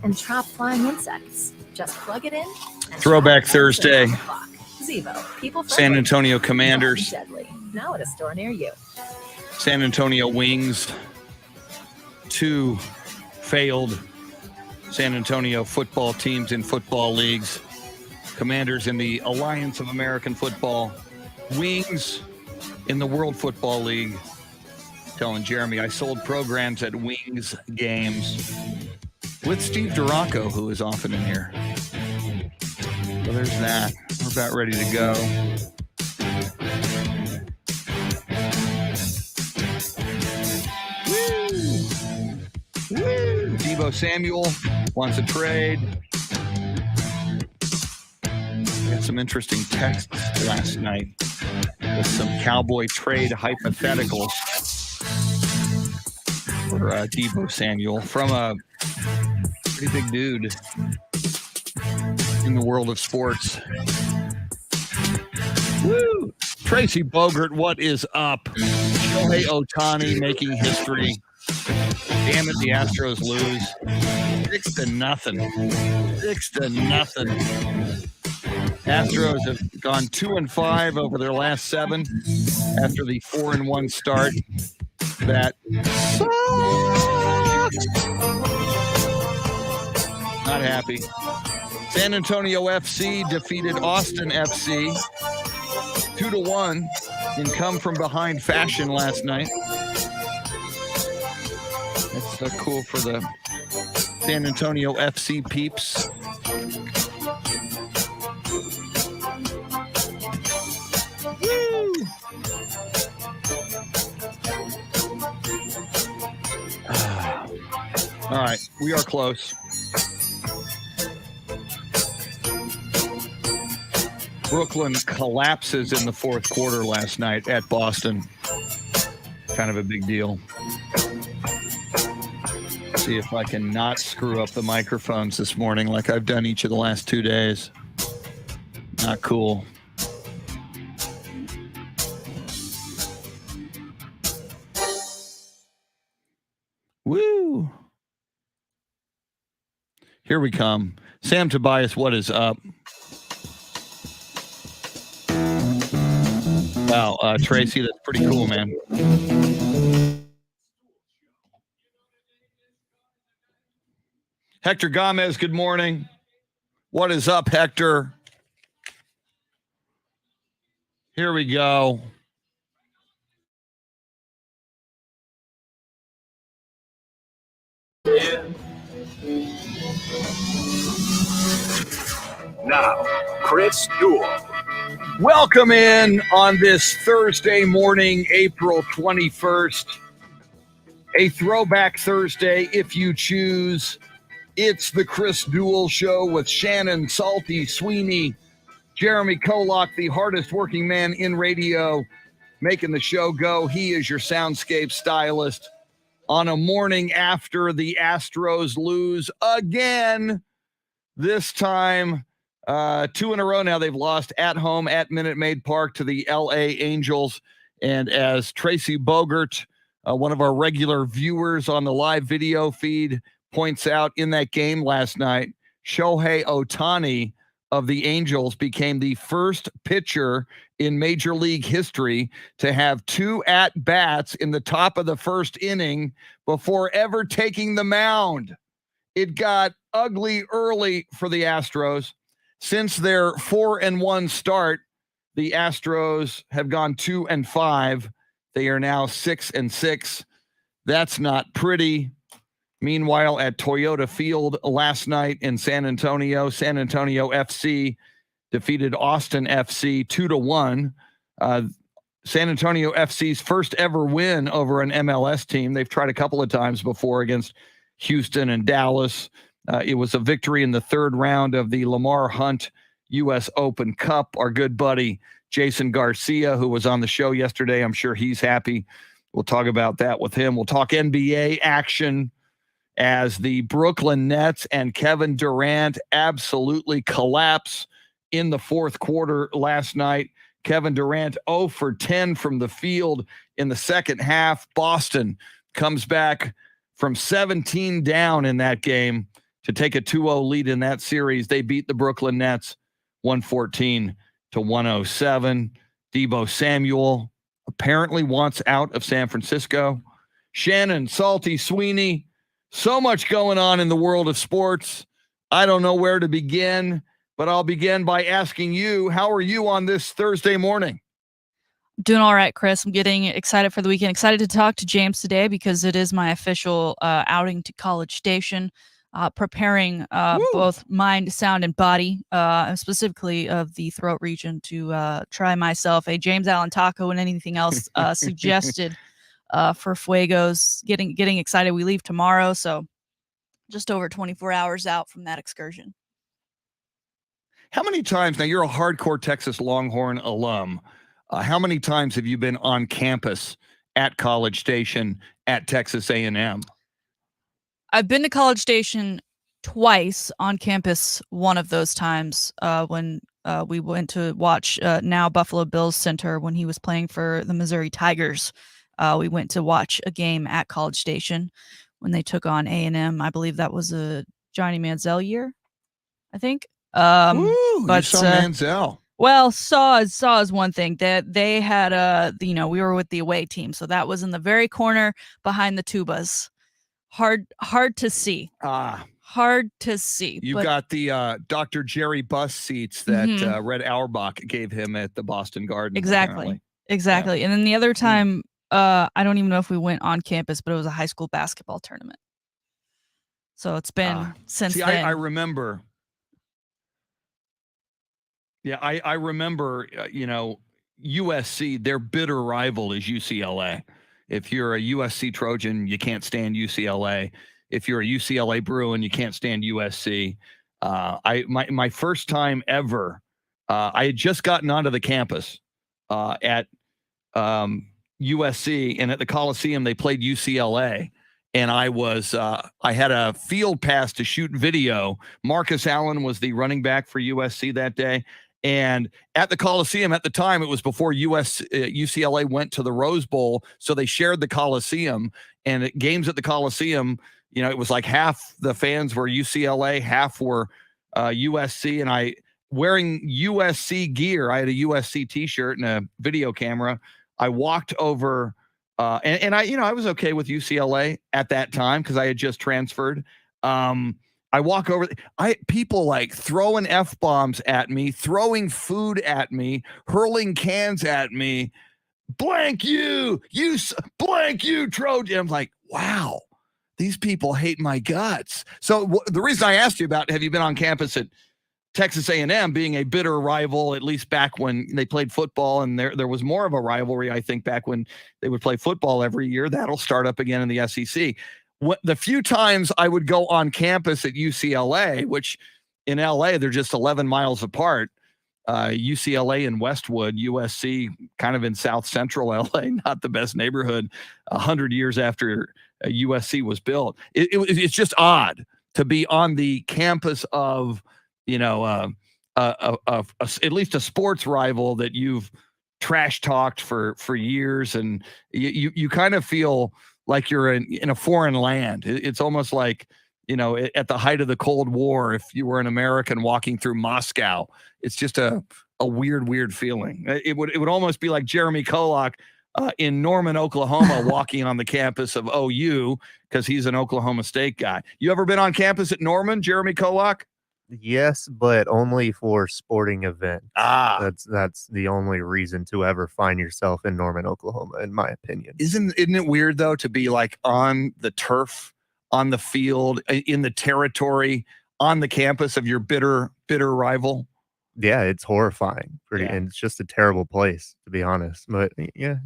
and trap flying insects. Just plug it in. Throwback Thursday. Zevo, people San Antonio Commanders. Deadly. Now at a store near you. San Antonio Wings. 2 failed San Antonio football teams in football leagues. Commanders in the Alliance of American Football. Wings in the World Football League. Telling Jeremy I sold programs at Wings games with Steve Duraco, who is often in here. So there's that. We're about ready to go. Woo! Deebo Samuel wants a trade. We had some interesting texts last night with some Cowboy trade hypotheticals for Deebo Samuel from a pretty big dude in the world of sports. Woo! Tracy Bogert, what is up? Shohei Ohtani making history. Damn it, the Astros lose. 6-0. 6-0. Astros have gone 2-5 over their last 7 after the 4-1 start. That sucks. Not happy. San Antonio FC defeated Austin FC 2-1 in come from behind fashion last night. That's cool for the San Antonio FC peeps. Woo! All right, we are close. Brooklyn collapses in the fourth quarter last night at Boston. Kind of a big deal. See if I can not screw up the microphones this morning like I've done each of the last 2 days. Not cool. Woo! Here we come. Sam Tobias, what is up? Wow, Tracy, that's pretty cool, man. Hector Gomez, good morning. What is up, Hector? Here we go. Now, Chris Duel. Welcome in on this Thursday morning, April 21st. A throwback Thursday, if you choose. It's the Chris Duel Show with Shannon, Salty, Sweeney, Jeremy Kolok, the hardest working man in radio, making the show go. He is your Soundscape Stylist on a morning after the Astros lose again. This time, 2 in a row now they've lost at home at Minute Maid Park to the LA Angels. And as Tracy Bogert, one of our regular viewers on the live video feed, points out in that game last night, Shohei Ohtani of the Angels became the first pitcher in Major League history to have 2 at-bats in the top of the first inning before ever taking the mound. It got ugly early for the Astros. Since their 4-1 start, the Astros have gone 2-5. They are now 6-6. That's not pretty. Meanwhile, at Toyota Field last night in San Antonio FC defeated Austin FC 2-1. San Antonio FC's first ever win over an MLS team. They've tried a couple of times before against Houston and Dallas. It was a victory in the third round of the Lamar Hunt U.S. Open Cup. Our good buddy Jason Garcia, who was on the show yesterday, I'm sure he's happy. We'll talk about that with him. We'll talk NBA action as the Brooklyn Nets and Kevin Durant absolutely collapse in the fourth quarter last night. Kevin Durant 0 for 10 from the field in the second half. Boston comes back from 17 down in that game to take a 2-0 lead in that series. They beat the Brooklyn Nets 114-107. Deebo Samuel apparently wants out of San Francisco. Shannon, Salty, Sweeney, so much going on in the world of sports. I don't know where to begin, but I'll begin by asking you, how are you on this Thursday morning? Doing all right, Chris. I'm getting excited for the weekend. Excited to talk to James today because it is my official outing to College Station. Preparing both mind, sound, and body, specifically of the throat region, to try myself a James Allen taco and anything else suggested for Fuegos. Getting excited. We leave tomorrow, so just over 24 hours out from that excursion. How many times, now you're a hardcore Texas Longhorn alum, how many times have you been on campus at College Station at Texas A&M? I've been to College Station twice, on campus one of those times when we went to watch now Buffalo Bills center when he was playing for the Missouri Tigers. We went to watch a game at College Station when they took on A&M. I believe that was a Johnny Manziel year, I think. But you saw Manziel. Well, saw is one thing. That they had we were with the away team, so that was in the very corner behind the tubas. Hard to see. Hard to see. You got the Dr. Jerry bus seats that Red Auerbach gave him at the Boston Garden. Exactly. Yeah. And then the other time, I don't even know if we went on campus, but it was a high school basketball tournament. So it's been since then. I remember. Yeah, I remember, USC, their bitter rival is UCLA. If you're a USC Trojan, you can't stand UCLA. If you're a UCLA Bruin, you can't stand USC. My first time ever, I had just gotten onto the campus at USC, and at the Coliseum, they played UCLA. And I had a field pass to shoot video. Marcus Allen was the running back for USC that day. And at the Coliseum at the time, it was before UCLA went to the Rose Bowl. So they shared the Coliseum, and at games at the Coliseum, it was like half the fans were UCLA, half were USC. And I, wearing USC gear, I had a USC t-shirt and a video camera. I walked over and I was okay with UCLA at that time because I had just transferred. I walk over, people like throwing F-bombs at me, throwing food at me, hurling cans at me. Blank you Trojan. I'm like, wow, these people hate my guts. So the reason I asked you about, have you been on campus at Texas A&M, being a bitter rival, at least back when they played football, and there was more of a rivalry, I think, back when they would play football every year. That'll start up again in the SEC. The few times I would go on campus at UCLA, which in LA, they're just 11 miles apart, UCLA in Westwood, USC kind of in South Central LA, not the best neighborhood, 100 years after USC was built. It's just odd to be on the campus of, at least a sports rival that you've trash talked for years. And you kind of feel like you're in a foreign land. It's almost like, at the height of the Cold War, if you were an American walking through Moscow, it's just a weird feeling. It would almost be like Jeremy Kolok in Norman, Oklahoma, walking on the campus of OU because he's an Oklahoma State guy. You ever been on campus at Norman, Jeremy Kolok? Yes, but only for sporting event. That's the only reason to ever find yourself in Norman, Oklahoma, in my opinion. Isn't it weird though to be like on the turf, on the field, in the territory, on the campus of your bitter rival? Yeah, it's horrifying. And it's just a terrible place, to be honest. But yeah,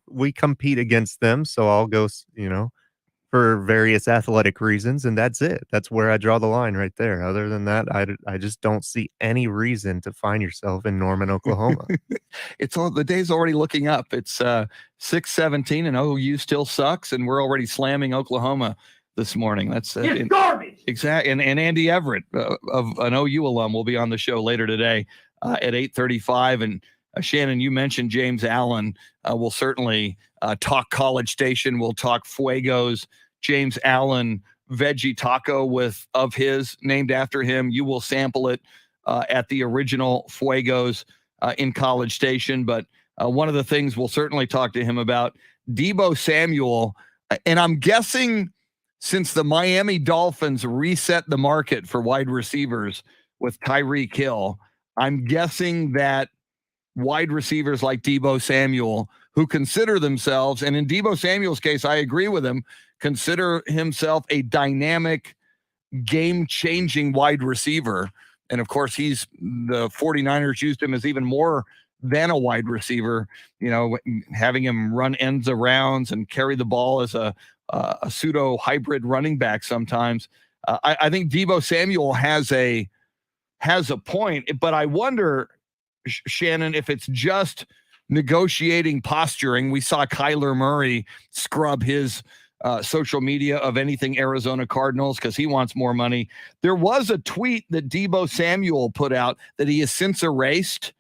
we compete against them, so I'll go, for various athletic reasons, and that's it. That's where I draw the line right there. Other than that, I just don't see any reason to find yourself in Norman, Oklahoma. The day's already looking up. It's 6:17, and OU still sucks, and we're already slamming Oklahoma this morning. That's garbage. Exactly. And Andy Everett of an OU alum will be on the show later today at 8:35. And Shannon, you mentioned James Allen. We'll certainly talk College Station. We'll talk Fuegos. James Allen veggie taco of his named after him. You will sample it at the original Fuegos in College Station. But one of the things we'll certainly talk to him about, Deebo Samuel, and I'm guessing since the Miami Dolphins reset the market for wide receivers with Tyreek Hill, I'm guessing that wide receivers like Deebo Samuel, who consider themselves, and in Deebo Samuel's case, I agree with him, consider himself a dynamic, game-changing wide receiver. And of course, the 49ers used him as even more than a wide receiver, having him run ends arounds and carry the ball as a pseudo hybrid running back sometimes. I think Deebo Samuel has a point, but I wonder, Shannon, if it's just negotiating posturing. We saw Kyler Murray scrub his social media of anything Arizona Cardinals because he wants more money. There was a tweet that Deebo Samuel put out that he has since erased.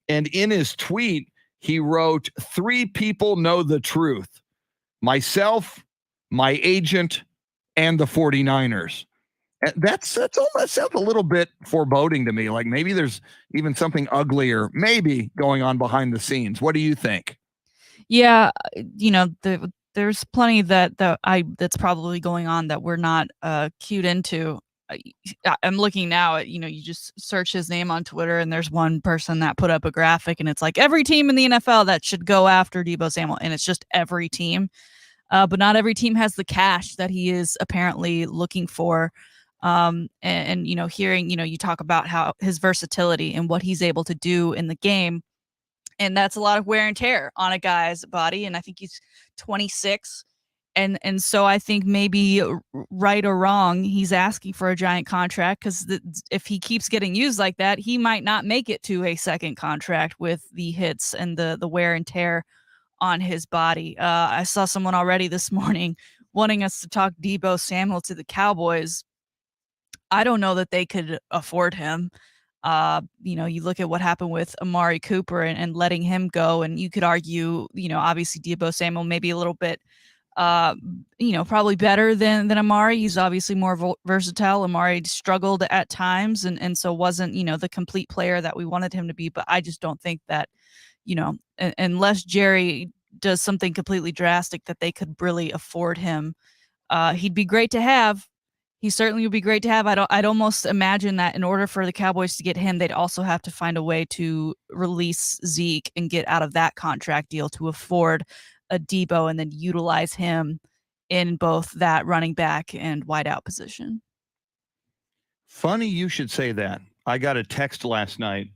And in his tweet, he wrote, 3 people know the truth: myself, my agent, and the 49ers. That sounds a little bit foreboding to me. Like maybe there's even something uglier maybe going on behind the scenes. What do you think? Yeah, there's plenty that's probably going on that we're not cued into. I'm looking now at, you just search his name on Twitter and there's one person that put up a graphic and it's like every team in the NFL that should go after Deebo Samuel, and it's just every team. But not every team has the cash that he is apparently looking for. And hearing, you talk about how his versatility and what he's able to do in the game. And that's a lot of wear and tear on a guy's body. And I think he's 26. And so I think maybe right or wrong, he's asking for a giant contract because if he keeps getting used like that, he might not make it to a second contract with the hits and the wear and tear on his body. I saw someone already this morning wanting us to talk Deebo Samuel to the Cowboys. I don't know that they could afford him. You look at what happened with Amari Cooper and letting him go, and you could argue, obviously Deebo Samuel maybe a little bit, probably better than Amari. He's obviously more versatile. Amari struggled at times and so wasn't, the complete player that we wanted him to be. But I just don't think that, unless Jerry does something completely drastic, that they could really afford him. He'd be great to have. He certainly would be great to have. I'd almost imagine that in order for the Cowboys to get him, they'd also have to find a way to release Zeke and get out of that contract deal to afford a Deebo and then utilize him in both that running back and wideout position. Funny you should say that. I got a text last night,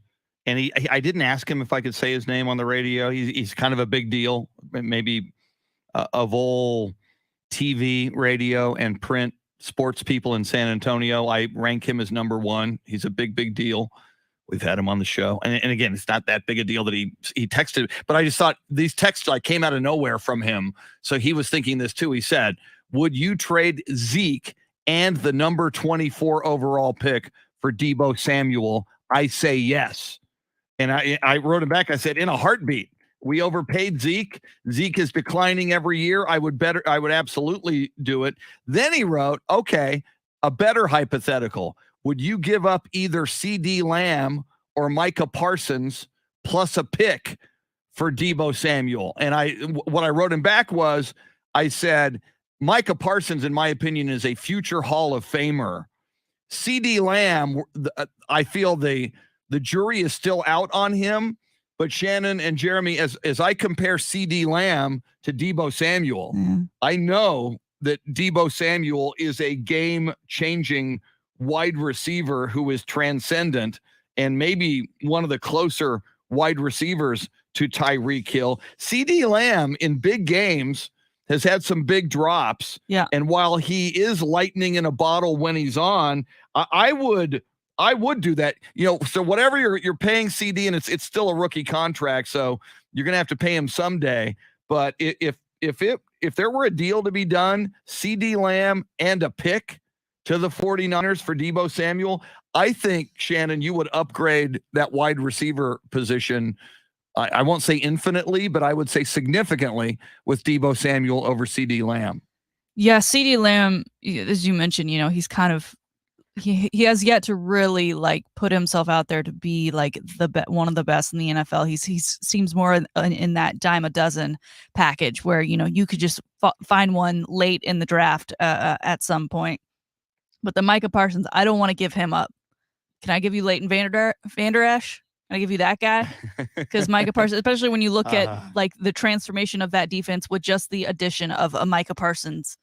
and I didn't ask him if I could say his name on the radio. He's kind of a big deal, maybe of all TV, radio, and print sports people in San Antonio. I rank him as number 1. He's a big deal. We've had him on the show. And again, it's not that big a deal that he texted, but I just thought these texts came out of nowhere from him. So he was thinking this too. He said, would you trade Zeke and the number 24 overall pick for Deebo Samuel? I say yes. And I wrote him back. I said, in a heartbeat. We overpaid Zeke. Zeke is declining every year. I would absolutely do it. Then he wrote, okay, a better hypothetical. Would you give up either CD Lamb or Micah Parsons plus a pick for Deebo Samuel? And what I wrote him back was, I said, Micah Parsons, in my opinion, is a future Hall of Famer. CD Lamb, I feel the jury is still out on him. But Shannon and Jeremy, as I compare CD Lamb to Deebo Samuel, I know that Deebo Samuel is a game-changing wide receiver who is transcendent and maybe one of the closer wide receivers to Tyreek Hill. CD Lamb in big games has had some big drops. Yeah. And while he is lightning in a bottle when he's on, I would do that. So whatever you're paying CD, and it's still a rookie contract, so you're going to have to pay him someday. But if there were a deal to be done, CD Lamb and a pick to the 49ers for Deebo Samuel, I think, Shannon, you would upgrade that wide receiver position. I won't say infinitely, but I would say significantly with Deebo Samuel over CD Lamb. Yeah, CeeDee Lamb, as you mentioned, he's kind of he has yet to really like put himself out there to be like one of the best in the NFL. He seems more in that dime a dozen package where you could just find one late in the draft at some point. But the Micah Parsons, I don't want to give him up. Can I give you Leighton Vander Esch? Can I give you that guy? Because Micah Parsons, especially when you look at like the transformation of that defense with just the addition of a Micah Parsons.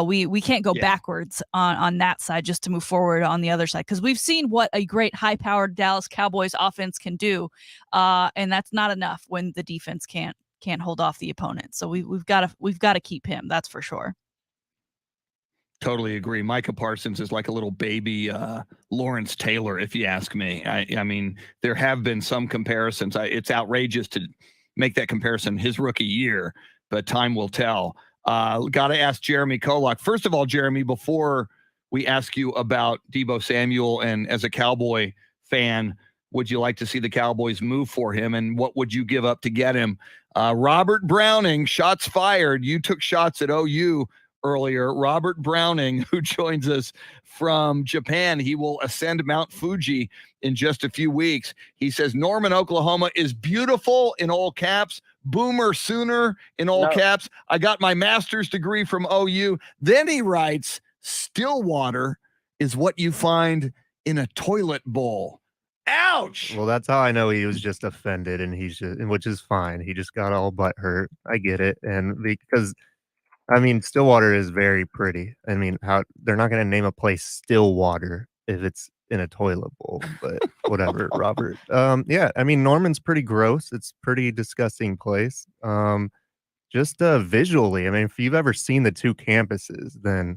We can't go backwards on that side just to move forward on the other side, because we've seen what a great high-powered Dallas Cowboys offense can do, and that's not enough when the defense can't hold off the opponent. So we've got to keep him. That's for sure. Totally agree. Micah Parsons is like a little baby Lawrence Taylor, if you ask me. I mean, there have been some comparisons. It's outrageous to make that comparison his rookie year, but time will tell. Got to ask Jeremy Kolok. First of all, Jeremy, before we ask you about Deebo Samuel, and as a Cowboy fan, would you like to see the Cowboys move for him, and what would you give up to get him? Robert Browning, shots fired. You took shots at OU earlier. Robert Browning, who joins us from Japan, he will ascend Mount Fuji in just a few weeks. He says Norman, Oklahoma is beautiful in all caps. Boomer Sooner in all caps. I got my master's degree from OU. Then he writes, Stillwater is what you find in a toilet bowl. Ouch. Well, that's how I know he was just offended, and which is fine. He just got all butthurt. I get it. And because I mean, Stillwater is very pretty. I mean, they're not going to name a place Stillwater if it's in a toilet bowl, but whatever, Robert. Yeah, I mean, Norman's pretty gross. It's pretty disgusting place. Just visually, I mean, if you've ever seen the two campuses, then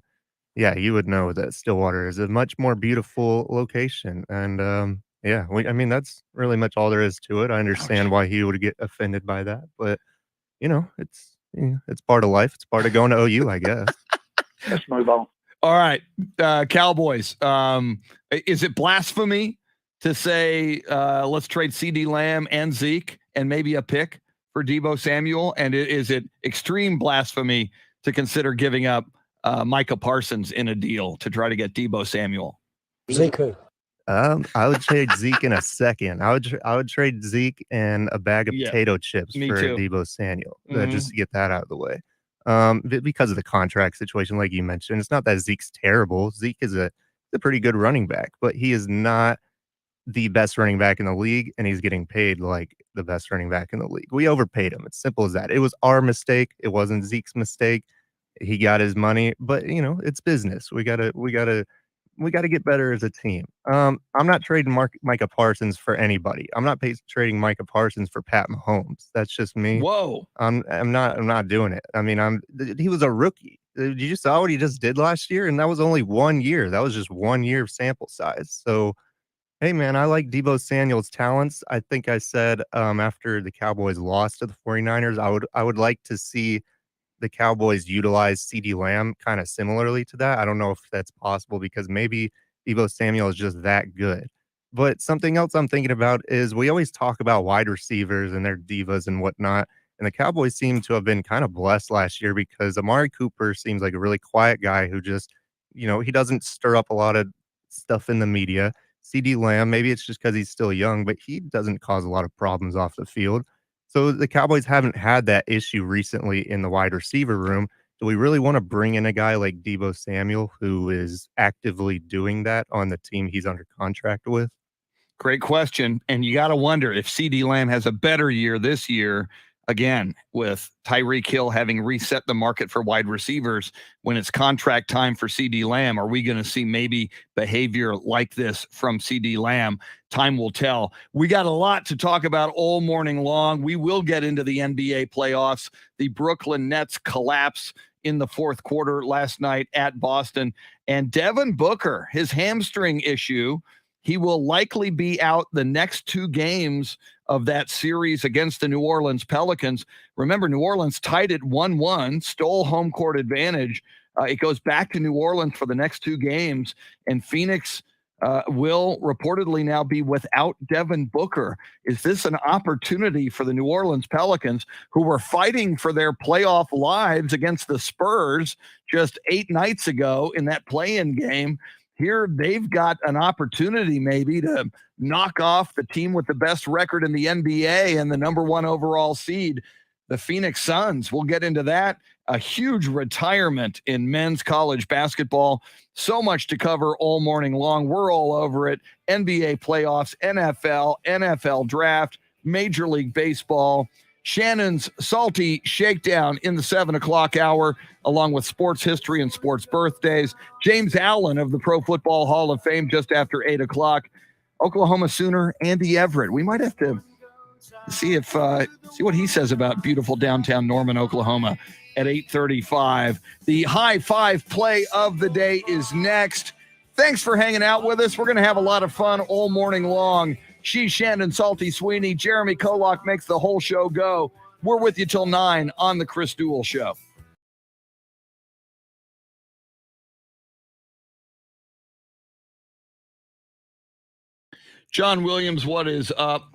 yeah, you would know that Stillwater is a much more beautiful location. And yeah, I mean, that's really much all there is to it. I understand why he would get offended by that, but it's part of life. It's part of going to OU, I guess. Let's move on. All right, Cowboys. Is it blasphemy to say let's trade CeeDee Lamb and Zeke and maybe a pick for Deebo Samuel? And is it extreme blasphemy to consider giving up Micah Parsons in a deal to try to get Deebo Samuel? Zeke who? I would trade Zeke in a second. I would trade Zeke and a bag of potato chips for Deebo Samuel, just to get that out of the way. Because of the contract situation, like you mentioned, it's not that Zeke's terrible. Zeke is a pretty good running back, but he is not the best running back in the league, and he's getting paid like the best running back in the league. We overpaid him. It's simple as that. It was our mistake. It wasn't Zeke's mistake. He got his money, but it's business. We gotta get better as a team. I'm not trading Micah Parsons for anybody. I'm not trading Micah Parsons for Pat Mahomes. That's just me. Whoa. I'm not doing it. I mean, he was a rookie. You saw what he just did last year, and that was only 1 year. That was just 1 year of sample size. So, hey man, I like Deebo Samuel's talents. I think I said after the Cowboys lost to the 49ers, I would like to see the Cowboys utilize CeeDee Lamb kind of similarly to that. I don't know if that's possible because maybe Deebo Samuel is just that good. But something else I'm thinking about is we always talk about wide receivers and their divas and whatnot. And the Cowboys seem to have been kind of blessed last year because Amari Cooper seems like a really quiet guy who just, he doesn't stir up a lot of stuff in the media. CeeDee Lamb, maybe it's just because he's still young, but he doesn't cause a lot of problems off the field. So the Cowboys haven't had that issue recently in the wide receiver room. Do we really want to bring in a guy like Deebo Samuel who is actively doing that on the team he's under contract with? Great question. And you got to wonder if CeeDee Lamb has a better year this year, again, with Tyreek Hill having reset the market for wide receivers. When it's contract time for CeeDee Lamb, are we going to see maybe behavior like this from CeeDee Lamb? Time will tell. We got a lot to talk about all morning long. We will get into the NBA playoffs. The Brooklyn Nets collapse in the fourth quarter last night at Boston. And Devin Booker, his hamstring issue, he will likely be out the next 2 games of that series against the New Orleans Pelicans. Remember, New Orleans tied it 1-1, stole home court advantage. It goes back to New Orleans for the next 2 games, and Phoenix will reportedly now be without Devin Booker. Is this an opportunity for the New Orleans Pelicans, who were fighting for their playoff lives against the Spurs just 8 nights ago in that play-in game? Here they've got an opportunity maybe to knock off the team with the best record in the NBA and the number 1 overall seed, the Phoenix Suns. We'll get into that. A huge retirement in men's college basketball. So much to cover all morning long. We're all over it. NBA playoffs, NFL draft, Major League Baseball. Shannon's Salty Shakedown in the 7 o'clock hour, along with sports history and sports birthdays. James Allen of the Pro Football Hall of Fame just after 8 o'clock. Oklahoma Sooner Andy Everett. We might have to see what he says about beautiful downtown Norman, Oklahoma at 8:35. The high five play of the day is next. Thanks for hanging out with us. We're going to have a lot of fun all morning long. She's Shannon, Salty Sweeney. Jeremy Kolok makes the whole show go. We're with you till 9 on the Chris Duel Show. John Williams, what is up?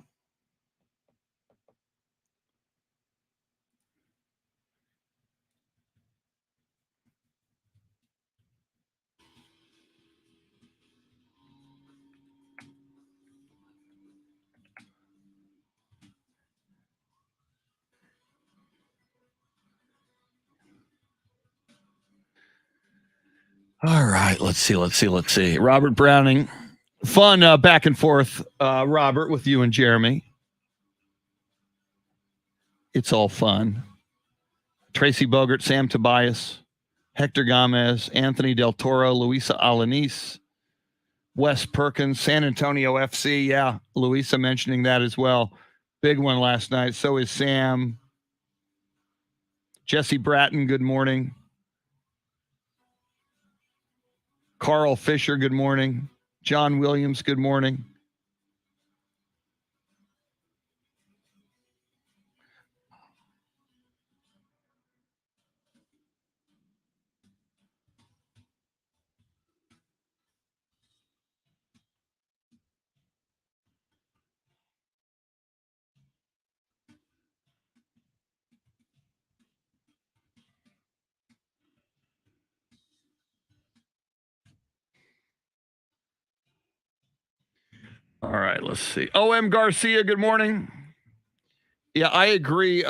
All right, let's see. Robert Browning. Fun back and forth, Robert, with you and Jeremy. It's all fun. Tracy Bogert, Sam Tobias, Hector Gomez, Anthony Del Toro, Luisa Alanis, Wes Perkins, San Antonio FC. Yeah, Luisa mentioning that as well. Big one last night. So is Sam. Jesse Bratton, good morning. Carl Fisher, good morning. John Williams, good morning. All right, let's see. O.M. Garcia, good morning. Yeah, I agree,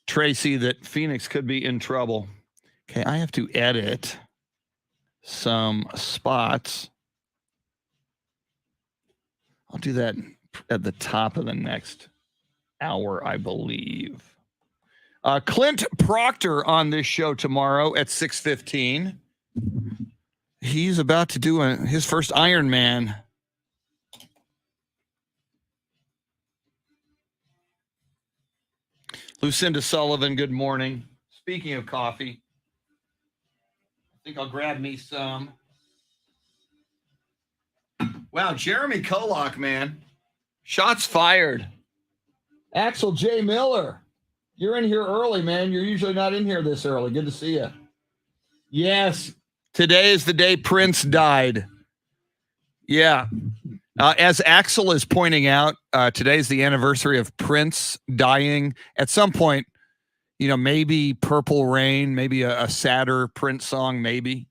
Tracy, that Phoenix could be in trouble. Okay, I have to edit some spots. I'll do that at the top of the next hour, I believe. Clint Proctor on this show tomorrow at 6:15. He's about to do his first Iron Man. Lucinda Sullivan, good morning. Speaking of coffee, I think I'll grab me some. Wow, Jeremy Kolok, man. Shots fired. Axel J. Miller, you're in here early, man. You're usually not in here this early. Good to see you. Yes, today is the day Prince died. Yeah. As Axel is pointing out, today's the anniversary of Prince dying. At some point, maybe Purple Rain, maybe a sadder Prince song, maybe.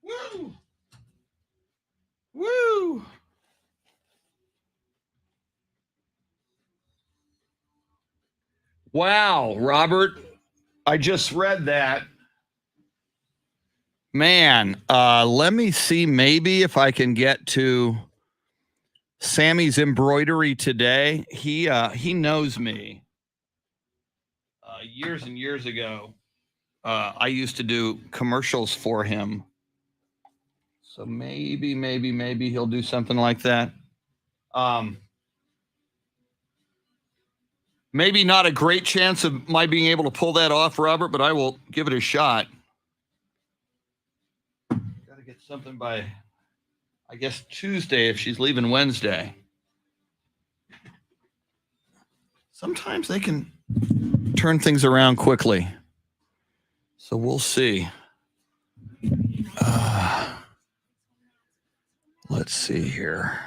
Woo! Woo! Wow, Robert, I just read that. Man, let me see maybe if I can get to Sammy's embroidery today. He knows me. Years and years ago, I used to do commercials for him. So maybe he'll do something like that. Maybe not a great chance of my being able to pull that off, Robert, but I will give it a shot. Got to get something by, I guess, Tuesday if she's leaving Wednesday. Sometimes they can turn things around quickly. So we'll see. Let's see here.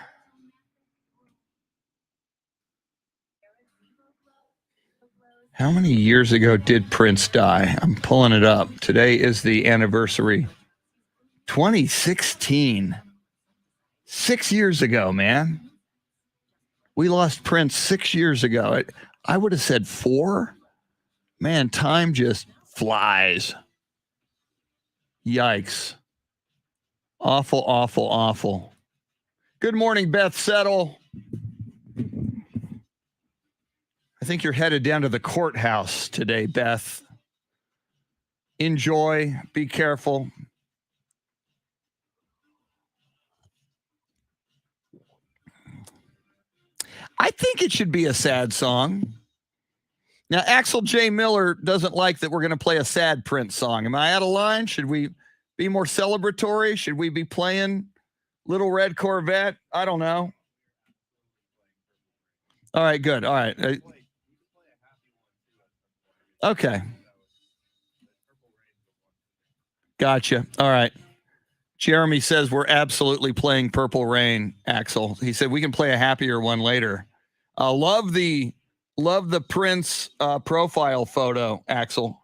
How many years ago did Prince die? I'm pulling it up. Today is the anniversary. 2016. 6 years ago, man. We lost Prince 6 years ago. I would have said 4. Man, time just flies. Yikes. Awful, awful, awful. Good morning, Beth Settle. I think you're headed down to the courthouse today, Beth. Enjoy. Be careful. I think it should be a sad song. Now, Axel J. Miller doesn't like that we're going to play a sad Prince song. Am I out of line? Should we be more celebratory? Should we be playing Little Red Corvette? I don't know. All right, good. All right. Okay. Gotcha. All right. Jeremy says we're absolutely playing Purple Rain, Axel. He said we can play a happier one later. Love the Prince profile photo, Axel.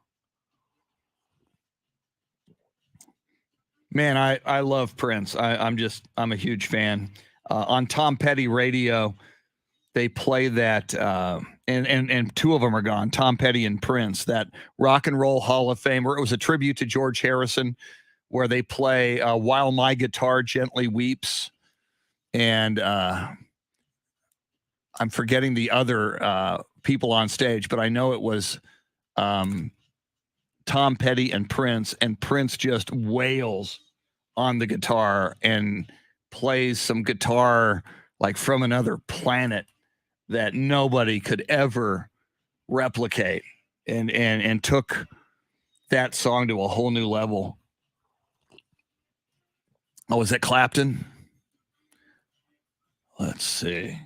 Man, I love Prince. I'm a huge fan. On Tom Petty radio, they play that, and two of them are gone, Tom Petty and Prince, that Rock and Roll Hall of Fame, where it was a tribute to George Harrison, where they play While My Guitar Gently Weeps. And I'm forgetting the other people on stage, but I know it was Tom Petty and Prince just wails on the guitar and plays some guitar like from another planet that nobody could ever replicate, and took that song to a whole new level. Oh, is that Clapton? Let's see.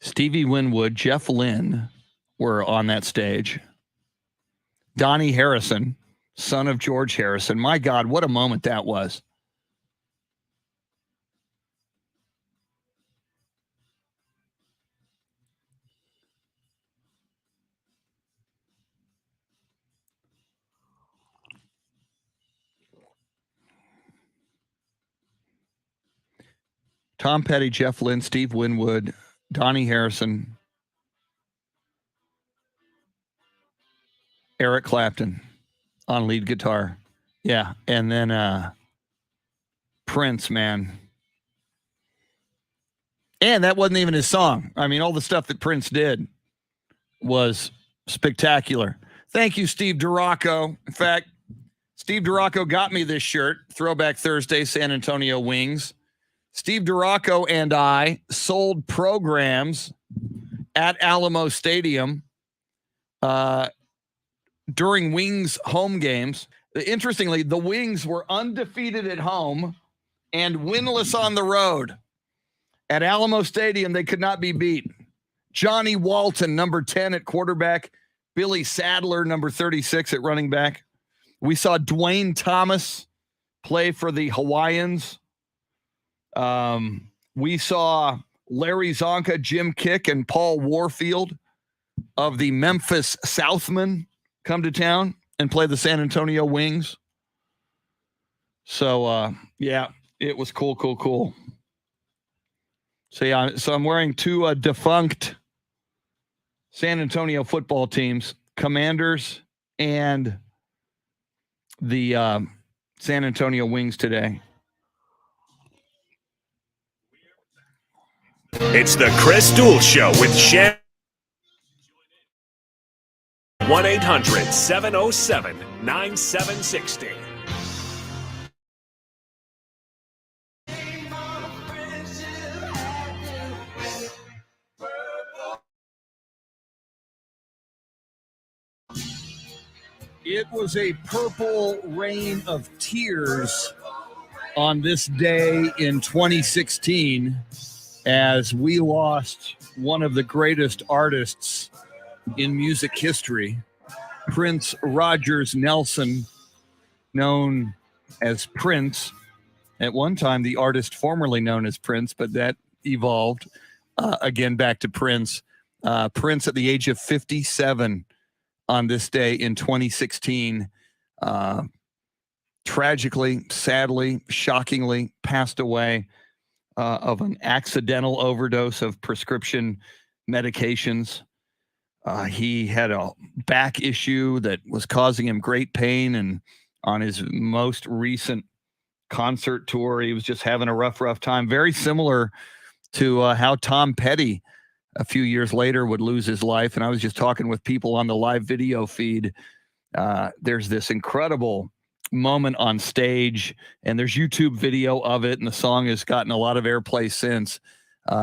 Stevie Winwood, Jeff Lynne were on that stage. Donnie Harrison, son of George Harrison. My God, what a moment that was. Tom Petty, Jeff Lynne, Steve Winwood, Donnie Harrison, Eric Clapton on lead guitar. Yeah. And then Prince, man. And that wasn't even his song. I mean, all the stuff that Prince did was spectacular. Thank you, Steve Duraco. In fact, Steve Duraco got me this shirt, Throwback Thursday, San Antonio Wings. Steve Duraco and I sold programs at Alamo Stadium during Wings home games. Interestingly, the Wings were undefeated at home and winless on the road. At Alamo Stadium, they could not be beat. Johnny Walton, number 10 at quarterback. Billy Sadler, number 36 at running back. We saw Dwayne Thomas play for the Hawaiians. We saw Larry Zonka, Jim Kick, and Paul Warfield of the Memphis Southmen come to town and play the San Antonio Wings. So, yeah, it was cool. So, yeah, so I'm wearing two defunct San Antonio football teams, Commanders and the San Antonio Wings today. It's the Chris Duel Show with Shannon. 1-800-707-9760. It was a purple rain of tears on this day in 2016 as we lost one of the greatest artists in music history, Prince Rogers Nelson, known as Prince. At one time, the artist formerly known as Prince, but that evolved again back to Prince. Prince at the age of 57 on this day in 2016, tragically, sadly, shockingly passed away of an accidental overdose of prescription medications. He had a back issue that was causing him great pain, and on his most recent concert tour, he was just having a rough time. Very similar to how Tom Petty a few years later would lose his life. And I was just talking with people on the live video feed. There's this incredible moment on stage, and there's YouTube video of it, and the song has gotten a lot of airplay since.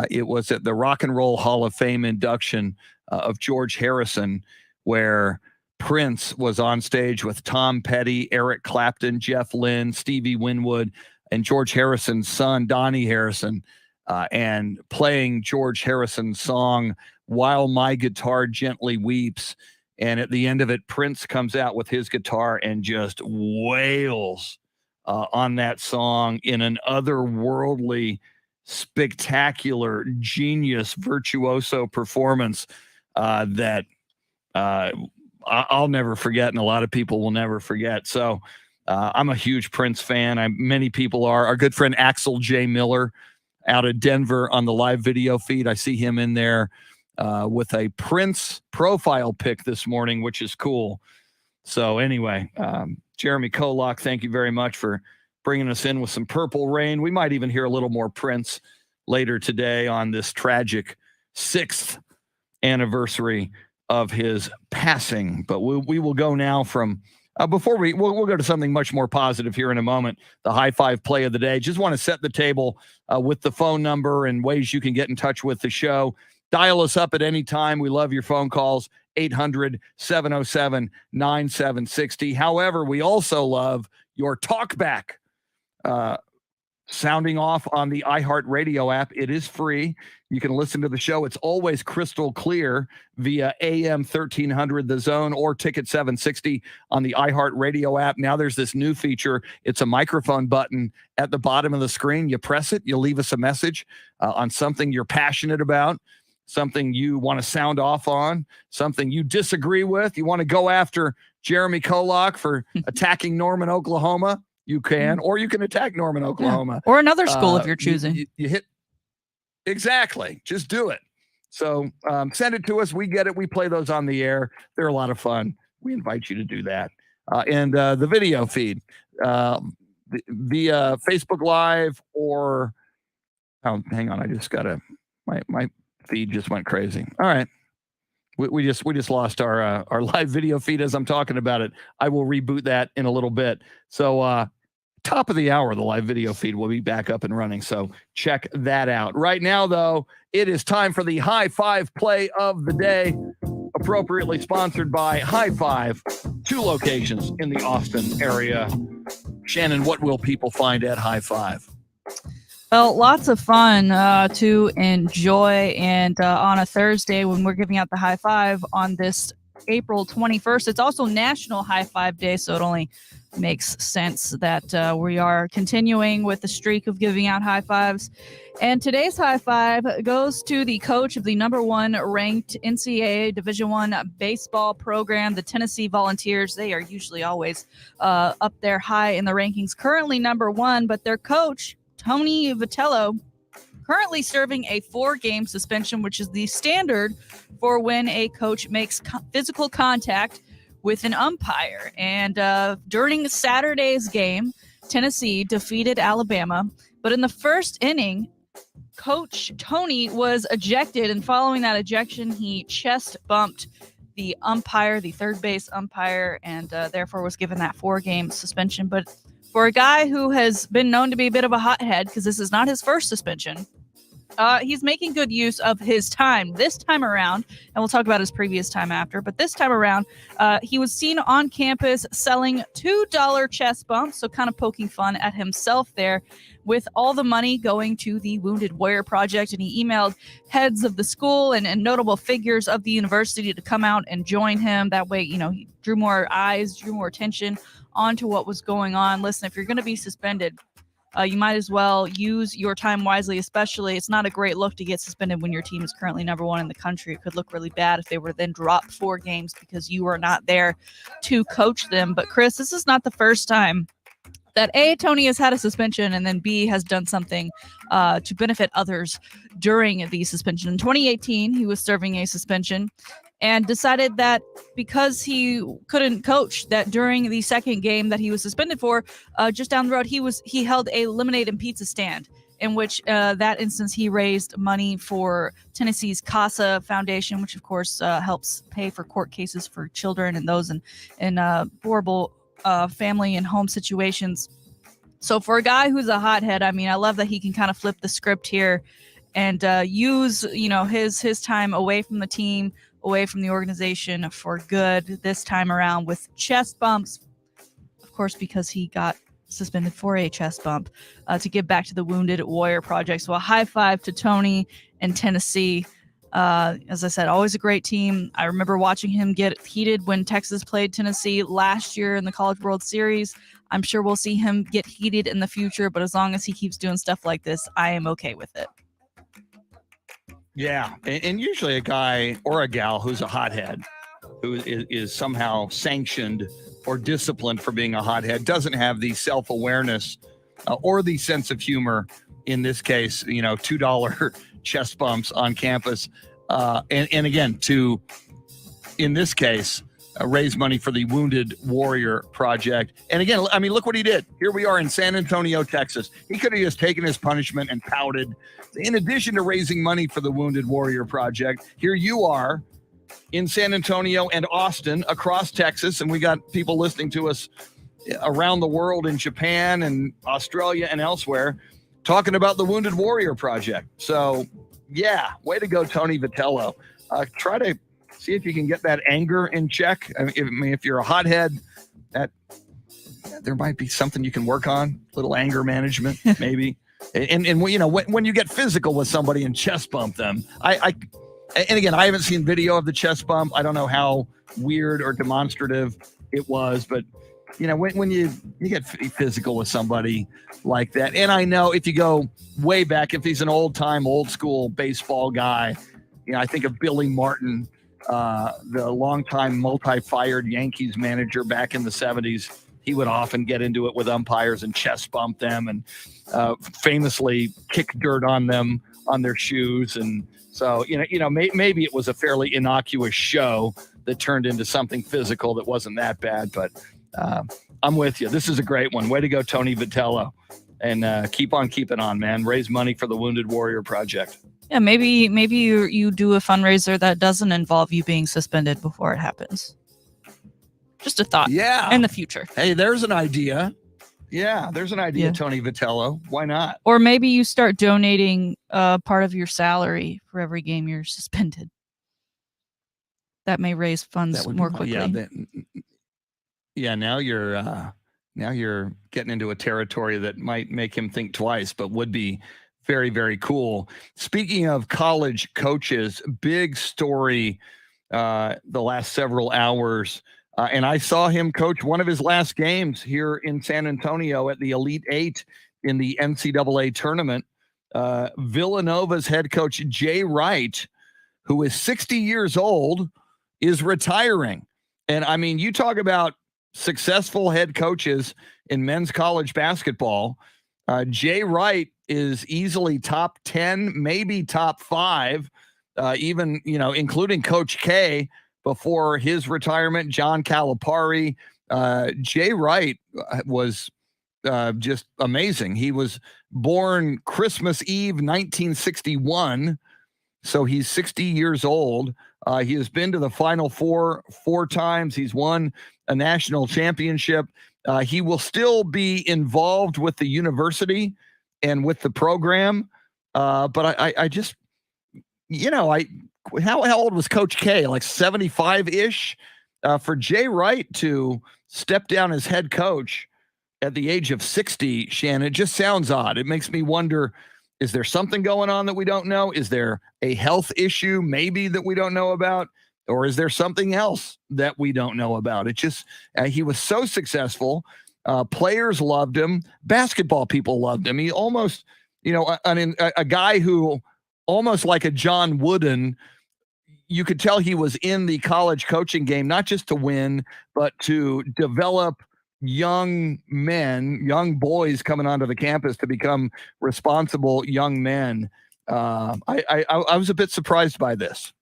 It was at the Rock and Roll Hall of Fame induction of George Harrison, where Prince was on stage with Tom Petty, Eric Clapton, Jeff Lynne, Stevie Winwood, and George Harrison's son, Donnie Harrison, and playing George Harrison's song, While My Guitar Gently Weeps. And at the end of it, Prince comes out with his guitar and just wails on that song in an otherworldly, spectacular, genius, virtuoso performance that I'll never forget, and a lot of people will never forget. So I'm a huge Prince fan. Many people are. Our good friend Axel J. Miller out of Denver on the live video feed, I see him in there with a Prince profile pic this morning, which is cool. So anyway, Jeremy Kolok, thank you very much for bringing us in with some Purple Rain. We might even hear a little more Prince later today on this tragic 6th anniversary of his passing. But we will go now from before we'll go to something much more positive here in a moment. The high five play of the day. Just want to set the table with the phone number and ways you can get in touch with the show. Dial us up at any time. We love your phone calls. 800-707-9760. However, we also love your talkback. Sounding off on the iHeartRadio app. It is free. You can listen to the show. It's always crystal clear via AM 1300 The Zone or Ticket 760 on the iHeartRadio app. Now there's this new feature. It's a microphone button at the bottom of the screen. You press it. You leave us a message on something you're passionate about, something you want to sound off on, something you disagree with. You want to go after Jeremy Kolok for attacking Norman, Oklahoma. You can, or you can attack Norman, Oklahoma. Or another school if you're choosing. You hit. Exactly. Just do it. So send it to us. We get it. We play those on the air. They're a lot of fun. We invite you to do that. And the video feed via Facebook Live or, hang on. I just got my feed just went crazy. All right. We just lost our live video feed as I'm talking about it. I will reboot that in a little bit. So top of the hour, the live video feed will be back up and running. So check that out. Right now, though, it is time for the High Five play of the day, appropriately sponsored by High Five, 2 locations in the Austin area. Shannon, what will people find at High Five? Well, lots of fun to enjoy. And on a Thursday when we're giving out the High Five on this April 21st, it's also National High Five Day, so it only makes sense that we are continuing with the streak of giving out high fives. And today's high five goes to the coach of the #1 ranked NCAA Division I baseball program, the Tennessee Volunteers. They are usually always up there high in the rankings, currently #1, but their coach, Tony Vitello, currently serving a 4-game suspension, which is the standard for when a coach makes physical contact with an umpire. And during Saturday's game, Tennessee defeated Alabama. But in the first inning, Coach Tony was ejected. And following that ejection, he chest bumped the umpire, the third base umpire, and therefore was given that 4-game suspension. But for a guy who has been known to be a bit of a hothead, because this is not his first suspension, he's making good use of his time this time around, and we'll talk about his previous time after. But this time around, he was seen on campus selling $2 chest bumps, so kind of poking fun at himself there, with all the money going to the Wounded Warrior Project. And he emailed heads of the school and notable figures of the university to come out and join him. That way, you know, he drew more eyes, drew more attention onto what was going on. Listen, if you're going to be suspended, you might as well use your time wisely, especially it's not a great look to get suspended when your team is currently #1 in the country. It could look really bad if they were then dropped 4 games because you were not there to coach them. But Chris, this is not the first time that A, Tony has had a suspension, and then B, has done something to benefit others during the suspension. In 2018, he was serving a suspension and decided that because he couldn't coach, that during the second game that he was suspended for, just down the road, he held a lemonade and pizza stand, in which that instance he raised money for Tennessee's CASA Foundation, which of course helps pay for court cases for children and those in horrible family and home situations. So for a guy who's a hothead, I mean, I love that he can kind of flip the script here and use, you know, his time away from the team, away from the organization for good this time around with chest bumps, of course, because he got suspended for a chest bump, to give back to the Wounded Warrior Project. So a high five to Tony and Tennessee. As I said, always a great team. I remember watching him get heated when Texas played Tennessee last year in the College World Series. I'm sure we'll see him get heated in the future, but as long as he keeps doing stuff like this, I am okay with it. Yeah, and usually a guy or a gal who's a hothead, who is somehow sanctioned or disciplined for being a hothead, doesn't have the self-awareness or the sense of humor. In this case, you know, $2 chest bumps on campus, and again, to, in this case, raise money for the Wounded Warrior Project. And again, I mean, look what he did. Here we are in San Antonio, Texas. He could have just taken his punishment and pouted. In addition to raising money for the Wounded Warrior Project, here you are in San Antonio and Austin, across Texas, and we got people listening to us around the world in Japan and Australia and elsewhere, talking about the Wounded Warrior Project. So, yeah, way to go, Tony Vitello. Try to see if you can get that anger in check. I mean, if you're a hothead, that there might be something you can work on. Little anger management, maybe. and you know, when you get physical with somebody and chest bump them, and again, I haven't seen video of the chest bump. I don't know how weird or demonstrative it was, but you know, when you get physical with somebody like that, and I know if you go way back, if he's an old school baseball guy, you know, I think of Billy Martin, the longtime multi-fired Yankees manager back in the 70s. He would often get into it with umpires and chest bump them, and famously kick dirt on them on their shoes. And so, maybe it was a fairly innocuous show that turned into something physical that wasn't that bad. But I'm with you. This is a great one. Way to go, Tony Vitello. And keep on keeping on, man. Raise money for the Wounded Warrior Project. Yeah, maybe you do a fundraiser that doesn't involve you being suspended before it happens. Just a thought. Yeah. In the future. Hey, there's an idea. Yeah, there's an idea, Yeah. Tony Vitello. Why not? Or maybe you start donating part of your salary for every game you're suspended. That may raise funds more quickly. Yeah, now you're getting into a territory that might make him think twice, but would be very, very cool. Speaking of college coaches, big story the last several hours. And I saw him coach one of his last games here in San Antonio at the Elite Eight in the NCAA tournament. Villanova's head coach, Jay Wright, who is 60 years old, is retiring. And I mean, you talk about successful head coaches in men's college basketball. Jay Wright is easily top 10, maybe top 5, even, including Coach K before his retirement, John Calipari. Jay Wright was just amazing. He was born Christmas Eve, 1961. So he's 60 years old. He has been to the Final Four 4 times. He's won a national championship. He will still be involved with the university and with the program. But I just, how old was Coach K? Like 75-ish? For Jay Wright to step down as head coach at the age of 60, Shannon, it just sounds odd. It makes me wonder, is there something going on that we don't know? Is there a health issue maybe that we don't know about? Or is there something else that we don't know about? It just, he was so successful. Players loved him. Basketball people loved him. He almost, a guy who almost like a John Wooden, you could tell he was in the college coaching game, not just to win, but to develop young men, young boys coming onto the campus to become responsible young men. I was a bit surprised by this.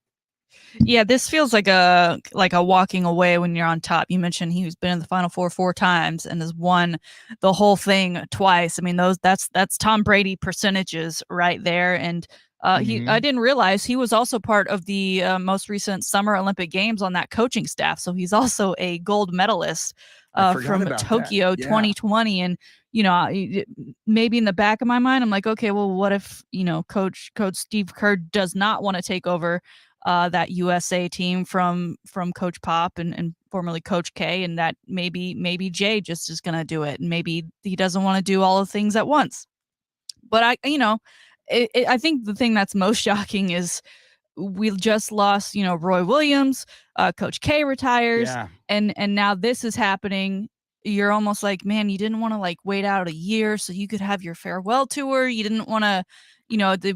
Yeah, this feels like a walking away when you're on top. You mentioned he's been in the Final Four 4 times and has won the whole thing twice. I mean, that's Tom Brady percentages right there. And I didn't realize he was also part of the most recent Summer Olympic Games on that coaching staff. So he's also a gold medalist from Tokyo 2020. And, maybe in the back of my mind, I'm like, okay, well, what if, Coach Steve Kerr does not want to take over that USA team from Coach Pop and formerly Coach K, and that maybe Jay just is going to do it. And maybe he doesn't want to do all the things at once. But I think the thing that's most shocking is we just lost, Roy Williams, Coach K retires, and now this is happening. You're almost like, man, you didn't want to wait out a year so you could have your farewell tour. You didn't want to,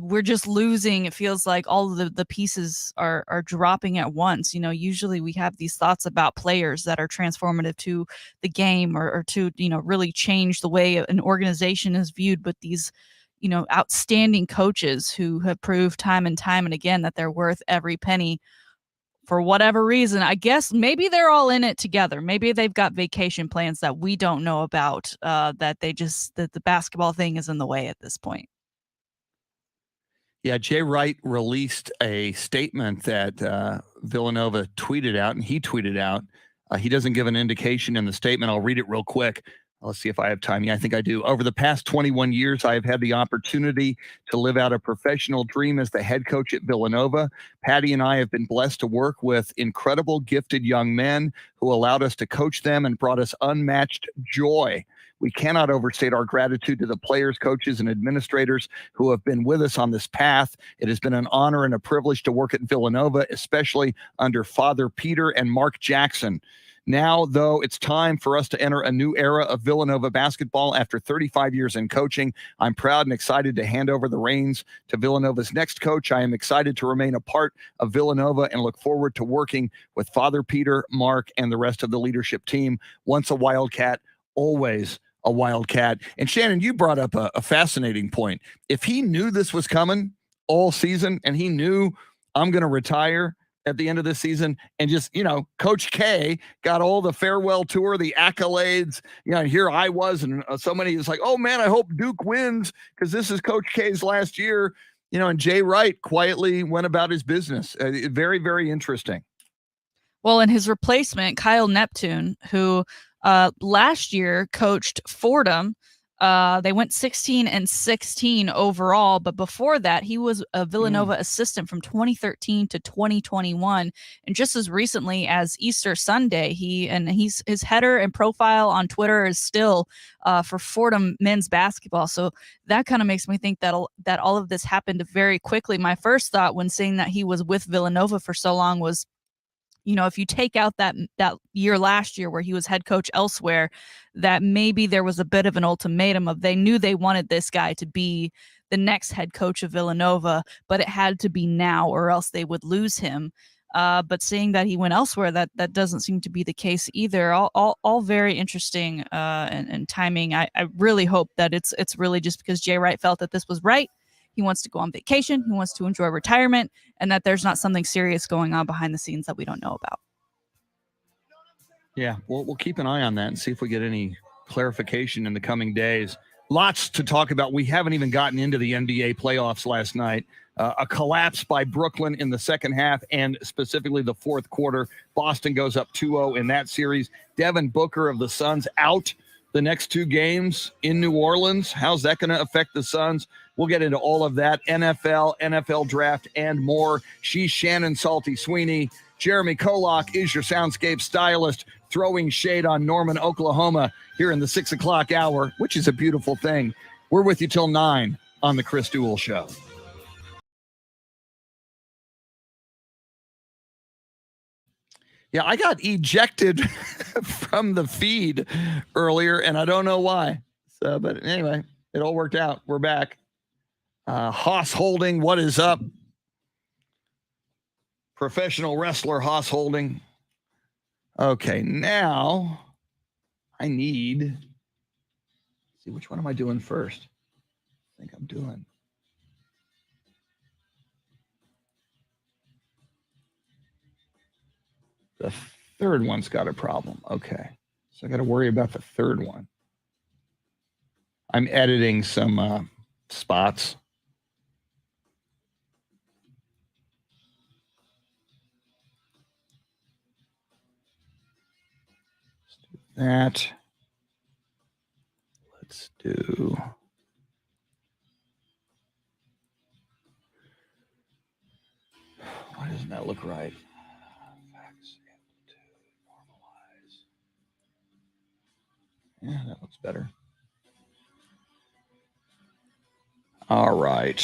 we're just losing. It feels like all of the pieces are dropping at once. Usually we have these thoughts about players that are transformative to the game or to, really change the way an organization is viewed. But these, outstanding coaches who have proved time and time and again that they're worth every penny for whatever reason. I guess maybe they're all in it together. Maybe they've got vacation plans that we don't know about, that the basketball thing is in the way at this point. Yeah, Jay Wright released a statement that Villanova tweeted out, and he tweeted out. He doesn't give an indication in the statement. I'll read it real quick. Let's see if I have time. Yeah, I think I do. Over the past 21 years, I have had the opportunity to live out a professional dream as the head coach at Villanova. Patty and I have been blessed to work with incredible, gifted young men who allowed us to coach them and brought us unmatched joy. We cannot overstate our gratitude to the players, coaches, and administrators who have been with us on this path. It has been an honor and a privilege to work at Villanova, especially under Father Peter and Mark Jackson. Now, though, it's time for us to enter a new era of Villanova basketball after 35 years in coaching. I'm proud and excited to hand over the reins to Villanova's next coach. I am excited to remain a part of Villanova and look forward to working with Father Peter, Mark, and the rest of the leadership team. Once a Wildcat, always a Wildcat. And Shannon, you brought up a fascinating point. If he knew this was coming all season and he knew I'm going to retire at the end of the season, and just, Coach K got all the farewell tour, the accolades, here I was, and so many is like, oh man, I hope Duke wins because this is Coach K's last year, and Jay Wright quietly went about his business. Very, very interesting. Well, and his replacement, Kyle Neptune, who last year coached Fordham. They went 16-16 overall, but before that, he was a Villanova assistant from 2013 to 2021, and just as recently as Easter Sunday, his header and profile on Twitter is still for Fordham men's basketball. So that kind of makes me think that all of this happened very quickly. My first thought when seeing that he was with Villanova for so long was, if you take out that year last year where he was head coach elsewhere, that maybe there was a bit of an ultimatum of they knew they wanted this guy to be the next head coach of Villanova, but it had to be now or else they would lose him. But seeing that he went elsewhere, that doesn't seem to be the case either. All very interesting and timing. I really hope that it's really just because Jay Wright felt that this was right. He wants to go on vacation. He wants to enjoy retirement, and that there's not something serious going on behind the scenes that we don't know about. Yeah, we'll keep an eye on that and see if we get any clarification in the coming days. Lots to talk about. We haven't even gotten into the NBA playoffs last night. A collapse by Brooklyn in the second half and specifically the fourth quarter. Boston goes up 2-0 in that series. Devin Booker of the Suns out the next two games in New Orleans. How's that going to affect the Suns? We'll get into all of that. NFL draft, and more. She's Shannon Salty Sweeney. Jeremy Kolok is your Soundscape Stylist, throwing shade on Norman, Oklahoma, here in the 6 o'clock hour, which is a beautiful thing. We're with you till 9 on the Chris Duel Show. Yeah, I got ejected from the feed earlier, and I don't know why. So, but anyway, it all worked out. We're back. Haas Holding, what is up? Professional wrestler Haas Holding. Okay, now I need, see, which one am I doing first? I think I'm doing. The third one's got a problem. Okay, so I got to worry about the third one. I'm editing some spots. That. Let's do. Why doesn't that look right? Yeah, that looks better. All right.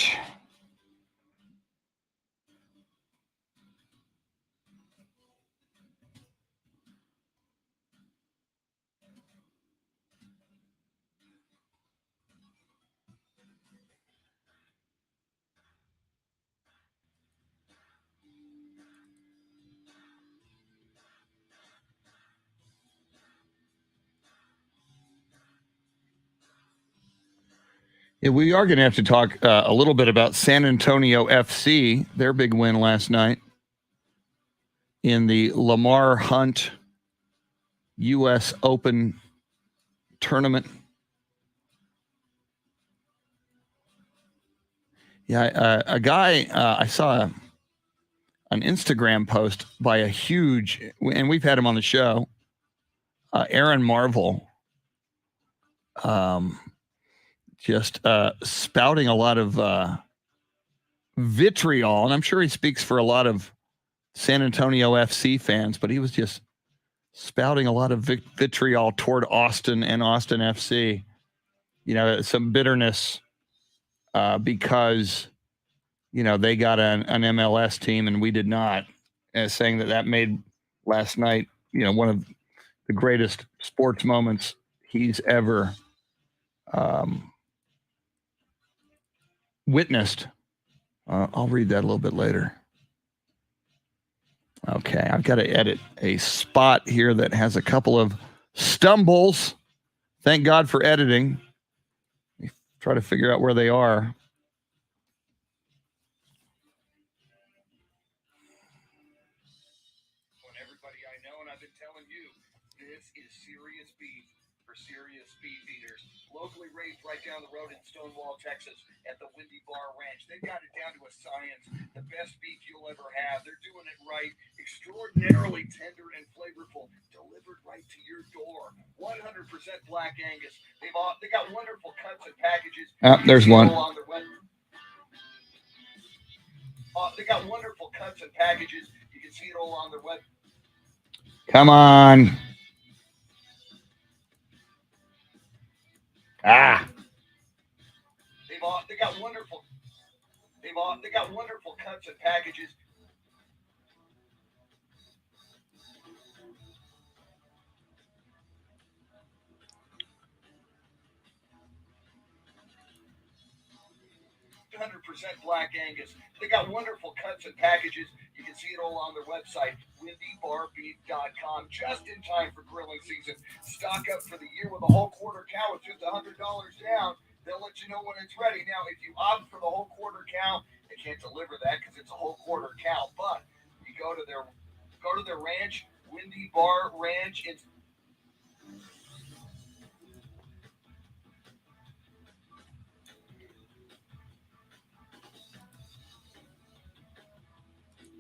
Yeah, we are going to have to talk a little bit about San Antonio FC, their big win last night in the Lamar Hunt U.S. Open tournament. Yeah, a guy, I saw an Instagram post by a huge, and we've had him on the show, Aaron Marvel, just spouting a lot of vitriol, and I'm sure he speaks for a lot of San Antonio FC fans, but he was just spouting a lot of vitriol toward Austin and Austin FC. You know, some bitterness because, you know, they got an MLS team and we did not, saying that made last night, you know, one of the greatest sports moments he's ever witnessed. I'll read that a little bit later. Okay, I've got to edit a spot here that has a couple of stumbles. Thank God for editing. Try to figure out where they are. Everybody I know, and I've been telling you, this is serious beef for serious beef eaters. Locally raised right down the road in Stonewall, Texas, at the Windy Bar Ranch. They've got it down to a science. The best beef you'll ever have. They're doing it right. Extraordinarily tender and flavorful. Delivered right to your door. Angus. They got wonderful cuts and packages. There's one. They got wonderful cuts and packages. You can see it all on their web. Come on. Ah. They got wonderful cuts and packages. Black Angus. They got wonderful cuts and packages. You can see it all on their website, windybarbeef.com. Just in time for grilling season. Stock up for the year with a whole quarter cow with just $100 down. They'll let you know when it's ready. Now, if you opt for the whole quarter cow, they can't deliver that because it's a whole quarter cow. But you go to their ranch, Windy Bar Ranch. It's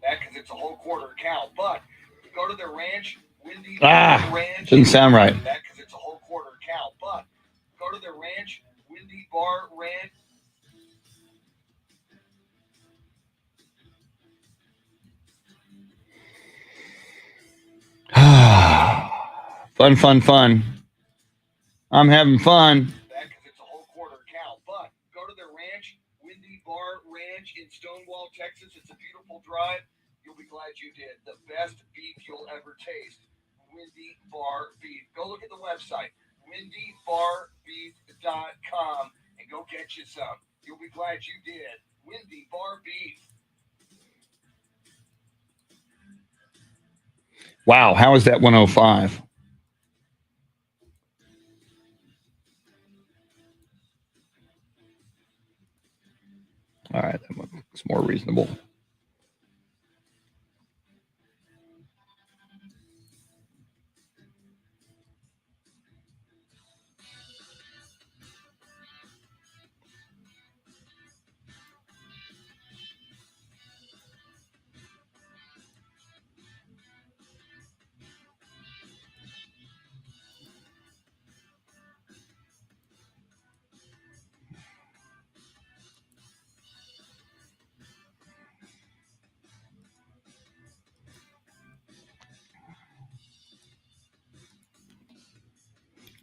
because it's a whole quarter cow. But you go to their ranch, Windy Bar Ranch. Didn't sound right. Because it's a whole quarter cow. But go to their ranch, Windy Bar Ranch. Fun. I'm having fun. Because it's a whole quarter cow. But go to their ranch, Windy Bar Ranch in Stonewall, Texas. It's a beautiful drive. You'll be glad you did. The best beef you'll ever taste. Windy Bar Beef. Go look at the website, windybarbeef.com, and go get you some. You'll be glad you did. Windy Bar Beef. Wow, how is that 105? All right, that looks more reasonable.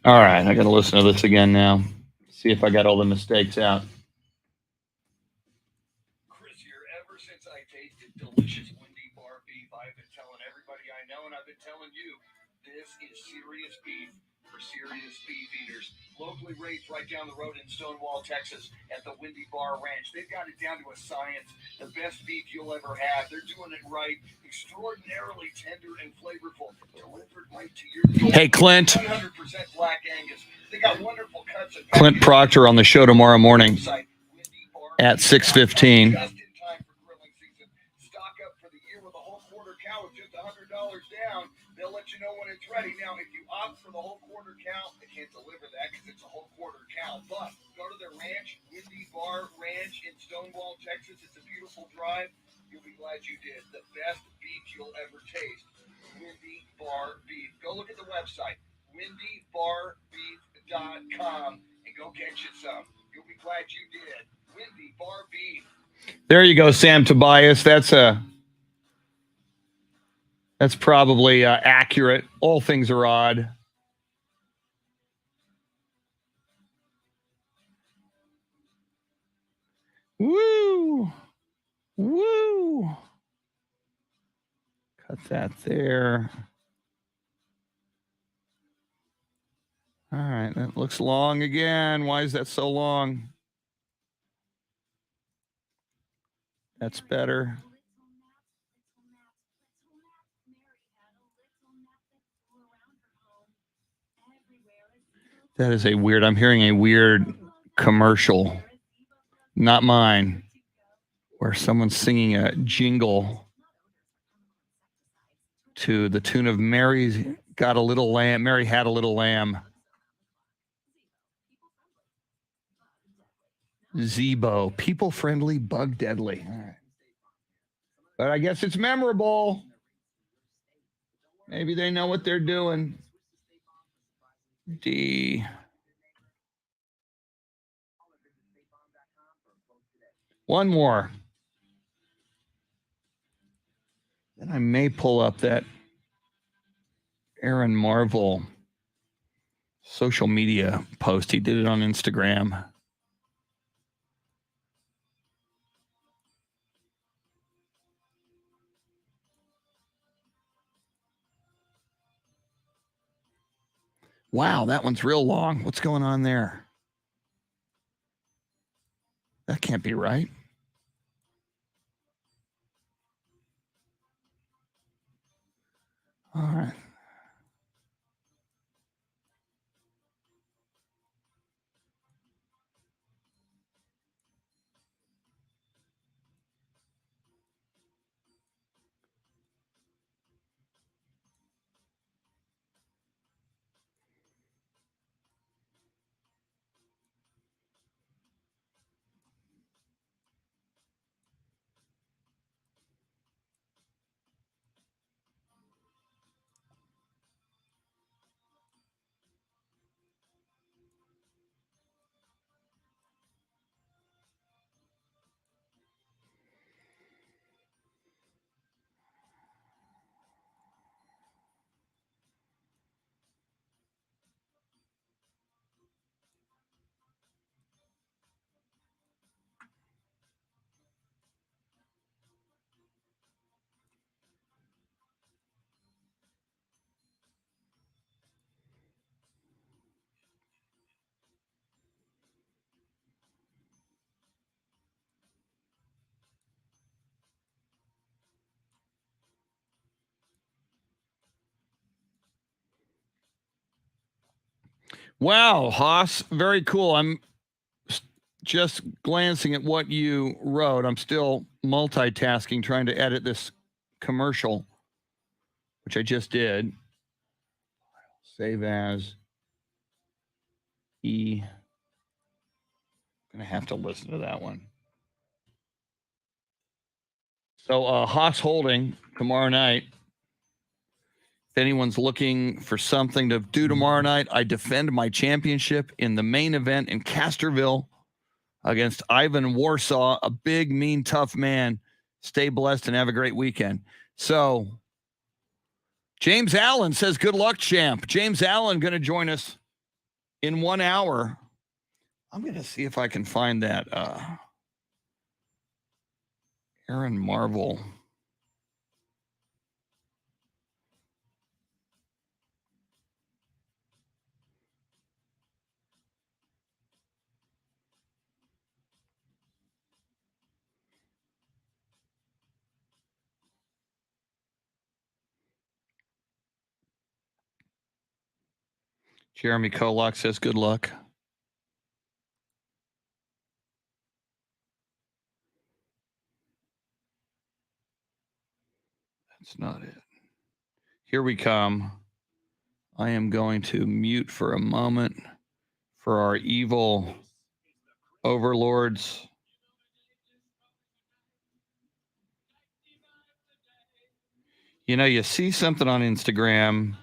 All right, I got to listen to this again now. See if I got all the mistakes out. Chris here. Ever since I tasted delicious Windy Bar Beef, I've been telling everybody I know, and I've been telling you, this is serious beef for serious beef eaters. Locally raised right down the road in Stonewall, Texas, at the Windy Bar Ranch. They've got it down to a science. The best beef you'll ever have. They're doing it right. Extraordinarily tender and flavorful. Delivered right to your door. Hey, Clint. 100% Black Angus. They got wonderful cuts. Clint Proctor on the show tomorrow morning at 6:15. Just in time for grilling season. Stock up for the year with a whole quarter cow with just $100 down. They'll let you know when it's ready. Now, if you opt for the whole quarter cow, they can't deliver that because it's a whole quarter cow. But go to their ranch, Windy Bar Ranch in Stonewall, Texas. It's a beautiful drive. You'll be glad you did. The best beef you'll ever taste. Windy Bar Beef. Go look at the website, windybarbeef.com, and go get you some. You'll be glad you did. Windy Bar Beef. There you go, Sam Tobias. That's probably accurate. All things are odd. Woo! Woo! Cut that there. All right, that looks long again. Why is that so long? That's better. That is a weird, I'm hearing a weird commercial, not mine, where someone's singing a jingle to the tune of Mary's Got a Little Lamb. Mary Had a Little Lamb. Zebo, people friendly, bug deadly. All right. But I guess it's memorable. Maybe they know what they're doing. D. One more. Then I may pull up that Aaron Marvel social media post. He did it on Instagram. Wow, that one's real long. What's going on there? That can't be right. All right. Wow, Haas, very cool. I'm just glancing at what you wrote. I'm still multitasking, trying to edit this commercial, which I just did. Save as E. Gonna have to listen to that one. So Haas Holding tomorrow night. If anyone's looking for something to do tomorrow night, I defend my championship in the main event in Casterville against Ivan Warsaw, a big, mean, tough man. Stay blessed and have a great weekend. So James Allen says, good luck, champ. James Allen going to join us in 1 hour. I'm going to see if I can find that Aaron Marvel. Jeremy Kolok says, good luck. That's not it. Here we come. I am going to mute for a moment for our evil overlords. You know, you see something on Instagram,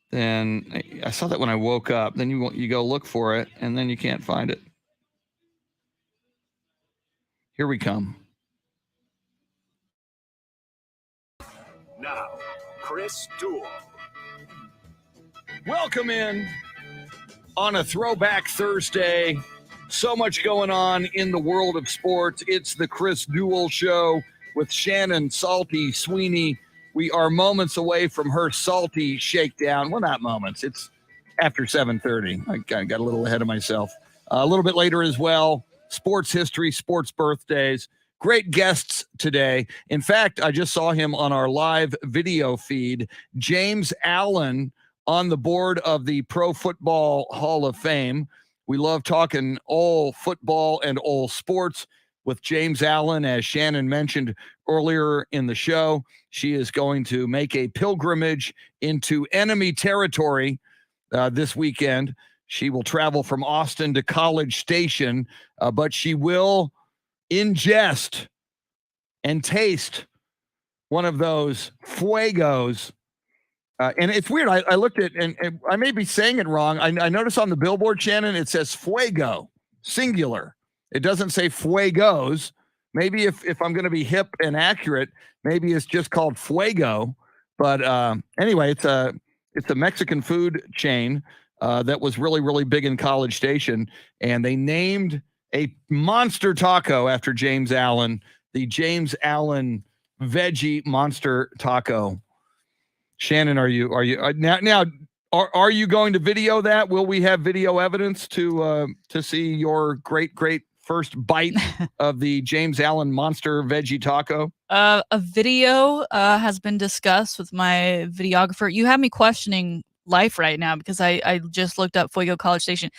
then I saw that when I woke up, then you go look for it, and then you can't find it. Here we come. Now, Chris Duel. Welcome in on a Throwback Thursday. So much going on in the world of sports. It's the Chris Duel Show with Shannon, Salty, Sweeney. We are moments away from her salty shakedown. Well, not moments. It's after 7:30. I got a little ahead of myself. A little bit later as well. Sports history, sports birthdays. Great guests today. In fact, I just saw him on our live video feed. James Allen on the board of the Pro Football Hall of Fame. We love talking all football and all sports with James Allen. As Shannon mentioned earlier in the show, she is going to make a pilgrimage into enemy territory this weekend. She will travel from Austin to College Station, but she will ingest and taste one of those fuegos. And it's weird. I looked at, and I may be saying it wrong. I noticed on the billboard, Shannon, it says fuego, singular. It doesn't say Fuegos. Maybe if I'm going to be hip and accurate, maybe it's just called Fuego. But anyway, it's a Mexican food chain that was really, really big in College Station, and they named a monster taco after James Allen, the James Allen Veggie Monster Taco. Shannon, are you now? Are you going to video that? Will we have video evidence to see your great first bite of the James Allen Monster Veggie Taco? A video has been discussed with my videographer. You have me questioning life right now because I just looked up Fuego College Station.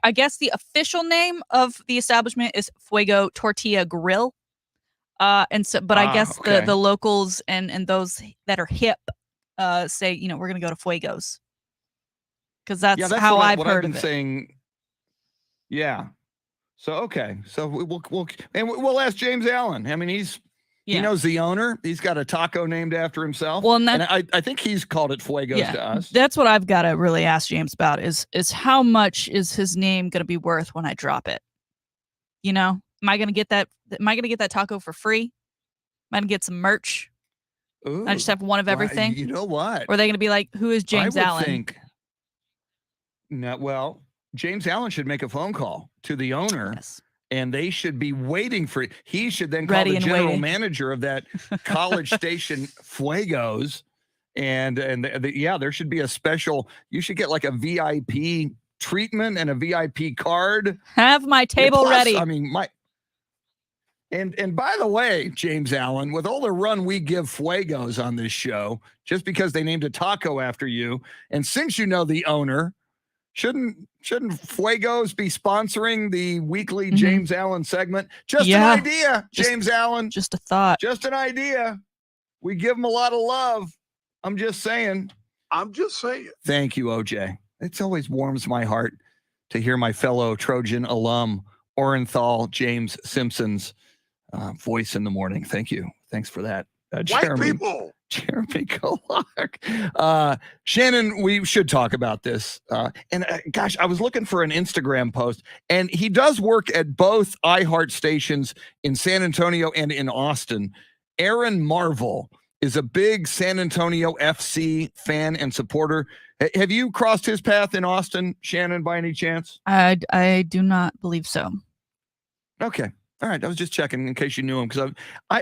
I guess the official name of the establishment is Fuego Tortilla Grill. And so, but I guess okay. the locals and those that are hip say, we're going to go to Fuegos. Because that's how I've heard of it. Saying, yeah. So okay, so we'll ask James Allen. I mean, he knows the owner. He's got a taco named after himself. Well, and I think he's called it Fuegos to us. That's what I've got to really ask James about is how much is his name going to be worth when I drop it? Am I going to get that? Am I going to get that taco for free? Am I going to get some merch? Ooh, I just have one of everything. You know what? Or are they going to be like, who is James Allen? Think. No, well, James Allen should make a phone call to the owner, and they should be waiting for it. He should then call the general manager of that College Station Fuegos, and there should be a special. You should get like a VIP treatment and a VIP card. Have my table ready. I mean, and by the way, James Allen, with all the run we give Fuegos on this show, just because they named a taco after you, and since you know the owner. Shouldn't Fuegos be sponsoring the weekly James Allen segment? Just an idea, James Allen. Just a thought. Just an idea. We give him a lot of love. I'm just saying. Thank you, OJ. It always warms my heart to hear my fellow Trojan alum, Orenthal James Simpson's voice in the morning. Thank you. Thanks for that. Jeremy. White people. Jeremy Kolok. Shannon, we should talk about this. Gosh, I was looking for an Instagram post, and he does work at both iHeart stations in San Antonio and in Austin. Aaron Marvel is a big San Antonio FC fan and supporter. Have you crossed his path in Austin, Shannon, by any chance? I do not believe so. Okay. All right. I was just checking in case you knew him. Because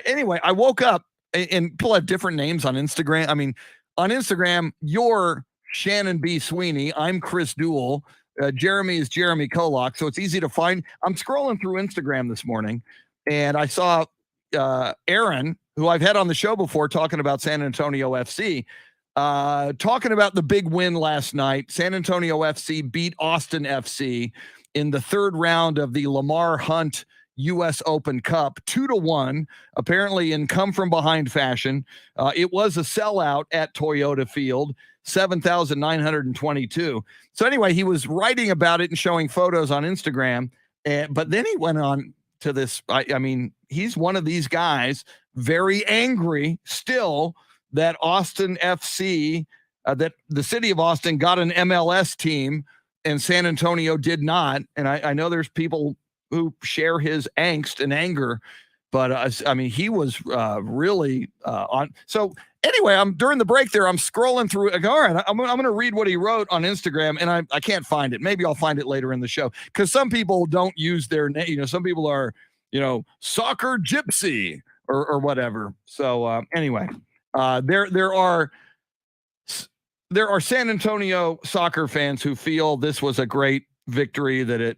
anyway, I woke up. And people have different names on Instagram. I mean, on Instagram, you're Shannon B. Sweeney. I'm Chris Duel. Jeremy is Jeremy Kolok. So it's easy to find. I'm scrolling through Instagram this morning, and I saw Aaron, who I've had on the show before, talking about San Antonio FC, talking about the big win last night. San Antonio FC beat Austin FC in the third round of the Lamar Hunt U.S. Open Cup, 2-1, apparently in come-from-behind fashion. It was a sellout at Toyota Field, 7,922. So anyway, he was writing about it and showing photos on Instagram, but then he went on to this. I mean, he's one of these guys, very angry still that Austin FC, that the city of Austin got an MLS team and San Antonio did not. And I know there's people who share his angst and anger, but I mean, he was really on. So anyway, I'm during the break there, I'm scrolling through. I go, all right, I'm going to read what he wrote on Instagram, and I can't find it. Maybe I'll find it later in the show because some people don't use their name. Some people are, soccer gypsy or whatever. So anyway, there are San Antonio soccer fans who feel this was a great victory, that it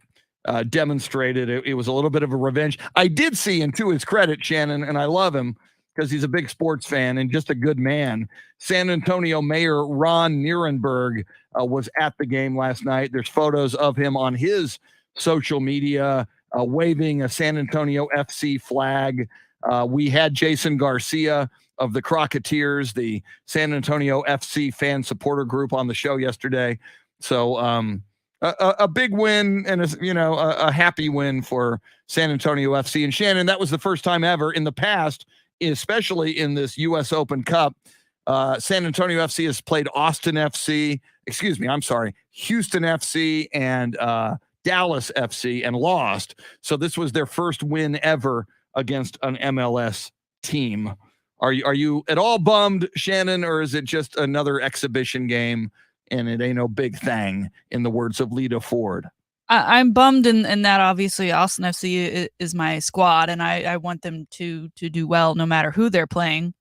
demonstrated it was a little bit of a revenge. I did see, and to his credit, Shannon, and I love him because he's a big sports fan and just a good man, San Antonio Mayor Ron Nierenberg was at the game last night. There's photos of him on his social media waving a San Antonio FC flag. We had Jason Garcia of the Crocketeers, the San Antonio FC fan supporter group, on the show yesterday. So a big win and a happy win for San Antonio FC. And Shannon, that was the first time ever in the past, especially in this U.S. Open Cup, San Antonio FC has played Houston FC, and Dallas FC and lost. So this was their first win ever against an MLS team. Are you at all bummed, Shannon, or is it just another exhibition game and it ain't no big thing, in the words of Lita Ford? I'm bummed in that obviously Austin FC is my squad, and I want them to do well no matter who they're playing.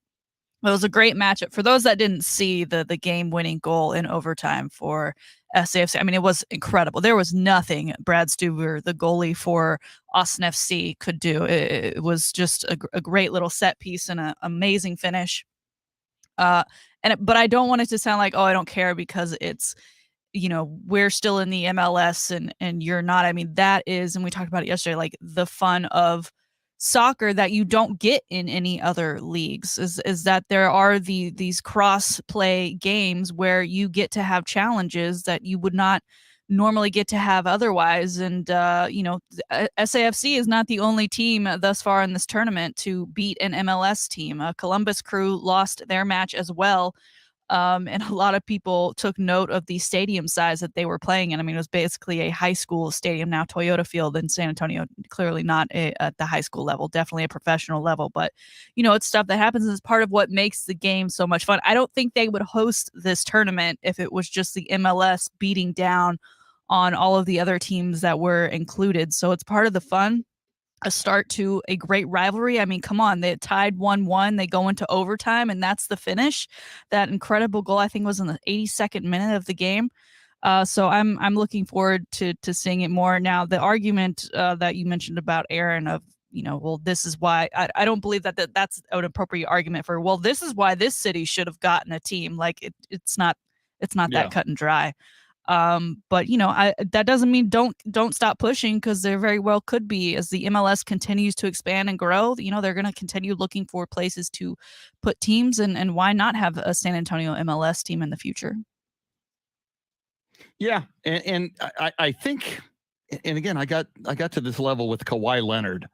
It was a great matchup. For those that didn't see the game-winning goal in overtime for SAFC, I mean, it was incredible. There was nothing Brad Stuber, the goalie for Austin FC, could do. It was just a great little set piece and an amazing finish. But I don't want it to sound like, oh, I don't care because it's, we're still in the MLS and you're not. I mean, that is, and we talked about it yesterday, like the fun of soccer that you don't get in any other leagues is that there are these cross play games where you get to have challenges that you would not normally get to have otherwise. And SAFC is not the only team thus far in this tournament to beat an MLS team. Columbus Crew lost their match as well. And a lot of people took note of the stadium size that they were playing in. I mean, it was basically a high school stadium, now Toyota Field in San Antonio, clearly not at the high school level, definitely a professional level. But, it's stuff that happens as part of what makes the game so much fun. I don't think they would host this tournament if it was just the MLS beating down on all of the other teams that were included. So it's part of the fun. A start to a great rivalry. I mean, come on, they tied 1-1. They go into overtime, and that's the finish. That incredible goal, I think, was in the 82nd minute of the game. So I'm looking forward to seeing it more. Now, the argument that you mentioned about Aaron of, well, this is why I don't believe that's an appropriate argument for, well, this is why this city should have gotten a team. Like it's not that cut and dry. But that doesn't mean don't stop pushing, because there very well could be, as the MLS continues to expand and grow, they're going to continue looking for places to put teams, and why not have a San Antonio MLS team in the future? Yeah. And I think, and again, I got to this level with Kawhi Leonard.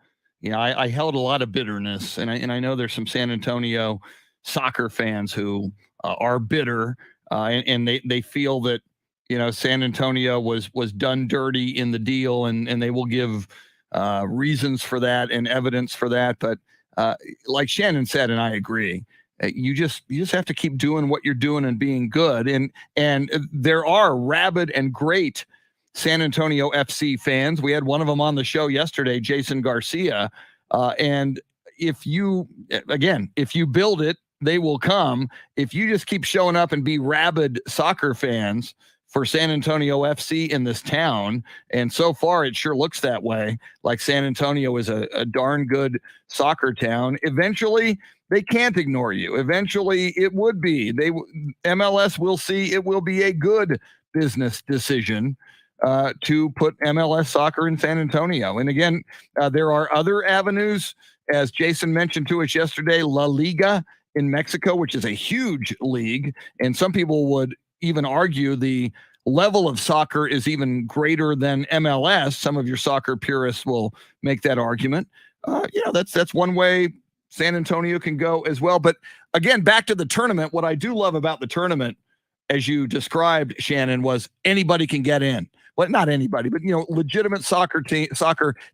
I held a lot of bitterness, and I know there's some San Antonio soccer fans who are bitter, and they feel that, San Antonio was done dirty in the deal, and they will give reasons for that and evidence for that. But like Shannon said, and I agree, you just have to keep doing what you're doing and being good. And there are rabid and great San Antonio FC fans. We had one of them on the show yesterday, Jason Garcia. And if you build it, they will come. If you just keep showing up and be rabid soccer fans for San Antonio FC in this town, and so far it sure looks that way, like San Antonio is a darn good soccer town, eventually they can't ignore you. Eventually it would be. MLS will see it will be a good business decision to put MLS soccer in San Antonio. And again, there are other avenues, as Jason mentioned to us yesterday, La Liga in Mexico, which is a huge league, and some people would even argue the level of soccer is even greater than MLS. Some of your soccer purists will make that argument. That's one way San Antonio can go as well. But again, back to the tournament, what I do love about the tournament, as you described, Shannon, was anybody can get in. Well, not anybody, but legitimate soccer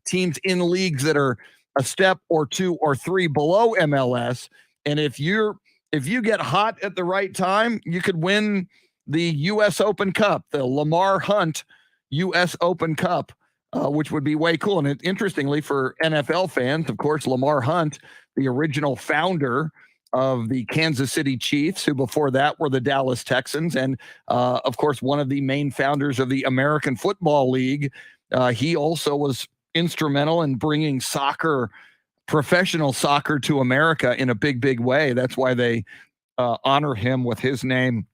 teams in leagues that are a step or two or three below MLS. And if you get hot at the right time, you could win the U.S. Open Cup, the Lamar Hunt U.S. Open Cup, which would be way cool. And interestingly, for NFL fans, of course, Lamar Hunt, the original founder of the Kansas City Chiefs, who before that were the Dallas Texans, and of course, one of the main founders of the American Football League. He also was instrumental in bringing professional soccer to America in a big, big way. That's why they honor him with his name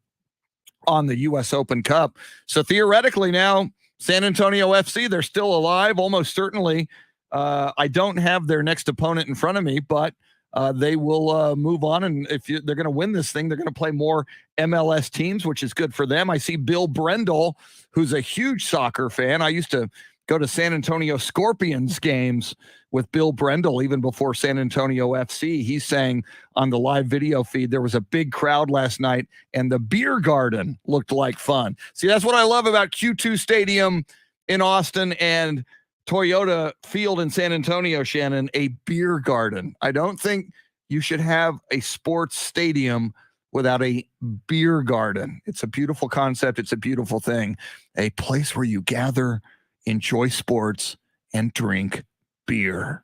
on the U.S. Open Cup. So theoretically now, San Antonio FC, they're still alive, almost certainly. I don't have their next opponent in front of me, but they will move on. And if they're going to win this thing, they're going to play more MLS teams, which is good for them. I see Bill Brendel, who's a huge soccer fan. I used to go to San Antonio Scorpions games with Bill Brendel even before San Antonio FC. He's saying on the live video feed there was a big crowd last night and the beer garden looked like fun. See, that's what I love about Q2 Stadium in Austin and Toyota Field in San Antonio, Shannon, a beer garden. I don't think you should have a sports stadium without a beer garden. It's a beautiful concept. It's a beautiful thing. A place where you gather, enjoy sports, and drink beer.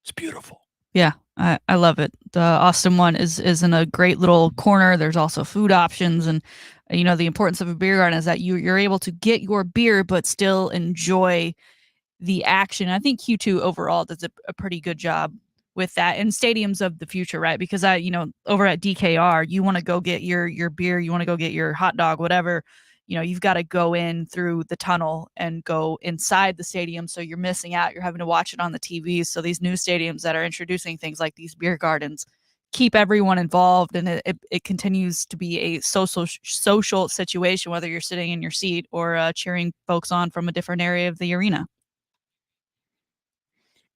It's beautiful. Yeah, I love it. The Austin one is in a great little corner. There's also food options, and the importance of a beer garden is that you're able to get your beer but still enjoy the action. I think Q2 overall does a pretty good job with that, and stadiums of the future, right? Because over at DKR, you want to go get your beer, you want to go get your hot dog, whatever. You've got to go in through the tunnel and go inside the stadium. So you're missing out. You're having to watch it on the TV. So these new stadiums that are introducing things like these beer gardens keep everyone involved. And it continues to be a social situation, whether you're sitting in your seat or cheering folks on from a different area of the arena.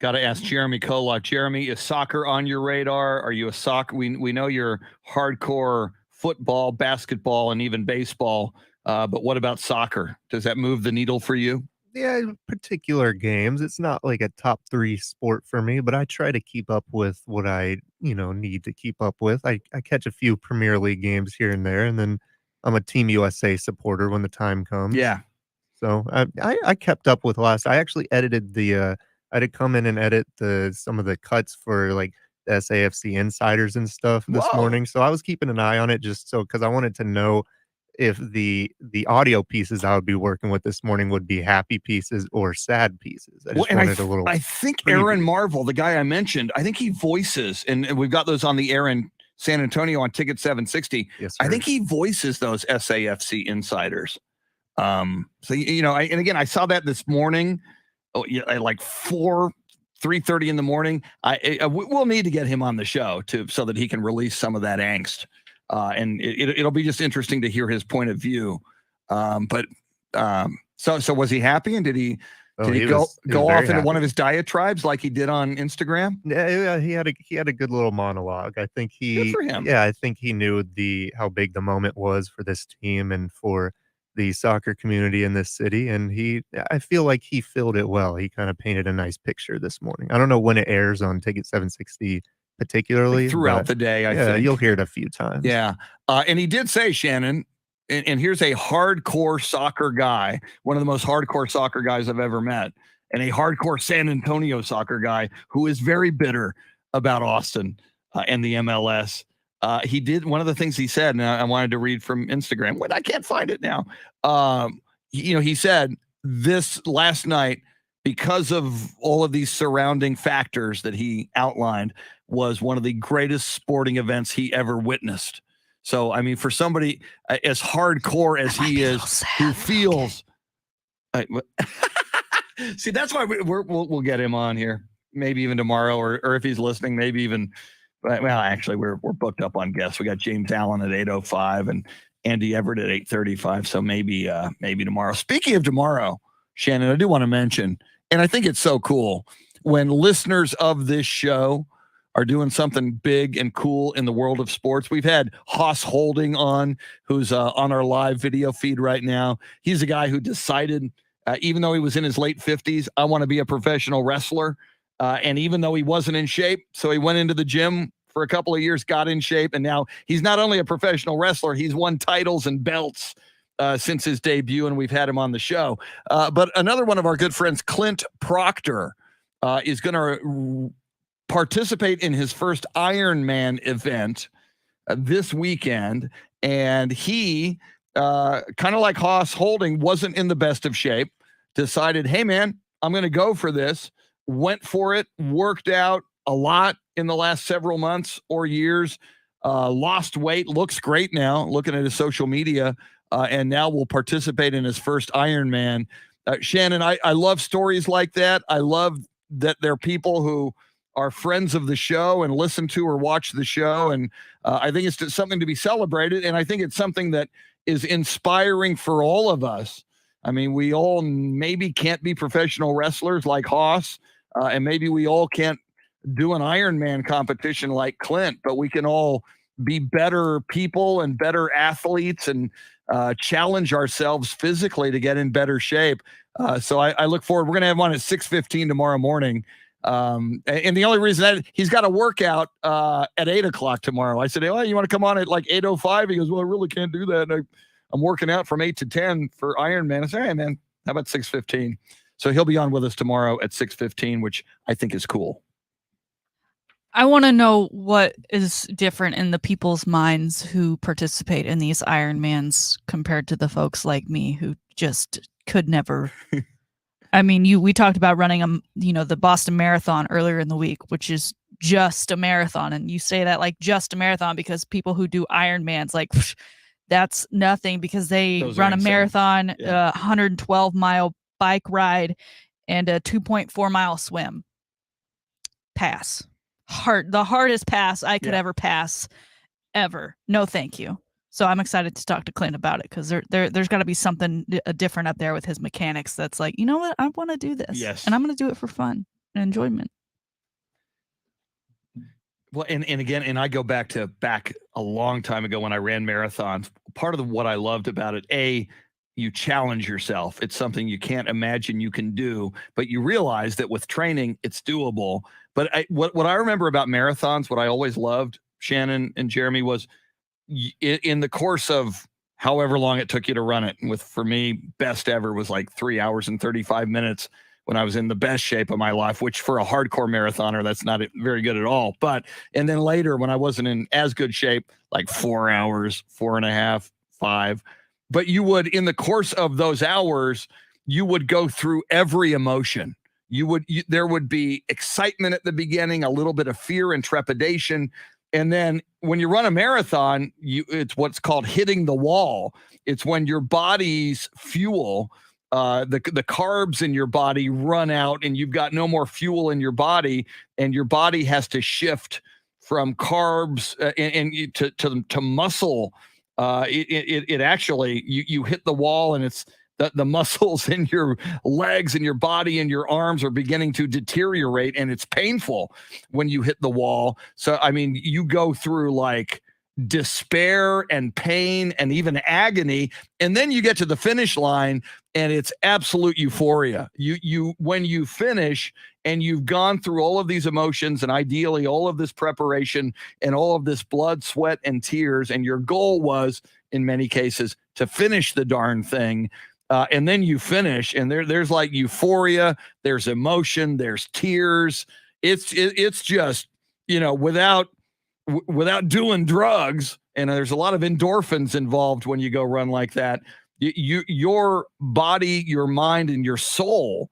Got to ask Jeremy Kolok. Jeremy, is soccer on your radar? Are you a soccer? We know you're hardcore football, basketball, and even baseball. But what about soccer? Does that move the needle for you? Yeah, particular games. It's not like a top 3 sport for me, but I try to keep up with what I, need to keep up with. I catch a few Premier League games here and there, and then I'm a Team USA supporter when the time comes. Yeah. So I kept up with last. I actually edited I had to come in and edit some of the cuts for like the SAFC insiders and stuff this morning. So I was keeping an eye on it because I wanted to know if the audio pieces I would be working with this morning would be happy pieces or sad pieces. I just wanted a little. I think preview. Aaron Marvel, the guy I mentioned, I think he voices, and we've got those on the air in San Antonio on Ticket 760. Yes, I think he voices those SAFC insiders. And again, I saw that this morning. At like 3:30 in the morning. We'll need to get him on the show so that he can release some of that angst. And it'll be just interesting to hear his point of view. So was he happy? And did he go off into one of his diatribes like he did on Instagram? Yeah, he had a good little monologue. I think Good for him. Yeah, I think he knew how big the moment was for this team and for the soccer community in this city, and I feel like he filled it well. He kind of painted a nice picture this morning. I don't know when it airs on Ticket 760 particularly. Like throughout the day, I think. You'll hear it a few times. Yeah. And he did say, Shannon, and here's a hardcore soccer guy, one of the most hardcore soccer guys I've ever met, and a hardcore San Antonio soccer guy who is very bitter about Austin and the MLS. He did one of the things he said, and I wanted to read from Instagram. I can't find it now. He said this last night, because of all of these surrounding factors that he outlined, was one of the greatest sporting events he ever witnessed. So, I mean, for somebody as hardcore as he is, who feels, see, that's why we'll get him on here, maybe even tomorrow, or if he's listening, maybe even. Well, actually, we're booked up on guests. We got James Allen at 8:05 and Andy Everett at 8:35. So maybe tomorrow. Speaking of tomorrow, Shannon, I do want to mention, and I think it's so cool when listeners of this show are doing something big and cool in the world of sports. We've had Haas Holding on, who's on our live video feed right now. He's a guy who decided, even though he was in his late 50s, I want to be a professional wrestler. And even though he wasn't in shape, so he went into the gym for a couple of years, got in shape, and now he's not only a professional wrestler, he's won titles and belts since his debut, and we've had him on the show. But another one of our good friends, Clint Proctor, is going to participate in his first Ironman event this weekend, and he, kind of like Haas Holding, wasn't in the best of shape, decided, hey, man, I'm going to go for this. Went for it, worked out a lot in the last several months or years, lost weight, looks great now, looking at his social media, and now will participate in his first Ironman. Shannon, I love stories like that. I love that there are people who are friends of the show and listen to or watch the show, and I think it's just something to be celebrated, and I think it's something that is inspiring for all of us. I mean, we all maybe can't be professional wrestlers like Haas, and maybe we all can't do an Ironman competition like Clint, but we can all be better people and better athletes and challenge ourselves physically to get in better shape. So I look forward. We're going to have one at 6:15 tomorrow morning. And the only reason that he's got a workout at 8 o'clock tomorrow. I said, "Oh, you want to come on at like 8:05?" He goes, "Well, I really can't do that. And I'm working out from 8 to 10 for Ironman." I said, "All right, man, how about 6:15?" So he'll be on with us tomorrow at 6:15, which I think is cool. I want to know what is different in the people's minds who participate in these Ironmans compared to the folks like me who just could never. I mean, we talked about running the Boston Marathon earlier in the week, which is just a marathon, and you say that like just a marathon because people who do Ironmans like that's nothing because they run a marathon, 112-mile bike ride, and a 2.4-mile swim. Pass. The hardest pass I could ever pass ever. No, thank you. So I'm excited to talk to Clint about it because there's got to be something different up there with his mechanics that's like, you know what? I want to do this. Yes. And I'm going to do it for fun and enjoyment. Well, and again, I go back a long time ago when I ran marathons. Part of what I loved about it, you challenge yourself. It's something you can't imagine you can do, but you realize that with training, it's doable. But what I remember about marathons, what I always loved, Shannon and Jeremy, was in the course of however long it took you to run it. And for me, best ever was like 3 hours and 35 minutes when I was in the best shape of my life, which for a hardcore marathoner, that's not very good at all. And then later when I wasn't in as good shape, like 4 hours, 4.5, 5. But you would, in the course of those hours, you would go through every emotion. There would be excitement at the beginning, a little bit of fear and trepidation. And then when you run a marathon, it's what's called hitting the wall. It's when your body's fuel, the carbs in your body run out and you've got no more fuel in your body, and your body has to shift from carbs to muscle. It actually, you hit the wall and it's the muscles in your legs and your body and your arms are beginning to deteriorate, and it's painful when you hit the wall. So, I mean, you go through like despair and pain and even agony, and then you get to the finish line and it's absolute euphoria. When you finish and you've gone through all of these emotions and ideally all of this preparation and all of this blood, sweat, and tears, and your goal was, in many cases, to finish the darn thing. And then you finish, and there's like euphoria, there's emotion, there's tears. It's just, without doing drugs, and there's a lot of endorphins involved when you go run like that. Your body, your mind, and your soul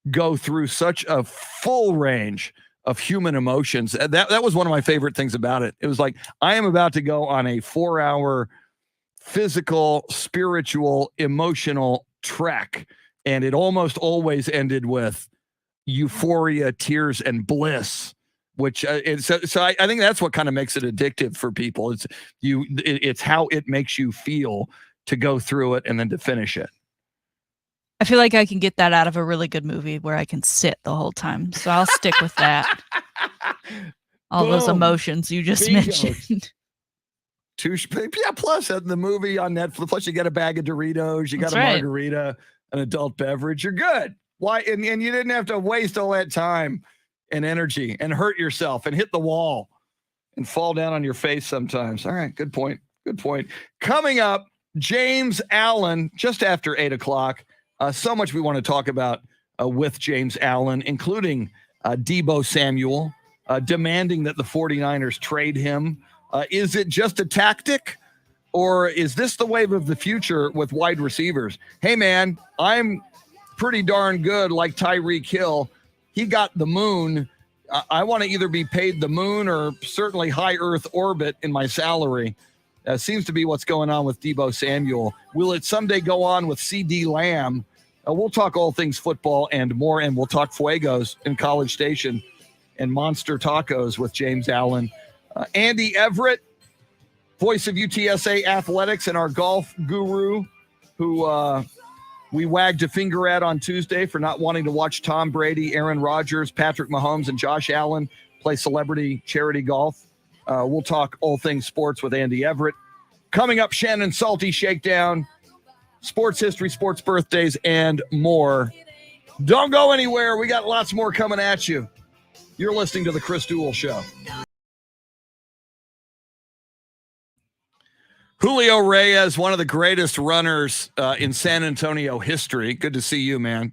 go through such a full range of human emotions. That was one of my favorite things about it. It was like, I am about to go on a 4-hour physical, spiritual, emotional trek. And it almost always ended with euphoria, tears, and bliss, which so I think that's what kind of makes it addictive for people. It's how it makes you feel to go through it and then to finish it. I feel like I can get that out of a really good movie where I can sit the whole time. So I'll stick with that. All those emotions you just mentioned. Plus the movie on Netflix, plus you get a bag of Doritos, you got a margarita, an adult beverage, you're good. Why? And you didn't have to waste all that time and energy and hurt yourself and hit the wall and fall down on your face sometimes. All right, good point. Coming up, James Allen, just after 8 o'clock. So much we want to talk about with James Allen, including Deebo Samuel demanding that the 49ers trade him. Is it just a tactic, or is this the wave of the future with wide receivers? Hey, man, I'm pretty darn good like Tyreek Hill. He got the moon. I want to either be paid the moon or certainly high Earth orbit in my salary. Seems to be what's going on with Deebo Samuel. Will it someday go on with CD Lamb? We'll talk all things football and more, and we'll talk Fuegos in College Station and Monster Tacos with James Allen. Andy Everett, voice of UTSA Athletics and our golf guru, who we wagged a finger at on Tuesday for not wanting to watch Tom Brady, Aaron Rodgers, Patrick Mahomes, and Josh Allen play celebrity charity golf. We'll talk all things sports with Andy Everett. Coming up, Shannon Salty Shakedown, sports history, sports birthdays, and more. Don't go anywhere. We got lots more coming at you. You're listening to The Chris Duel Show. Julio Reyes, one of the greatest runners in San Antonio history. Good to see you, man.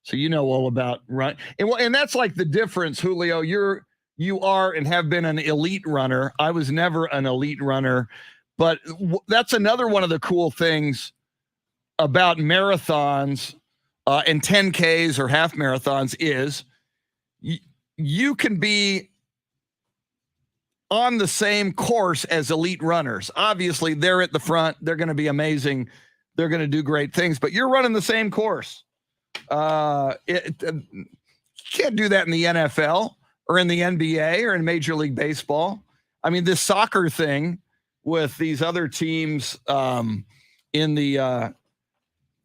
So you know all about run. And that's like the difference, Julio. You are and have been an elite runner. I was never an elite runner. But that's another one of the cool things about marathons and 10Ks or half marathons is you can be on the same course as elite runners. Obviously, they're at the front. They're going to be amazing. They're going to do great things, but you're running the same course. You can't do that in the NFL or in the NBA or in Major League Baseball. I mean, this soccer thing with these other teams in the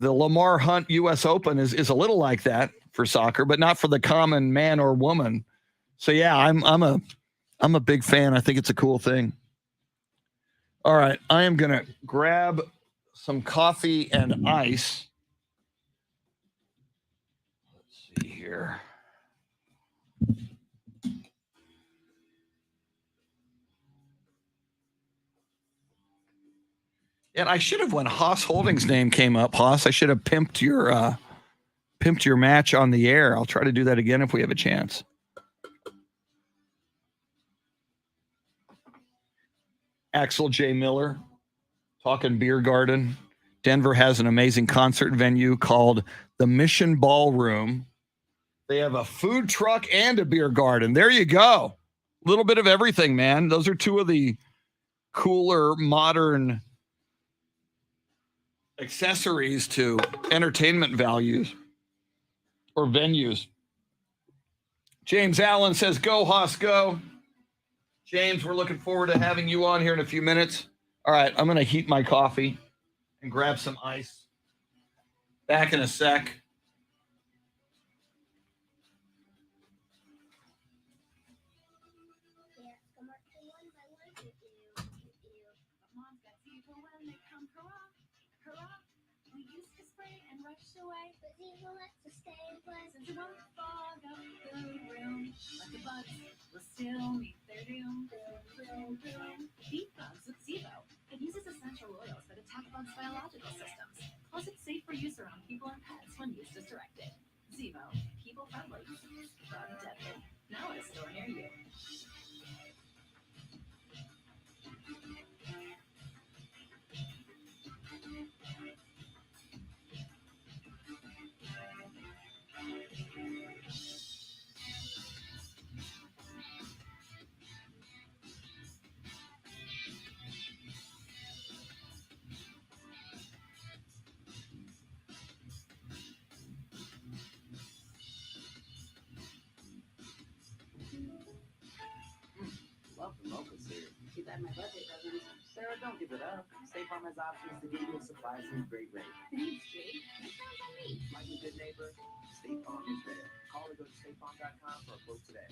Lamar Hunt U.S. Open is a little like that for soccer, but not for the common man or woman. So yeah, I'm a big fan. I think it's a cool thing. All right, I am gonna grab some coffee and ice. Let's see here. And I should have, when Haas Holdings' name came up, Haas, I should have pimped your match on the air. I'll try to do that again if we have a chance. Axel J. Miller, talking beer garden. Denver has an amazing concert venue called the Mission Ballroom. They have a food truck and a beer garden. There you go. A little bit of everything, man. Those are two of the cooler, modern accessories to entertainment values or venues. James Allen says, go, Haas, go. James, we're looking forward to having you on here in a few minutes. All right, I'm going to heat my coffee and grab some ice. Back in a sec. Still meet their doom. Beat bugs with Deebo. It uses essential oils that attack bugs' biological systems. Plus, it's safe for use around people and pets when used as directed. Deebo, people friendly, bug deadly. Now at a store near you. Love the locals here. Keep that in my budget, doesn't it? Sarah, don't give it up. State Farm has options to give you supplies and great rates. Thanks, Jake. That sounds on me. Like a good neighbor, State Farm is there. Call or go to statefarm.com for a quote today.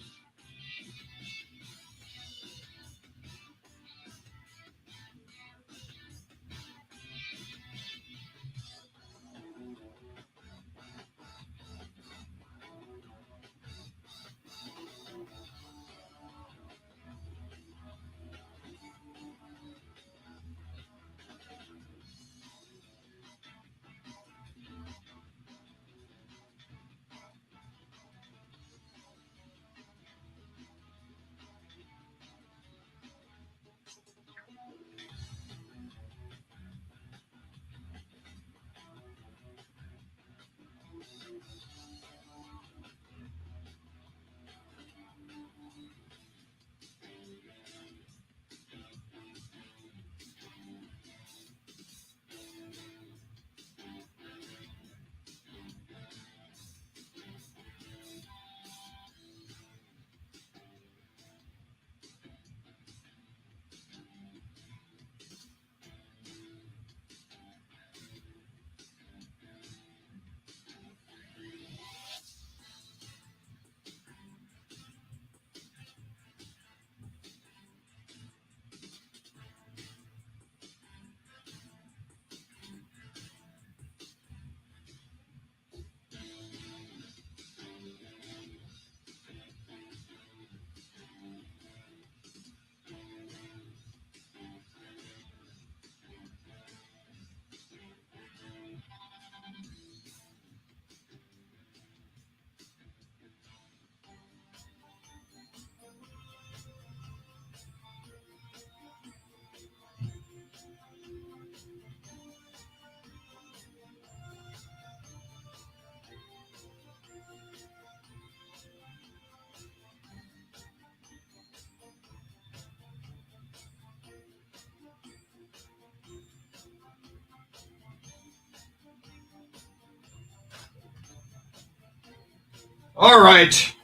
All right.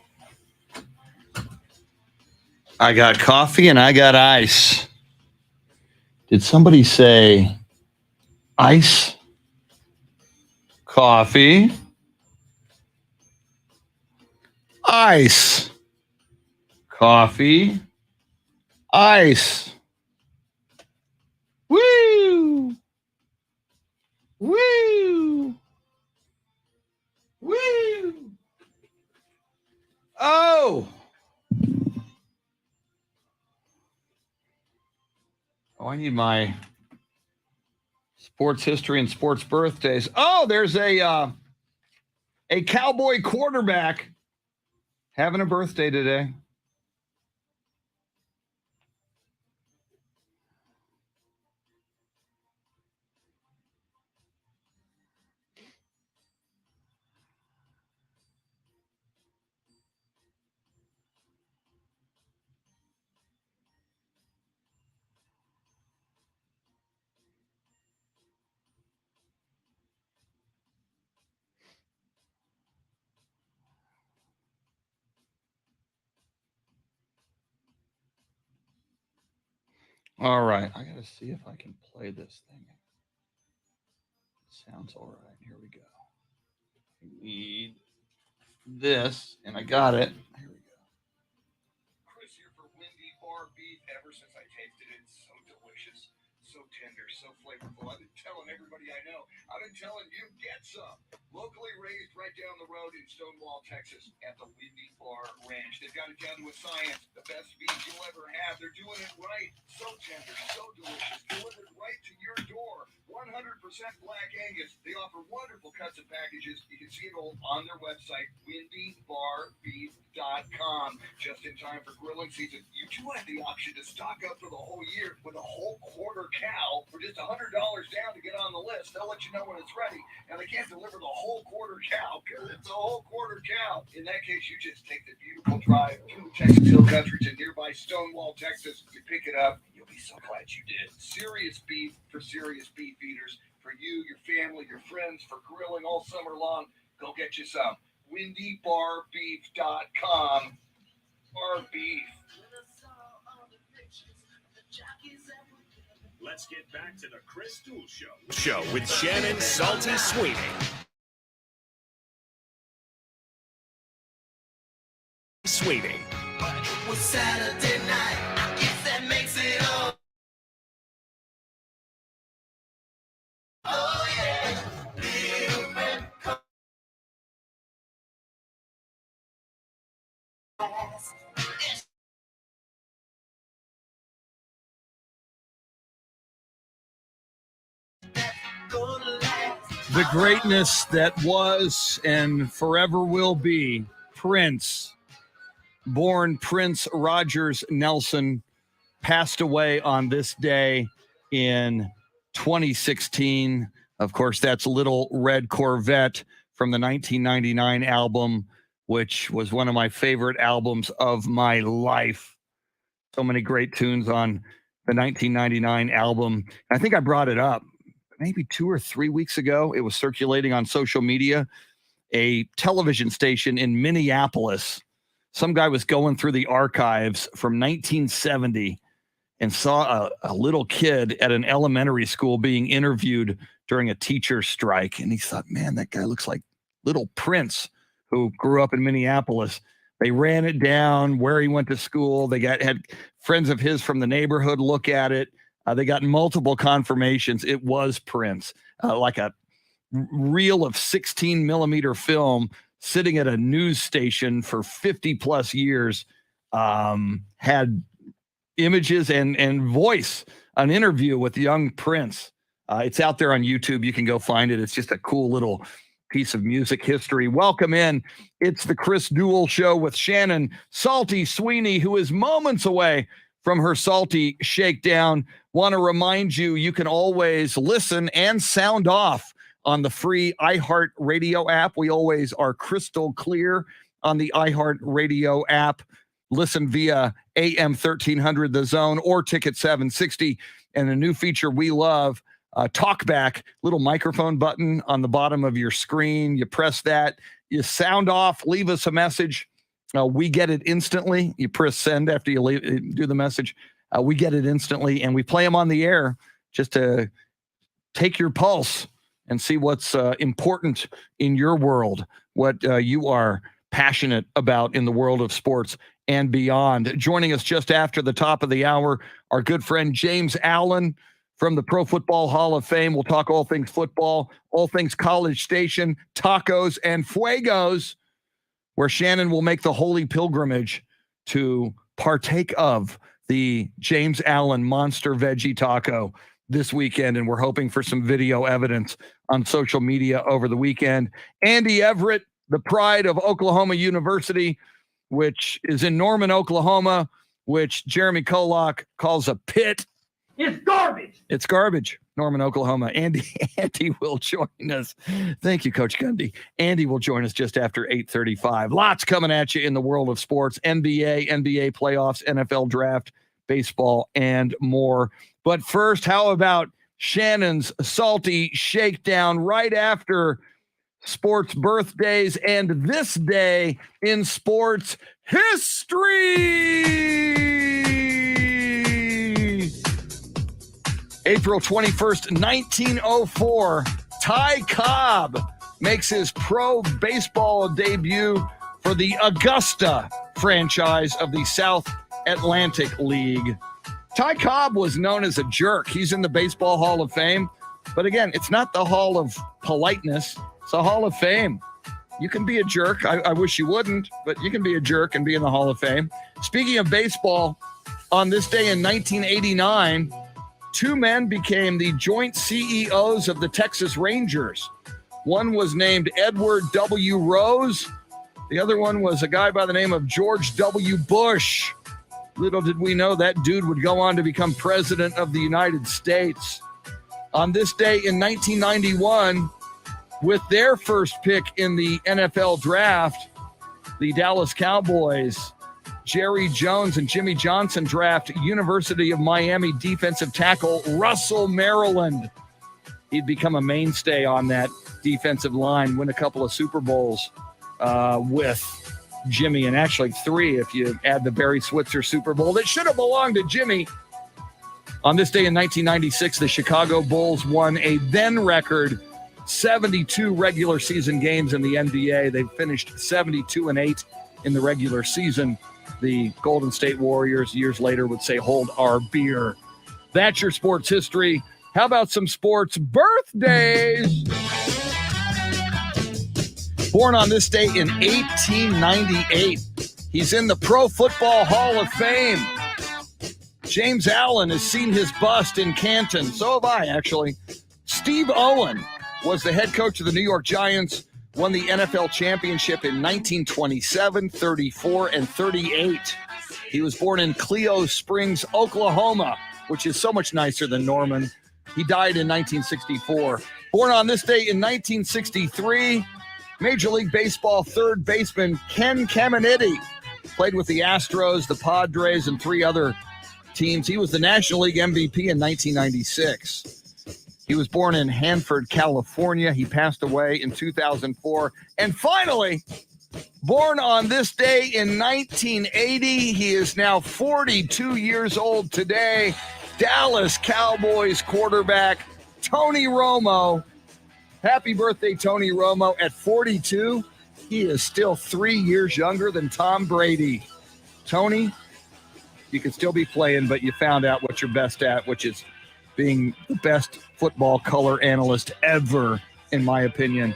I got coffee and I got ice. Did somebody say ice? Coffee? Ice. Coffee? Ice. Woo! Woo! Woo! Oh! Oh, I need my sports history and sports birthdays. Oh, there's a Cowboy quarterback having a birthday today. All right, I gotta see if I can play this thing. Sounds all right. Here we go. I need this, and I got it. Here we go. Chris here for Windy Bar Beef. Ever since I tasted it, it's so delicious, so tender, so flavorful. I've been telling everybody I know. I've been telling you, get some. Locally raised right down the road in Stonewall, Texas, at the Windy Bar Ranch. They've got it down to a science. The best beef you'll ever have. They're doing it right. So tender, so delicious. Delivered right to your door. 100% Black Angus. They offer wonderful cuts and packages. You can see it all on their website, windybarbeef.com. Just in time for grilling season. You do have the option to stock up for the whole year with a whole quarter cow for just $100 down to get on the list. They'll let you know when it's ready. And they can't deliver the whole quarter cow because it's a whole quarter cow. In that case, you just take the beautiful drive to Texas Hill Country to nearby Stonewall, Texas. You pick it up. You'll be so glad you did. Serious beef for serious beef eaters. For you, your family, your friends, for grilling all summer long. Go get you some. WindyBarBeef.com. Bar beef. Let's get back to the Chris Duel Show with Shannon Salty Sweeney. Sweeney. It was Saturday night. I guess that makes it all. Oh yeah. Little red car. The greatness that was and forever will be Prince. Born Prince Rogers Nelson, passed away on this day in 2016. Of course, that's Little Red Corvette from the 1999 album, which was one of my favorite albums of my life. So many great tunes on the 1999 album. I think I brought it up maybe 2 or 3 weeks ago. It was circulating on social media. A television station in Minneapolis, some guy was going through the archives from 1970 and saw a little kid at an elementary school being interviewed during a teacher strike. And he thought, man, that guy looks like little Prince, who grew up in Minneapolis. They ran it down where he went to school. They had friends of his from the neighborhood look at it. They got multiple confirmations. It was Prince, like a reel of 16 millimeter film sitting at a news station for 50 plus years, had images and voice, an interview with young Prince. It's out there on YouTube. You can go find it. It's just a cool little piece of music history. Welcome in. It's the Chris Duel Show with Shannon Salty Sweeney, who is moments away from her salty shakedown. Want to remind you, you can always listen and sound off on the free iHeartRadio app. We always are crystal clear on the iHeartRadio app. Listen via AM 1300 The Zone or Ticket 760. And a new feature we love, talkback little microphone button on the bottom of your screen. You press that, you sound off, leave us a message. We get it instantly. You press send after you do the message. We get it instantly, and we play them on the air just to take your pulse and see what's important in your world, what you are passionate about in the world of sports and beyond. Joining us just after the top of the hour, our good friend James Allen from the Pro Football Hall of Fame. We'll talk all things football, all things College Station, tacos, and fuegos, where Shannon will make the holy pilgrimage to partake of the James Allen Monster Veggie Taco this weekend, and we're hoping for some video evidence on social media over the weekend. Andy Everett, the pride of Oklahoma University, which is in Norman, Oklahoma, which Jeremy Kolok calls a pit. It's garbage. It's garbage, Norman, Oklahoma. Andy will join us. Thank you, Coach Gundy. Andy will join us just after 8:35. Lots coming at you in the world of sports, NBA playoffs, NFL draft, baseball, and more. But first, how about Shannon's Salty Shakedown right after sports birthdays and this day in sports history? April 21st, 1904, Ty Cobb makes his pro baseball debut for the Augusta franchise of the South Atlantic League. Ty Cobb was known as a jerk. He's in the Baseball Hall of Fame. But again, it's not the Hall of Politeness. It's a Hall of Fame. You can be a jerk. I wish you wouldn't, but you can be a jerk and be in the Hall of Fame. Speaking of baseball, on this day in 1989, two men became the joint CEOs of the Texas Rangers. One was named Edward W. Rose. The other one was a guy by the name of George W. Bush. Little did we know that dude would go on to become president of the United States. On this day in 1991, with their first pick in the NFL draft, the Dallas Cowboys, Jerry Jones and Jimmy Johnson draft University of Miami defensive tackle Russell Maryland. He'd become a mainstay on that defensive line, win a couple of Super Bowls with Jimmy, and actually 3 if you add the Barry Switzer Super Bowl that should have belonged to Jimmy. On this day in 1996, the Chicago Bulls won a then record 72 regular season games in the NBA. They finished 72-8 in the regular season. The Golden State Warriors years later would say, hold our beer. That's your sports history. How about some sports birthdays? Born on this day in 1898, he's in the Pro Football Hall of Fame. James Allen has seen his bust in Canton. So have I, actually. Steve Owen was the head coach of the New York Giants, won the NFL championship in 1927, 34, and 38. He was born in Clio Springs, Oklahoma, which is so much nicer than Norman. He died in 1964. Born on this day in 1963, Major League Baseball third baseman Ken Caminiti played with the Astros, the Padres, and 3 other teams. He was the National League MVP in 1996. He was born in Hanford, California. He passed away in 2004. And finally, born on this day in 1980, he is now 42 years old today, Dallas Cowboys quarterback Tony Romo. Happy birthday, Tony Romo. At 42, he is still 3 years younger than Tom Brady. Tony, you could still be playing, but you found out what you're best at, which is being the best football color analyst ever, in my opinion.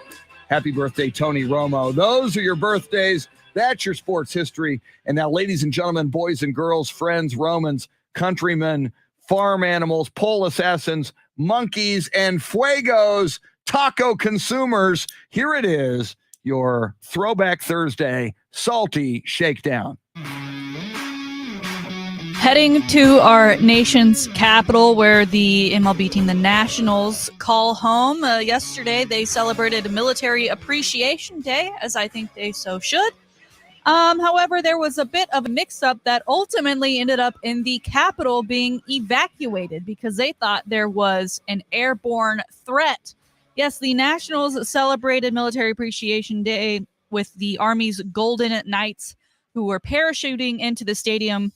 Happy birthday, Tony Romo. Those are your birthdays. That's your sports history. And now, ladies and gentlemen, boys and girls, friends, Romans, countrymen, farm animals, pole assassins, monkeys, and fuegos, taco consumers, here it is, your Throwback Thursday Salty Shakedown. Heading to our nation's capital, where the MLB team, the Nationals, call home. Yesterday, they celebrated Military Appreciation Day, as I think they so should. However, there was a bit of a mix-up that ultimately ended up in the Capitol being evacuated because they thought there was an airborne threat. Yes, the Nationals celebrated Military Appreciation Day with the Army's Golden Knights who were parachuting into the stadium.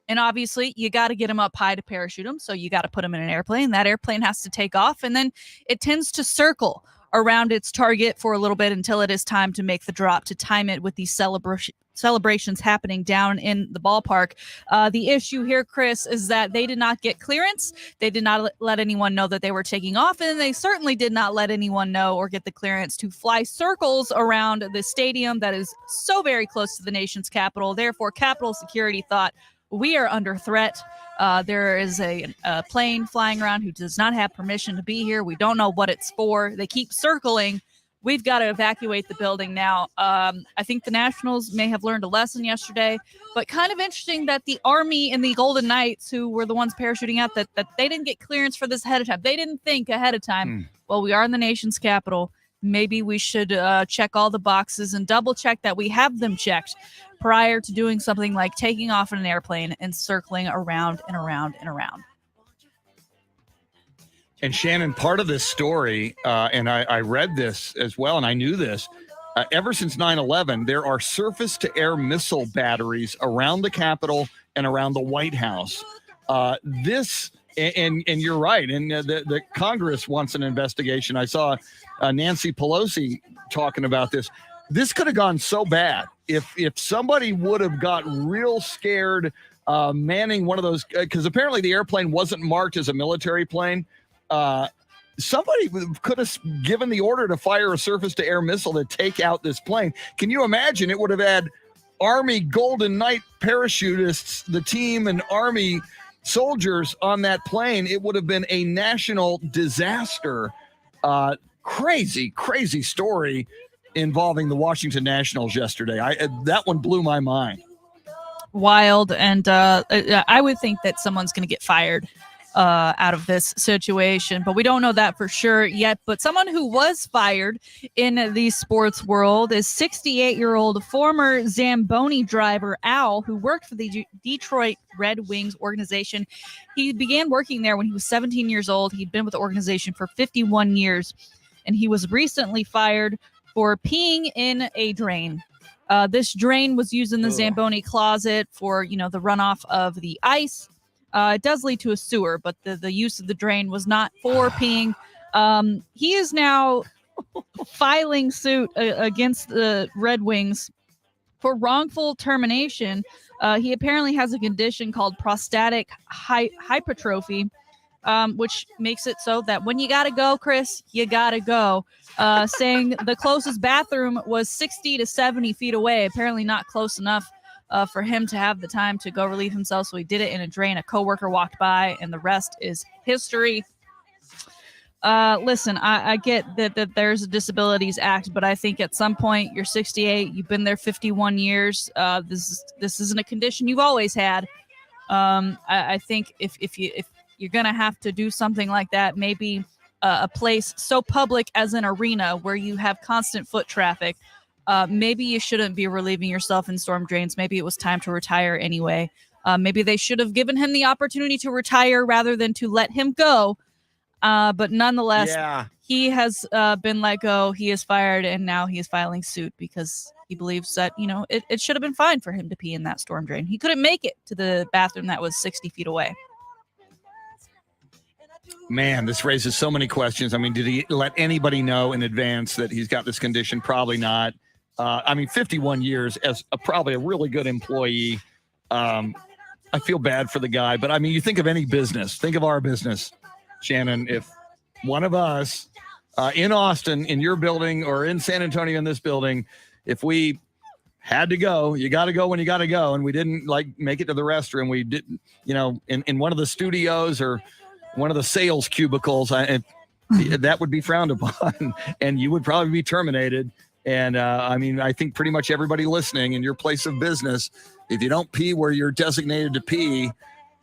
And obviously, you got to get them up high to parachute them. So you got to put them in an airplane. That airplane has to take off, and then it tends to circle around its target for a little bit until it is time to make the drop to time it with these celebrations happening down in the ballpark. The issue here, Chris, is that they did not get clearance. They did not let anyone know that they were taking off, and they certainly did not let anyone know or get the clearance to fly circles around the stadium that is so very close to the nation's capital. Therefore, Capitol security thought, we are under threat. There is a plane flying around who does not have permission to be here. We don't know what it's for. They keep circling. We've got to evacuate the building now. I think the Nationals may have learned a lesson yesterday, but kind of interesting that the Army and the Golden Knights, who were the ones parachuting out, that they didn't get clearance for this ahead of time. They didn't think ahead of time. Well, we are in the nation's capital. Maybe we should check all the boxes and double check that we have them checked prior to doing something like taking off in an airplane and circling around and around and around. And Shannon, part of this story, and I read this as well, and I knew this, ever since 9/11, there are surface-to-air missile batteries around the Capitol and around the White House. And you're right, and the Congress wants an investigation. I saw Nancy Pelosi talking about this. This could have gone so bad if somebody would have got real scared manning one of those, because apparently the airplane wasn't marked as a military plane. Somebody could have given the order to fire a surface-to-air missile to take out this plane. Can you imagine? It would have had Army Golden Knight parachutists, the team, and Army soldiers on that plane. It would have been a national disaster. Crazy story involving the Washington Nationals yesterday. That one blew my mind. Wild, and I would think that someone's going to get fired out of this situation, but we don't know that for sure yet. But someone who was fired in the sports world is 68-year-old former Zamboni driver Al, who worked for the Detroit Red Wings organization. He began working there when he was 17 years old. He'd been with the organization for 51 years, and he was recently fired for peeing in a drain. This drain was used in the Zamboni closet for, the runoff of the ice. It does lead to a sewer, but the use of the drain was not for peeing. He is now filing suit against the Red Wings for wrongful termination. He apparently has a condition called prostatic hypertrophy, which makes it so that when you got to go, Chris, you got to go. Saying the closest bathroom was 60 to 70 feet away, apparently not close enough for him to have the time to go relieve himself. So he did it in a drain. A coworker walked by, and the rest is history. Listen, I get that there's a Disabilities Act, but I think at some point you're 68, you've been there 51 years. This isn't a condition you've always had. I think if you're gonna have to do something like that, maybe a place so public as an arena where you have constant foot traffic. Maybe you shouldn't be relieving yourself in storm drains. Maybe it was time to retire anyway. Maybe they should have given him the opportunity to retire rather than to let him go. But nonetheless, he has been let go. He is fired, and now he is filing suit because he believes that, it should have been fine for him to pee in that storm drain. He couldn't make it to the bathroom that was 60 feet away. Man, this raises so many questions. I mean, did he let anybody know in advance that he's got this condition? Probably not. 51 years as probably a really good employee. I feel bad for the guy, but I mean, you think of any business, think of our business, Shannon. If one of us in Austin, in your building, or in San Antonio in this building, if we had to go, you got to go when you got to go, and we didn't make it to the restroom, we didn't, in one of the studios or one of the sales cubicles, that would be frowned upon, and you would probably be terminated. And I think pretty much everybody listening in your place of business, if you don't pee where you're designated to pee,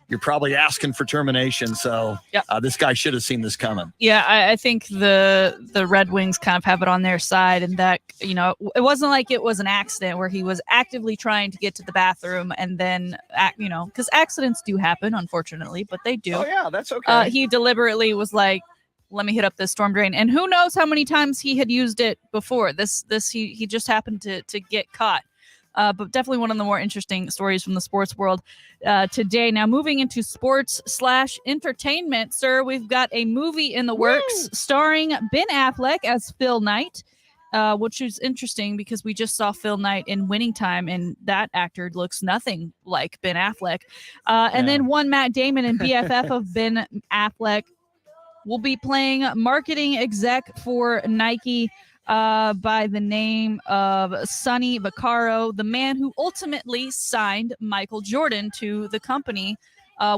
you're probably asking for termination. So this guy should have seen this coming. Yeah, I think the Red Wings kind of have it on their side, and that, it wasn't like it was an accident where he was actively trying to get to the bathroom and then, because accidents do happen, unfortunately, but they do. Oh, yeah, that's okay. He deliberately was like, let me hit up this storm drain. And who knows how many times he had used it before. He just happened to get caught. But definitely one of the more interesting stories from the sports world today. Now, moving into sports/entertainment, sir, we've got a movie in the works starring Ben Affleck as Phil Knight, which is interesting because we just saw Phil Knight in Winning Time, and that actor looks nothing like Ben Affleck. And then one Matt Damon and BFF of Ben Affleck will be playing marketing exec for Nike, by the name of Sonny Vaccaro, the man who ultimately signed Michael Jordan to the company,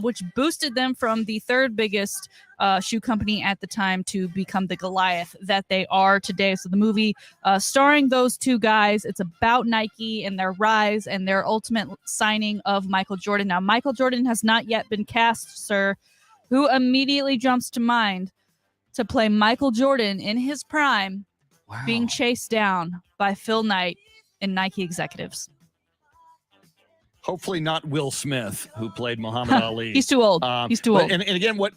which boosted them from the third biggest shoe company at the time to become the Goliath that they are today. So the movie starring those two guys, it's about Nike and their rise and their ultimate signing of Michael Jordan. Now, Michael Jordan has not yet been cast, sir. Who immediately jumps to mind to play Michael Jordan in his prime, being chased down by Phil Knight and Nike executives? Hopefully not Will Smith, who played Muhammad Ali. He's too old. He's too old. And again, what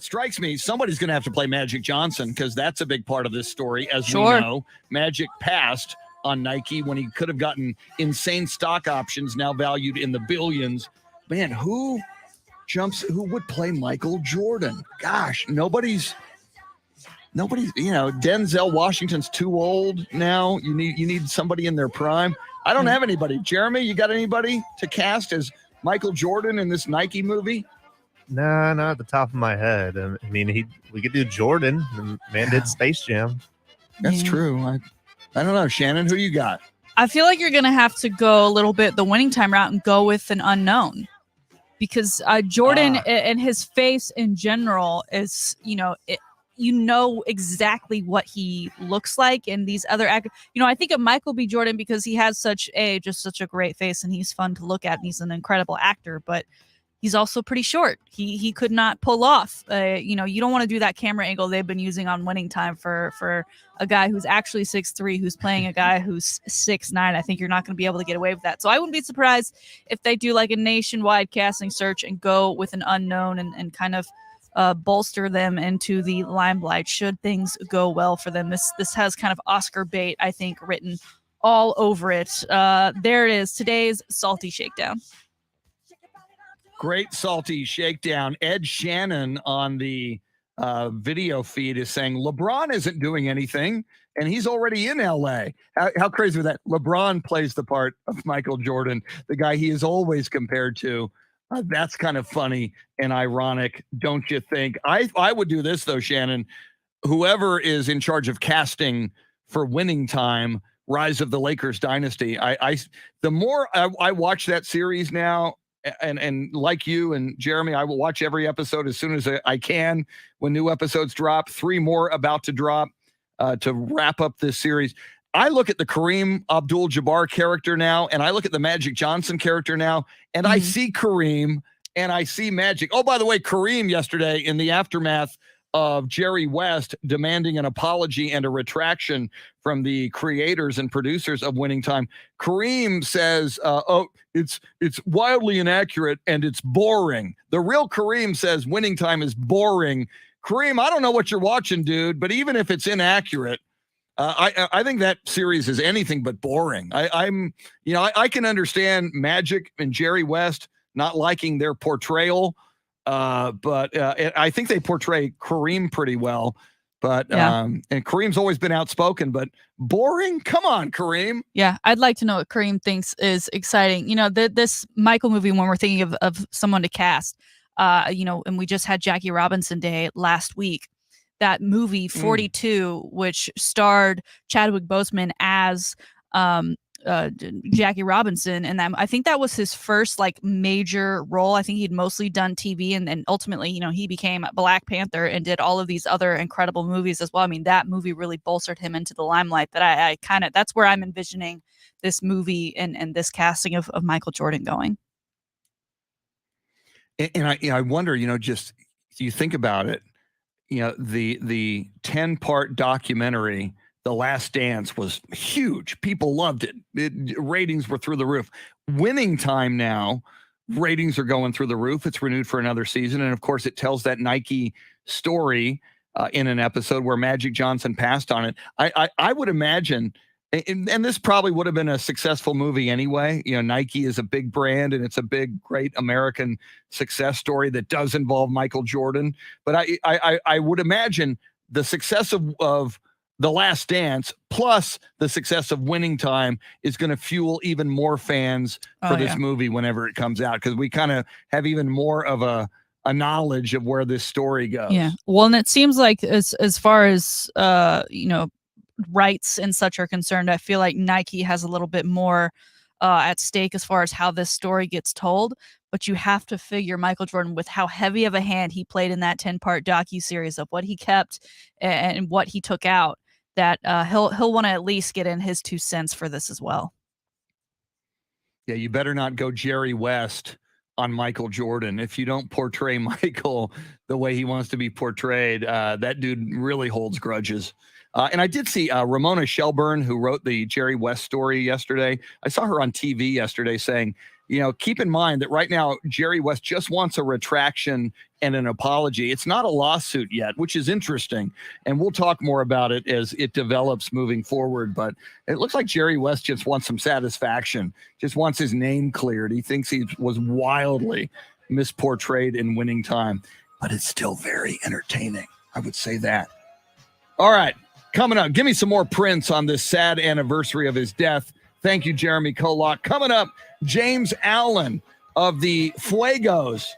strikes me, somebody's going to have to play Magic Johnson, because that's a big part of this story. As we know, Magic passed on Nike when he could have gotten insane stock options now valued in the billions. Man, who would play Michael Jordan? Gosh, nobody's, Denzel Washington's too old now. You need somebody in their prime. I don't have anybody. Jeremy, you got anybody to cast as Michael Jordan in this Nike movie? Nah, not at the top of my head. I mean, we could do Jordan. The man did Space Jam. That's true. I don't know. Shannon, who you got? I feel like you're going to have to go a little bit the Winning Time route and go with an unknown, because Jordan and his face in general is, exactly what he looks like. And these other actors, I think of Michael B. Jordan because he has such a great face and he's fun to look at and he's an incredible actor, but he's also pretty short. He could not pull off, you don't want to do that camera angle they've been using on Winning Time for a guy who's actually 6'3", who's playing a guy who's 6'9". I think you're not going to be able to get away with that. So I wouldn't be surprised if they do like a nationwide casting search and go with an unknown and kind of bolster them into the limelight should things go well for them. This has kind of Oscar bait, I think, written all over it. There it is, today's Salty Shakedown. Great Salty Shakedown. Ed Shannon on the video feed is saying LeBron isn't doing anything and he's already in LA. How crazy was that? LeBron plays the part of Michael Jordan, the guy he is always compared to. That's kind of funny and ironic, don't you think? I would do this, though, Shannon. Whoever is in charge of casting for Winning Time, Rise of the Lakers Dynasty, the more I watch that series now, and like you and Jeremy, I will watch every episode as soon as I can when new episodes drop. 3 more about to drop to wrap up this series. I look at the Kareem Abdul-Jabbar character now, and I look at the Magic Johnson character now, and I see Kareem and I see Magic. Oh, by the way, Kareem yesterday in the aftermath of Jerry West demanding an apology and a retraction from the creators and producers of Winning Time, Kareem says, it's wildly inaccurate and it's boring. The real Kareem says Winning Time is boring. Kareem, I don't know what you're watching, dude, but even if it's inaccurate, I think that series is anything but boring. I can understand Magic and Jerry West not liking their portrayal, but I think they portray Kareem pretty well. But and Kareem's always been outspoken, but boring. Come on, Kareem. Yeah, I'd like to know what Kareem thinks is exciting. This Michael movie, when we're thinking of someone to cast, and we just had Jackie Robinson Day last week. That movie 42, which starred Chadwick Boseman as Jackie Robinson, and I think that was his first major role. I think he'd mostly done TV, and ultimately, he became Black Panther and did all of these other incredible movies as well. I mean, that movie really bolstered him into the limelight. That that's where I'm envisioning this movie and this casting of Michael Jordan going. And I wonder, just you think about it, the 10-part documentary, The Last Dance, was huge. People loved it. Ratings were through the roof. Winning Time now, ratings are going through the roof. It's renewed for another season. And of course, it tells that Nike story in an episode where Magic Johnson passed on it. I would imagine, and this probably would have been a successful movie anyway. Nike is a big brand, and it's a big, great American success story that does involve Michael Jordan. But I would imagine the success of The Last Dance plus the success of Winning Time is going to fuel even more fans for this movie whenever it comes out, because we kind of have even more of a knowledge of where this story goes. Yeah. Well, and it seems like as far as rights and such are concerned, I feel like Nike has a little bit more at stake as far as how this story gets told. But you have to figure Michael Jordan, with how heavy of a hand he played in that 10-part docuseries of what he kept and what he took out, that he'll want to at least get in his 2 cents for this as well. Yeah, you better not go Jerry West on Michael Jordan. If you don't portray Michael the way he wants to be portrayed, that dude really holds grudges. And I did see Ramona Shelburne, who wrote the Jerry West story yesterday. I saw her on TV yesterday saying, keep in mind that right now Jerry West just wants a retraction and an apology. It's not a lawsuit yet, which is interesting. And we'll talk more about it as it develops moving forward. But it looks like Jerry West just wants some satisfaction, just wants his name cleared. He thinks he was wildly misportrayed in Winning Time, but it's still very entertaining. I would say that. All right. Coming up, give me some more Prince on this sad anniversary of his death. Thank you, Jeremy Kolok. Coming up, James Allen of the Fuegos,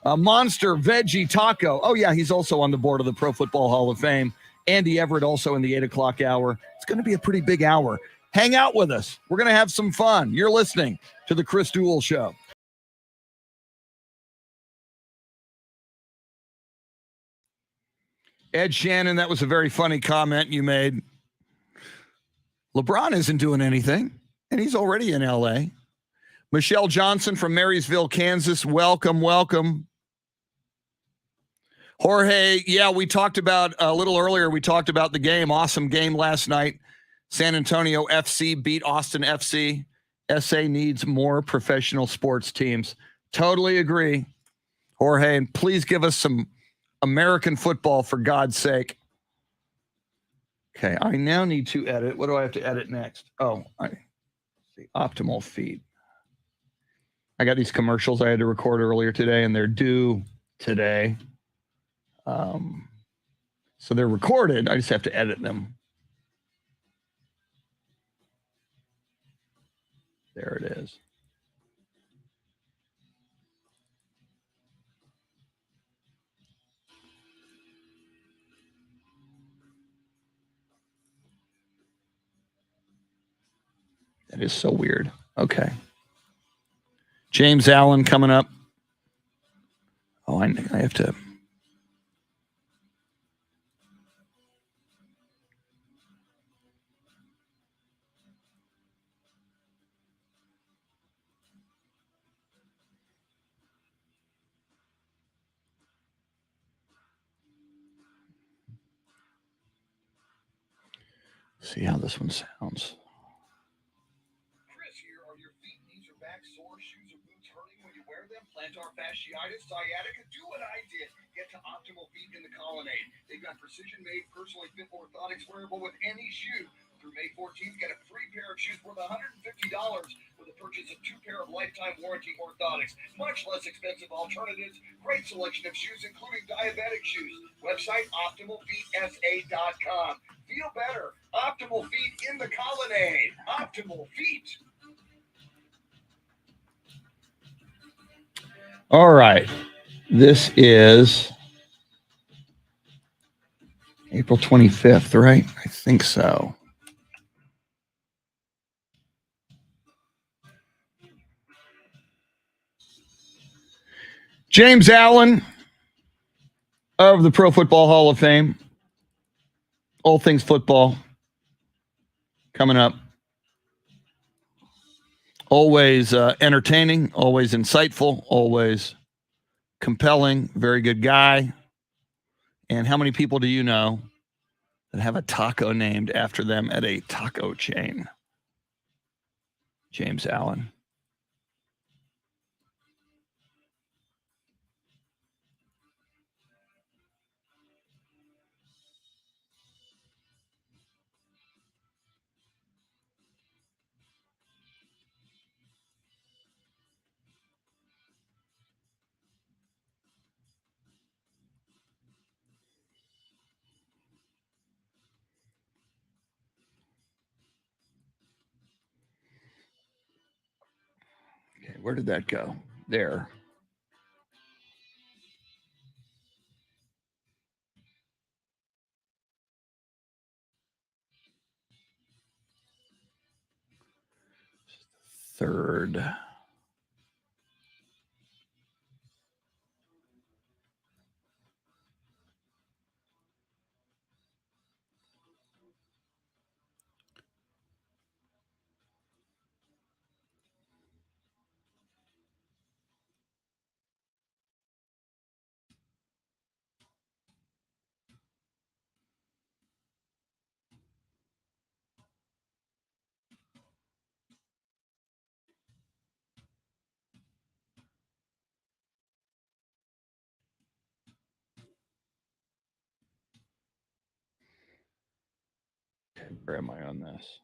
Monster Veggie Taco. Oh, yeah, he's also on the board of the Pro Football Hall of Fame. Andy Everett also in the 8 o'clock hour. It's going to be a pretty big hour. Hang out with us. We're going to have some fun. You're listening to The Chris Duel Show. Ed Shannon, that was a very funny comment you made. LeBron isn't doing anything, and he's already in L.A. Michelle Johnson from Marysville, Kansas, welcome. Jorge, yeah, we talked about a little earlier, we talked about the game. Awesome game last night. San Antonio FC beat Austin FC. SA needs more professional sports teams. Totally agree, Jorge, and please give us some American football, for God's sake. Okay, I now need to edit. What do I have to edit next? Oh, I see. Optimal feed. I got these commercials I had to record earlier today, and they're due today. So they're recorded. I just have to edit them. There it is. That is so weird. Okay. James Allen coming up. Oh, I have to. See how this one sounds. Plantar fasciitis, sciatica, do what I did. Get to Optimal Feet in the Colonnade. They've got precision-made, personally fit orthotics wearable with any shoe. Through May 14th, get a free pair of shoes worth $150 with a purchase of 2 pair of lifetime warranty orthotics. Much less expensive alternatives. Great selection of shoes, including diabetic shoes. Website, OptimalFeetSA.com. Feel better. Optimal Feet in the Colonnade. Optimal Feet. All right. This is April 25th, right? I think so. James Allen of the Pro Football Hall of Fame. All things football coming up. Always entertaining, always insightful, always compelling, very good guy. And how many people do you know that have a taco named after them at a taco chain? James Allen. Okay, where did that go? There. Third. Where am I on this?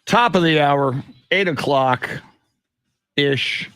Top of the hour, 8 o'clock ish.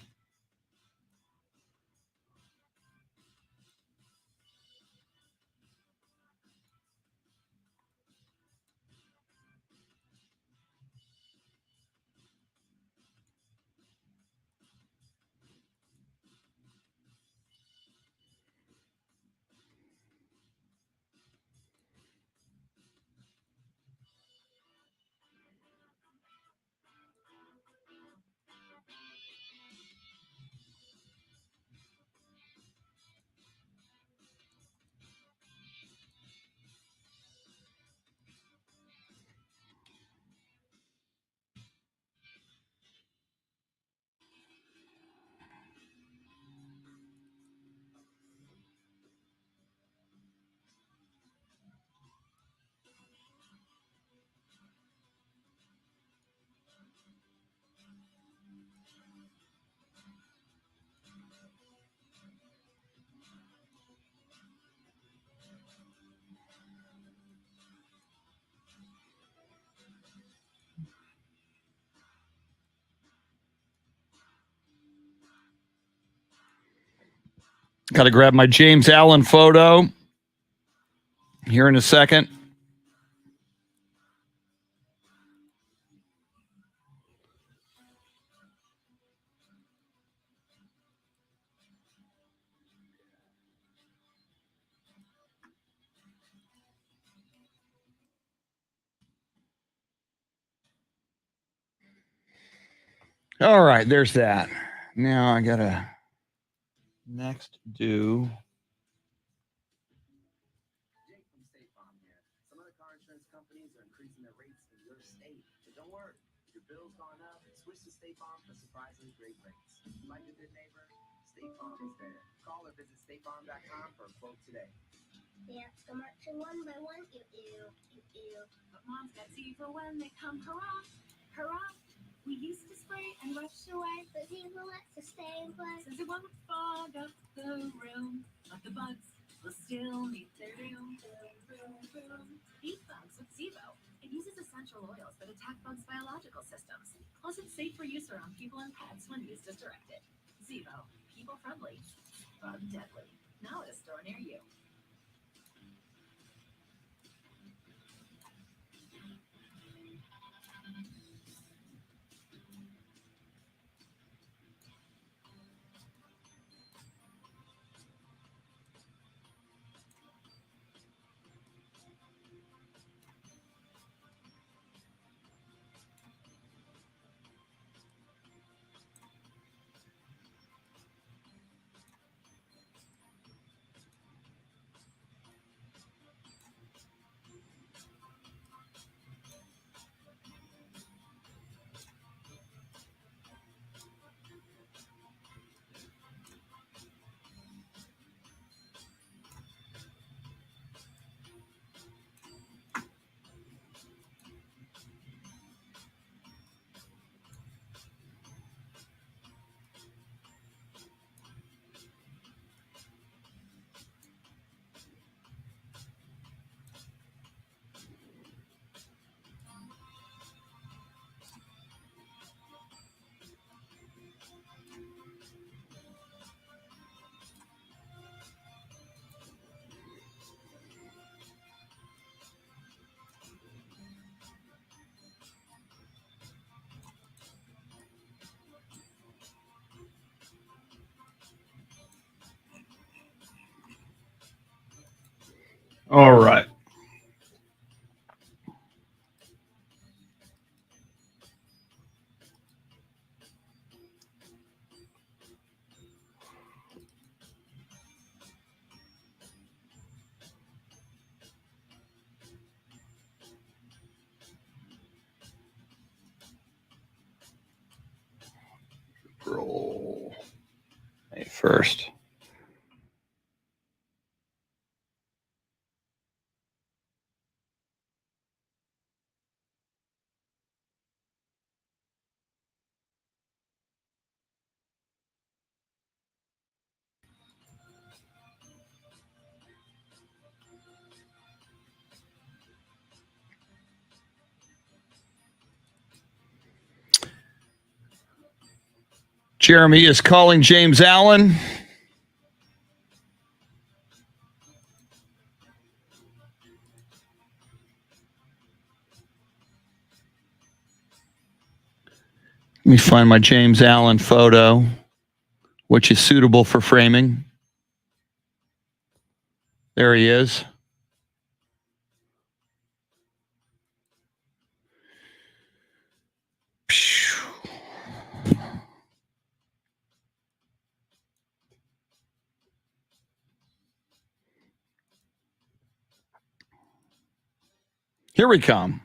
Got to grab my James Allen photo here in a second. All right, there's that. Now I got to next do. Jake from State Farm here. Some of the car insurance companies are increasing their rates in your state. But don't worry, if your bill's gone up, switch to State Farm for surprisingly great rates. Like a good neighbor, State Farm is there. Call or visit statefarm.com for a quote today. Yeah, the marching one by one, ew. But mom's got tea for when they come, hurrah, hurrah. We used to spray and rush away, But Deebo likes to stay and play. since it won't fog up the room. But the bugs will still need their room. Beat bugs with Zevo. It uses essential oils that attack bugs' biological systems. Plus, it's safe for use around people and pets when used as directed. Zevo, people friendly, bug deadly. Now at a store near you. All right. April May 1st. Jeremy is calling James Allen. Let me find my James Allen photo, which is suitable for framing. There he is. Here we come.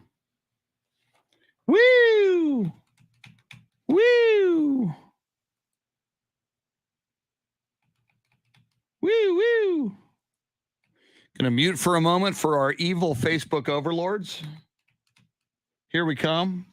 Woo! Woo! Woo, woo. Gonna mute for a moment for our evil Facebook overlords. Here we come.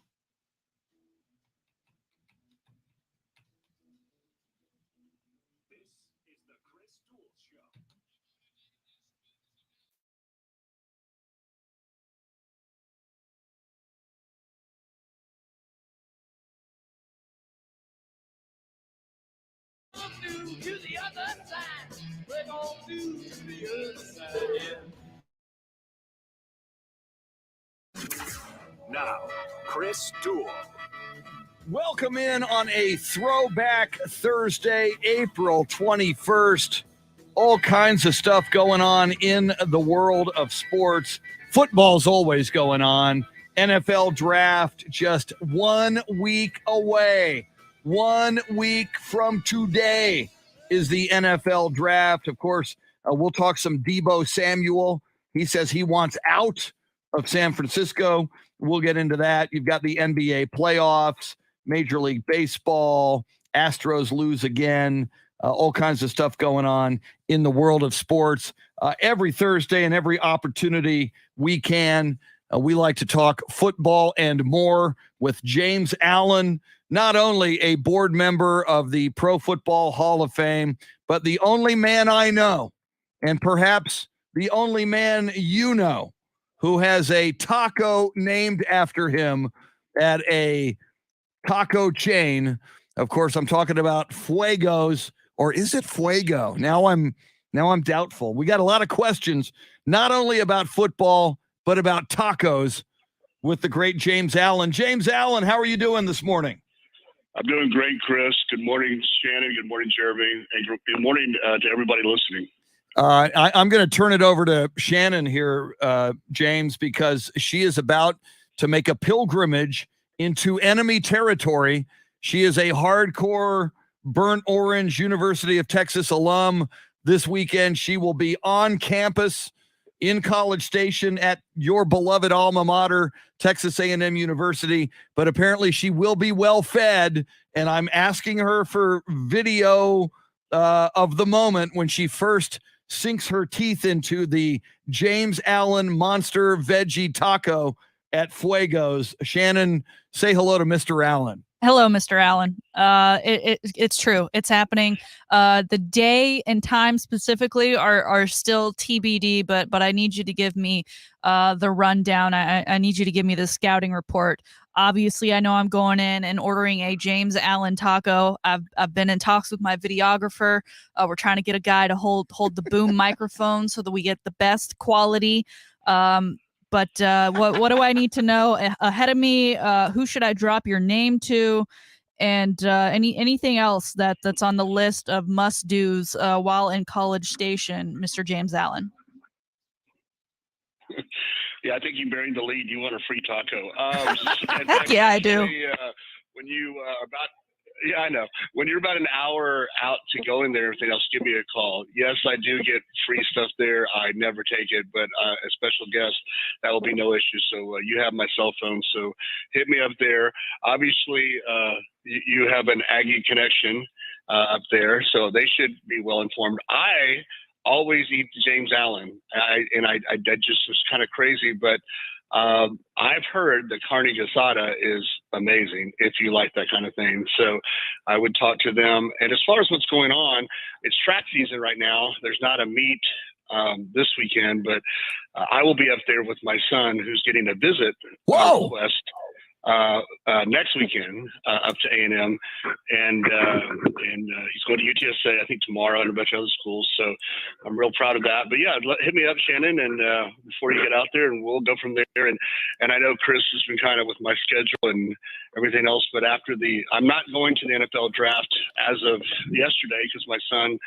Now, Chris Duel. Welcome in on a throwback Thursday, April 21st. All kinds of stuff going on in the world of sports. Football's always going on. NFL draft just 1 week away. 1 week from today is the NFL draft. Of course, we'll talk some Deebo Samuel. He says he wants out of San Francisco. We'll get into that. You've got the NBA playoffs, Major League Baseball, Astros lose again, all kinds of stuff going on in the world of sports. Every Thursday and every opportunity we can, we like to talk football and more with James Allen, not only a board member of the Pro Football Hall of Fame, but the only man I know, and perhaps the only man you know, who has a taco named after him at a taco chain. Of course, I'm talking about Fuego's, or is it Fuego? Now I'm doubtful. We got a lot of questions, not only about football, but about tacos with the great James Allen. James Allen, how are you doing this morning? I'm doing great, Chris. Good morning, Shannon. Good morning, Jeremy. And good morning to everybody listening. I'm going to turn it over to Shannon here, James, because she is about to make a pilgrimage into enemy territory. She is a hardcore Burnt Orange University of Texas alum. This weekend, she will be on campus in College Station at your beloved alma mater, Texas A&M University. But apparently she will be well fed, and I'm asking her for video of the moment when she first sinks her teeth into the James Allen Monster Veggie Taco at Fuego's. Shannon, say hello to Mr. Allen. Hello, Mr. Allen. It's true. It's happening. The day and time specifically are still TBD, but I need you to give me the rundown. I need you to give me the scouting report. Obviously, I know I'm going in and ordering a James Allen taco. I've been in talks with my videographer. We're trying to get a guy to hold the boom microphone so that we get the best quality. But what do I need to know ahead of me? Who should I drop your name to? And anything else that's on the list of must-dos while in College Station, Mr. James Allen? Yeah, I think you buried the lead. You want a free taco. Heck yeah, I do. When you are about, yeah, I know. When you're about an hour out to go in there, everything else, give me a call. Yes, I do get free stuff there. I never take it, but a special guest, that will be no issue. So you have my cell phone, so hit me up there. Obviously, you have an Aggie connection up there, so they should be well informed. I always eat James Allen. I just was kind of crazy, but I've heard that carne asada is amazing if you like that kind of thing. So I would talk to them. And as far as what's going on, it's track season right now. There's not a meet this weekend, but I will be up there with my son who's getting a visit. Whoa! West. Next weekend up to A&M, and he's going to UTSA, I think, tomorrow, and a bunch of other schools. So I'm real proud of that. But yeah, hit me up, Shannon, and before you get out there, and we'll go from there. And I know Chris has been kind of with my schedule and everything else, but I'm not going to the NFL draft as of yesterday because my son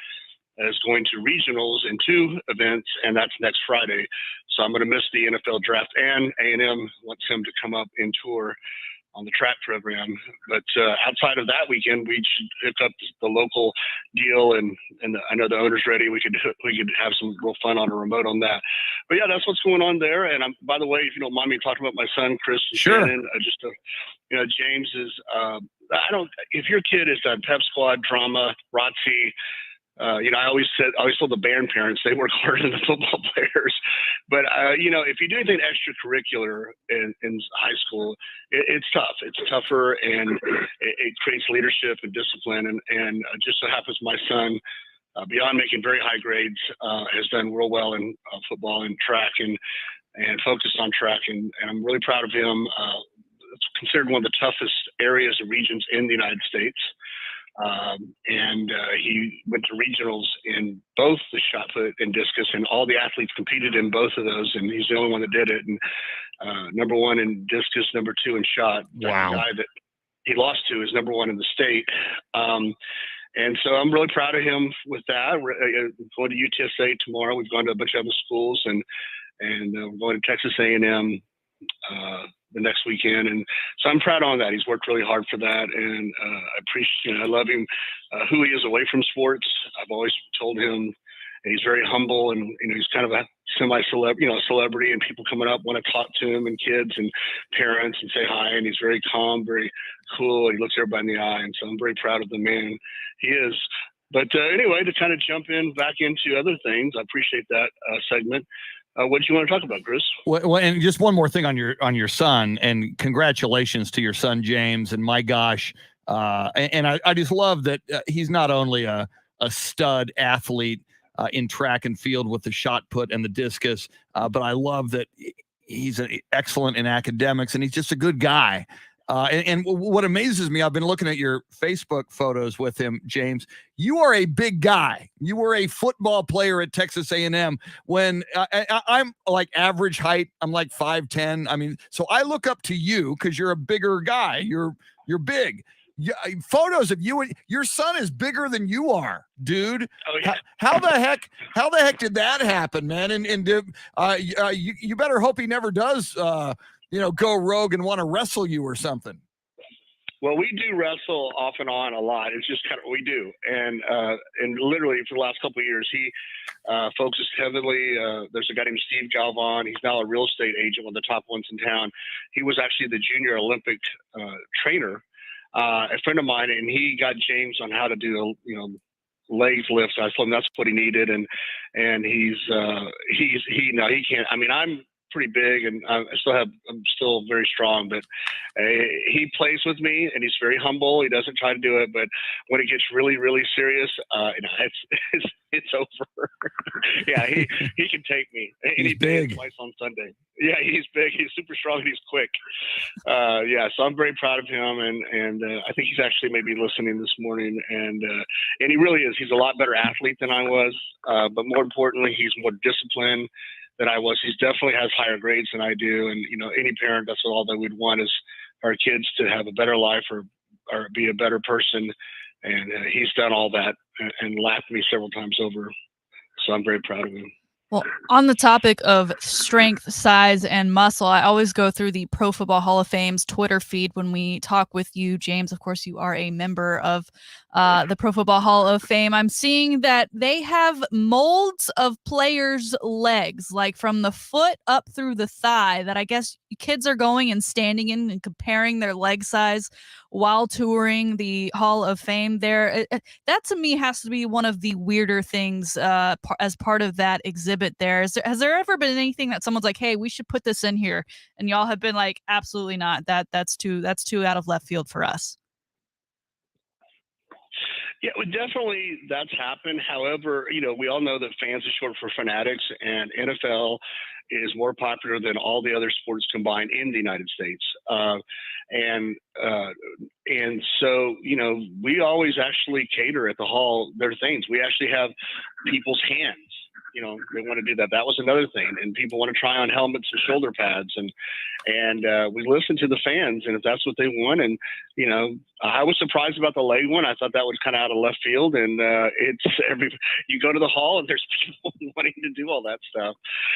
is going to regionals in 2 events, and that's next Friday. So I'm going to miss the NFL draft, and A&M wants him to come up and tour on the track program. But outside of that weekend, we should hook up the local deal, and I know the owner's ready. We could have some real fun on a remote on that. But yeah, that's what's going on there. And by the way, if you don't mind me talking about my son, Chris and Sure. Shannon, James is, if your kid is a pep squad, drama, ROTC, I always told the band parents they work harder than the football players. But, if you do anything extracurricular in high school, it's tough. It's tougher, and it creates leadership and discipline. And just so happens my son, beyond making very high grades, has done real well in football and track and focused on track. And I'm really proud of him. It's considered one of the toughest areas and regions in the United States. He went to regionals in both the shot put and discus, and all the athletes competed in both of those, and he's the only one that did it. And number 1 in discus, number 2 in shot. Wow. The guy that he lost to is number 1 in the state. And so I'm really proud of him with that. We're going to UTSA tomorrow. We've gone to a bunch of other schools, and we're going to Texas A&M the next weekend. And so I'm proud on that. He's worked really hard for that. And I appreciate, I love him, who he is away from sports. I've always told him, and he's very humble, and, he's kind of a celebrity, and people coming up want to talk to him, and kids and parents, and say hi. And he's very calm, very cool. He looks everybody in the eye. And so I'm very proud of the man he is. But anyway, to kind of jump back into other things, I appreciate that segment. What do you want to talk about, Chris? Well, and just one more thing on your son, and congratulations to your son, James. And my gosh, and I just love that he's not only a stud athlete in track and field with the shot put and the discus, but I love that he's excellent in academics, and he's just a good guy. And what amazes me, I've been looking at your Facebook photos with him, James. You are a big guy. You were a football player at Texas A&M. When I'm like average height, I'm like 5'10". I mean, so I look up to you because you're a bigger guy. You're big. Photos of you and your son is bigger than you are, dude. Oh, yeah. How the heck did that happen, man? And you better hope he never does. Go rogue and want to wrestle you or something. Well, we do wrestle off and on a lot. It's just kind of what we do. And literally for the last couple of years, he focused heavily. There's a guy named Steve Galvan. He's now a real estate agent, one of the top ones in town. He was actually the junior Olympic trainer, a friend of mine, and he got James on how to do, legs lifts. I told him that's what he needed. And he can't, I mean, I'm pretty big, and I'm still very strong, but he plays with me, and he's very humble. He doesn't try to do it, but when it gets really, really serious, it's over. Yeah, he can take me. He's big. Twice on Sunday. Yeah, he's big. He's super strong, and he's quick. So I'm very proud of him, and I think he's actually maybe listening this morning, and he really is. He's a lot better athlete than I was, but more importantly, he's more disciplined than I was. He definitely has higher grades than I do. And, any parent, that's all that we'd want is our kids to have a better life or be a better person. And he's done all that and laughed at me several times over. So I'm very proud of him. Well, on the topic of strength, size, and muscle, I always go through the Pro Football Hall of Fame's Twitter feed when we talk with you, James. Of course, you are a member of the Pro Football Hall of Fame. I'm seeing that they have molds of players' legs, like from the foot up through the thigh, that I guess kids are going and standing in and comparing their leg size while touring the Hall of Fame there. That to me has to be one of the weirder things as part of that exhibit there. Has there ever been anything that someone's like, hey, we should put this in here, and y'all have been like, absolutely not, that's too out of left field for us? Yeah, well, definitely that's happened. However, we all know that fans is short for fanatics, and NFL is more popular than all the other sports combined in the United States. And so, we always actually cater at the hall their things. We actually have people's hands. They want to do that. That was another thing. And people want to try on helmets and shoulder pads. And we listen to the fans, and if that's what they want. And, I was surprised about the leg one. I thought that was kind of out of left field. And you go to the hall and there's people wanting to do all that stuff.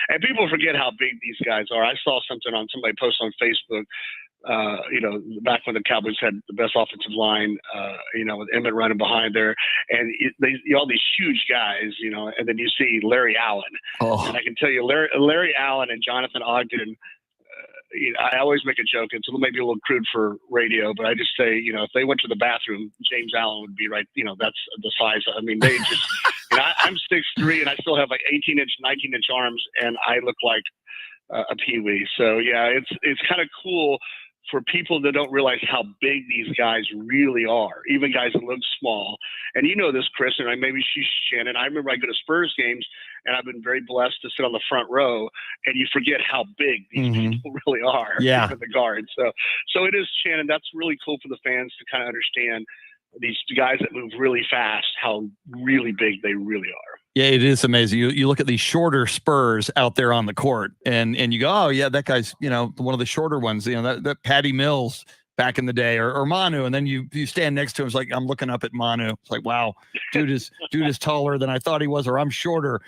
And people forget how big these guys are. I saw something on somebody post on Facebook, back when the Cowboys had the best offensive line, with Emmett running behind there, and all these huge guys, and then you see Larry Allen. And I can tell you, Larry Allen and Jonathan Ogden, I always make a joke. It's maybe a little crude for radio, but I just say, if they went to the bathroom, James Allen would be right. That's the size. I mean, they just, I'm 6'3", and I still have like 18-inch, 19-inch arms, and I look like a peewee. So yeah, it's kind of cool for people that don't realize how big these guys really are, even guys that look small. And you know this, Chris, and maybe she's Shannon. I remember I go to Spurs games, and I've been very blessed to sit on the front row, and you forget how big these people really are. Yeah. The guards. So it is, Shannon, that's really cool for the fans to kind of understand these guys that move really fast, how really big they really are. Yeah, it is amazing. You look at these shorter Spurs out there on the court, and you go, oh yeah, that guy's one of the shorter ones. That Patty Mills back in the day, or Manu, and then you stand next to him. It's like I'm looking up at Manu. It's like, wow, dude is taller than I thought he was, or I'm shorter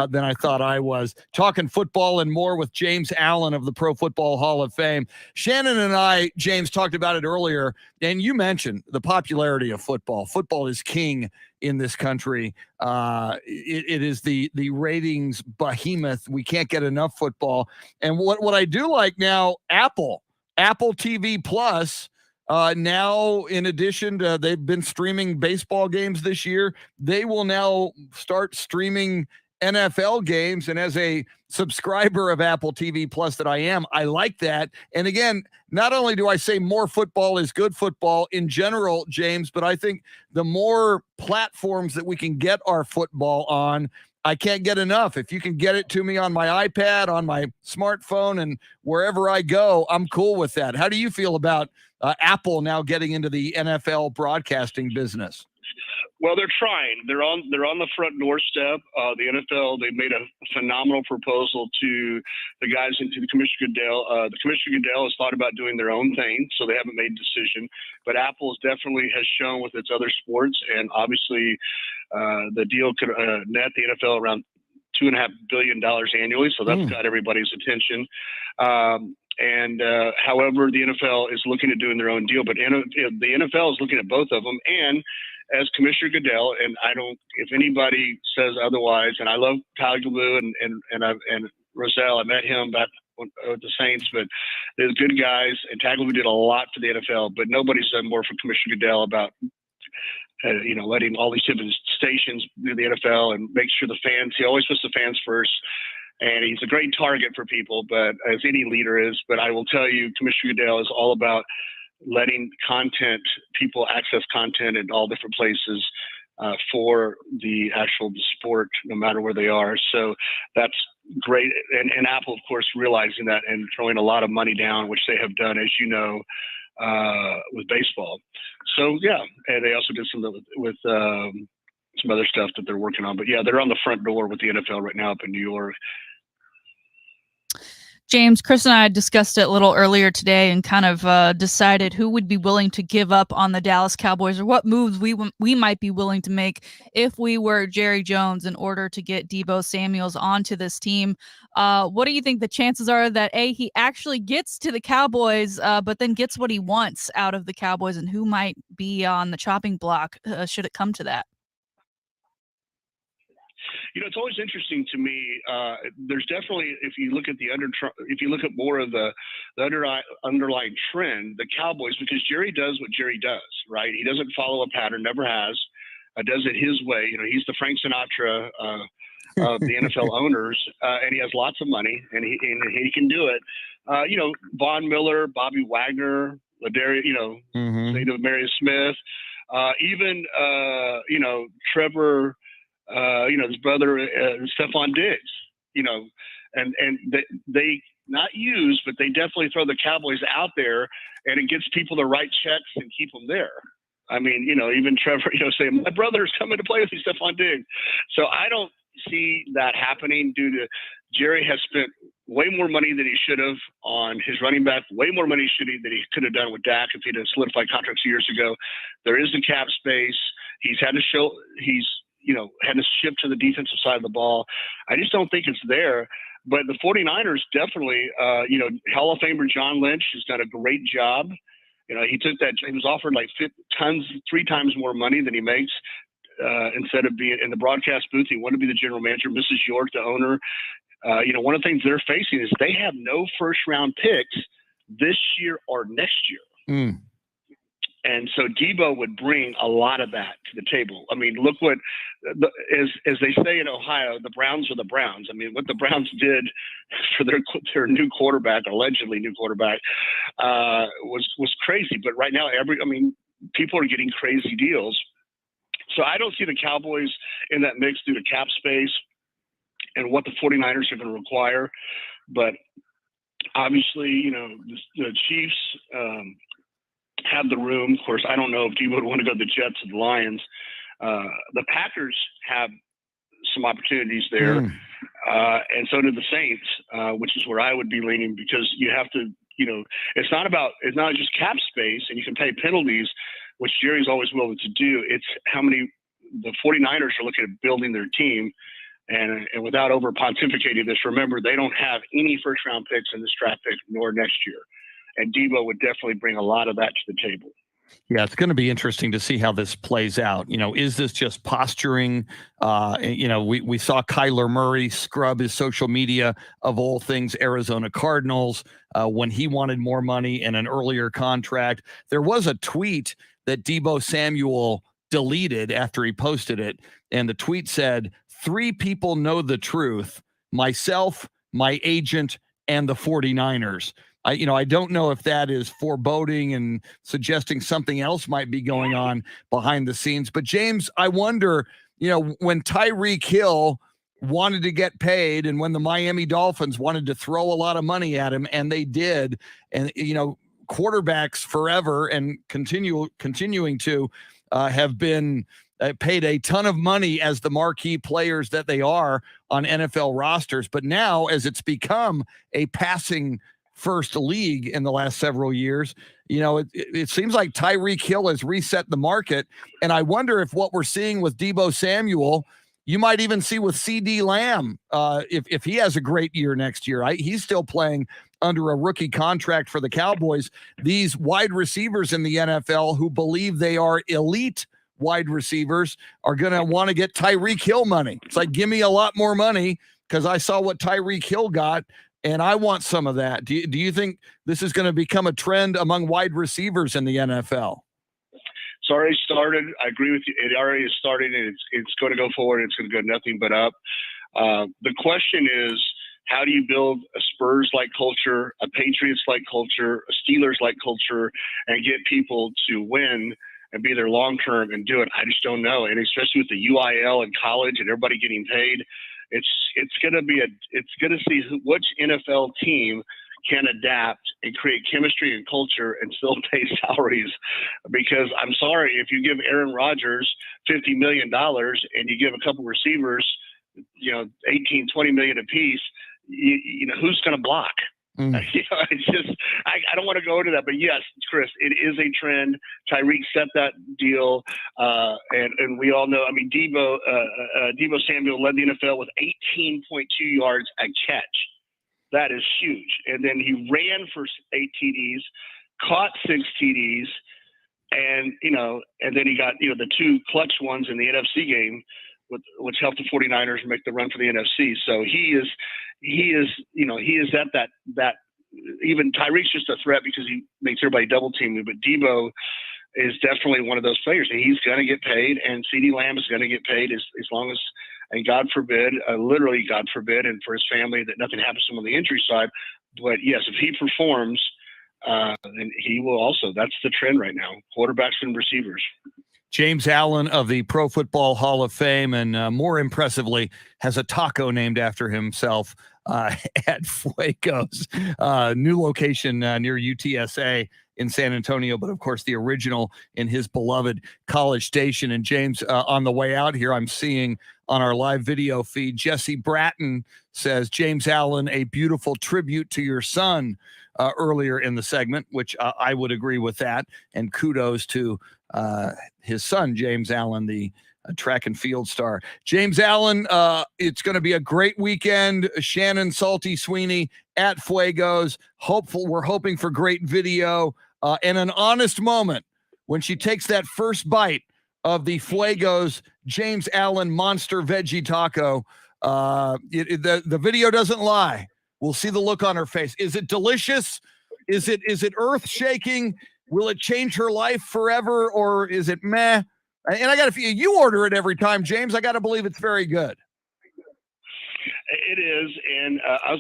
than I thought I was. Talking football and more with James Allen of the Pro Football Hall of Fame. Shannon and I, James, talked about it earlier, and you mentioned the popularity of football. Football is king in this country. It is the ratings behemoth. We can't get enough football. And what I do like now, Apple TV Plus, now, in addition to, they've been streaming baseball games this year, they will now start streaming NFL games. And as a subscriber of Apple TV Plus that I am, I like that. And again, not only do I say more football is good football in general, James, but I think the more platforms that we can get our football on, I can't get enough. If you can get it to me on my iPad, on my smartphone, and wherever I go, I'm cool with that. How do you feel about Apple now getting into the NFL broadcasting business? Well, they're trying. They're on the front doorstep. The NFL, they made a phenomenal proposal to the guys into the Commissioner Goodell. The Commissioner Goodell has thought about doing their own thing, so they haven't made a decision. But Apple definitely has shown with its other sports, and obviously the deal could net the NFL around $2.5 billion annually, so that's got everybody's attention. However, the NFL is looking at doing their own deal, but the NFL is looking at both of them. And as Commissioner Goodell, and if anybody says otherwise, and I love Tagovailoa and Roselle, I met him back with the Saints, but they're good guys, and Tagovailoa did a lot for the NFL, but nobody's done more for Commissioner Goodell about letting all these different stations do the NFL and make sure the fans. He always puts the fans first. And he's a great target for people, but as any leader is. But I will tell you, Commissioner Goodell is all about letting people access content in all different places for the actual sport, no matter where they are. So that's great. And Apple, of course, realizing that and throwing a lot of money down, which they have done, as you know, with baseball. So, yeah, and they also did some with some other stuff that they're working on. But, yeah, they're on the front door with the NFL right now up in New York. James, Chris and I discussed it a little earlier today and kind of decided who would be willing to give up on the Dallas Cowboys, or what moves we might be willing to make if we were Jerry Jones in order to get Deebo Samuels onto this team. What do you think the chances are that he actually gets to the Cowboys, but then gets what he wants out of the Cowboys, and who might be on the chopping block should it come to that? It's always interesting to me. There's definitely, if you look at more of the underlying trend, the Cowboys, because Jerry does what Jerry does, right? He doesn't follow a pattern, never has. Does it his way. He's the Frank Sinatra of the NFL owners, and he has lots of money, and he can do it. Von Miller, Bobby Wagner, Ladarius, St. Marius Smith, even Trevor. His brother, Stephon Diggs, and they not use, but they definitely throw the Cowboys out there, and it gets people to write checks and keep them there. I mean, even Trevor, saying, my brother's coming to play with you, Stephon Diggs. So I don't see that happening due to Jerry has spent way more money than he should have on his running back, way more money than he could have done with Dak if he'd have solidified contracts years ago. There is the cap space. He's had to had to shift to the defensive side of the ball. I just don't think it's there. But the 49ers definitely, Hall of Famer John Lynch has done a great job. He took that, he was offered like 3 times more money than he makes. Instead of being in the broadcast booth, he wanted to be the general manager. Mrs. York, the owner, one of the things they're facing is they have no first round picks this year or next year. And so Deebo would bring a lot of that to the table. I mean, look what, as they say in Ohio, the Browns are the Browns. I mean, what the Browns did for their new quarterback, allegedly new quarterback, was crazy. But right now, people are getting crazy deals. So I don't see the Cowboys in that mix due to cap space and what the 49ers are going to require. But obviously, the Chiefs have the room. Of course, I don't know if Deebo would want to go to the Jets or the Lions. The Packers have some opportunities there, and so do the Saints, which is where I would be leaning, because you have to, it's not just cap space and you can pay penalties, which Jerry's always willing to do. It's how many the 49ers are looking at building their team. And without over pontificating this, remember, they don't have any first round picks in this draft pick nor next year. And Deebo would definitely bring a lot of that to the table. Yeah, it's going to be interesting to see how this plays out. Is this just posturing? We saw Kyler Murray scrub his social media of all things Arizona Cardinals when he wanted more money and an earlier contract. There was a tweet that Deebo Samuel deleted after he posted it, and the tweet said, 3 people know the truth: myself, my agent, and the 49ers. I don't know if that is foreboding and suggesting something else might be going on behind the scenes. But James, I wonder, when Tyreek Hill wanted to get paid and when the Miami Dolphins wanted to throw a lot of money at him, and they did, and, quarterbacks forever and continuing to have been paid a ton of money as the marquee players that they are on NFL rosters. But now, as it's become a passing first league in the last several years, it seems like Tyreek Hill has reset the market. And I wonder if what we're seeing with Deebo Samuel, you might even see with CD Lamb, if he has a great year next year. He's still playing under a rookie contract for the Cowboys. These wide receivers in the NFL who believe they are elite wide receivers are going to want to get Tyreek Hill money. It's like, give me a lot more money because I saw what Tyreek Hill got, and I want some of that. Do you think this is going to become a trend among wide receivers in the NFL? It's already started. I agree with you. It already is starting, and it's going to go forward. It's going to go nothing but up. The question is, how do you build a Spurs-like culture, a Patriots-like culture, a Steelers-like culture, and get people to win and be there long-term and do it? I just don't know. And especially with the UIL and college and everybody getting paid, it's going to see which NFL team can adapt and create chemistry and culture and still pay salaries. Because I'm sorry, if you give Aaron Rodgers $50 million and you give a couple receivers, $18, $20 million apiece, who's going to block? It's just I don't want to go into that, but yes, Chris, it is a trend. Tyreek set that deal, and we all know. I mean, Deebo Samuel led the NFL with 18.2 yards a catch. That is huge. And then he ran for 8 TDs, caught 6 TDs, and then he got the 2 clutch ones in the NFC game, which helped the 49ers make the run for the NFC. So he is at that. Even Tyreek's just a threat because he makes everybody double team him, but Deebo is definitely one of those players, and he's going to get paid, and CeeDee Lamb is going to get paid as long as, and God forbid, literally God forbid, and for his family that nothing happens to him on the injury side. But yes, if he performs, then he will also. That's the trend right now: quarterbacks and receivers. James Allen of the Pro Football Hall of Fame, and more impressively, has a taco named after himself at Fuego's new location near UTSA in San Antonio, but of course the original in his beloved College Station. And James, on the way out here, I'm seeing on our live video feed, Jesse Bratton says, James Allen, a beautiful tribute to your son, earlier in the segment, which I would agree with that. And kudos to his son, James Allen, the track and field star. James Allen, it's going to be a great weekend. Shannon, Salty, Sweeney at Fuego's. We're hoping for great video and an honest moment when she takes that first bite of the Fuego's James Allen Monster Veggie Taco. The video doesn't lie. We'll see the look on her face. Is it delicious? Is it earth-shaking? Will it change her life forever, or is it meh? And I got to feel you order it every time, James. I got to believe it's very good. It is, and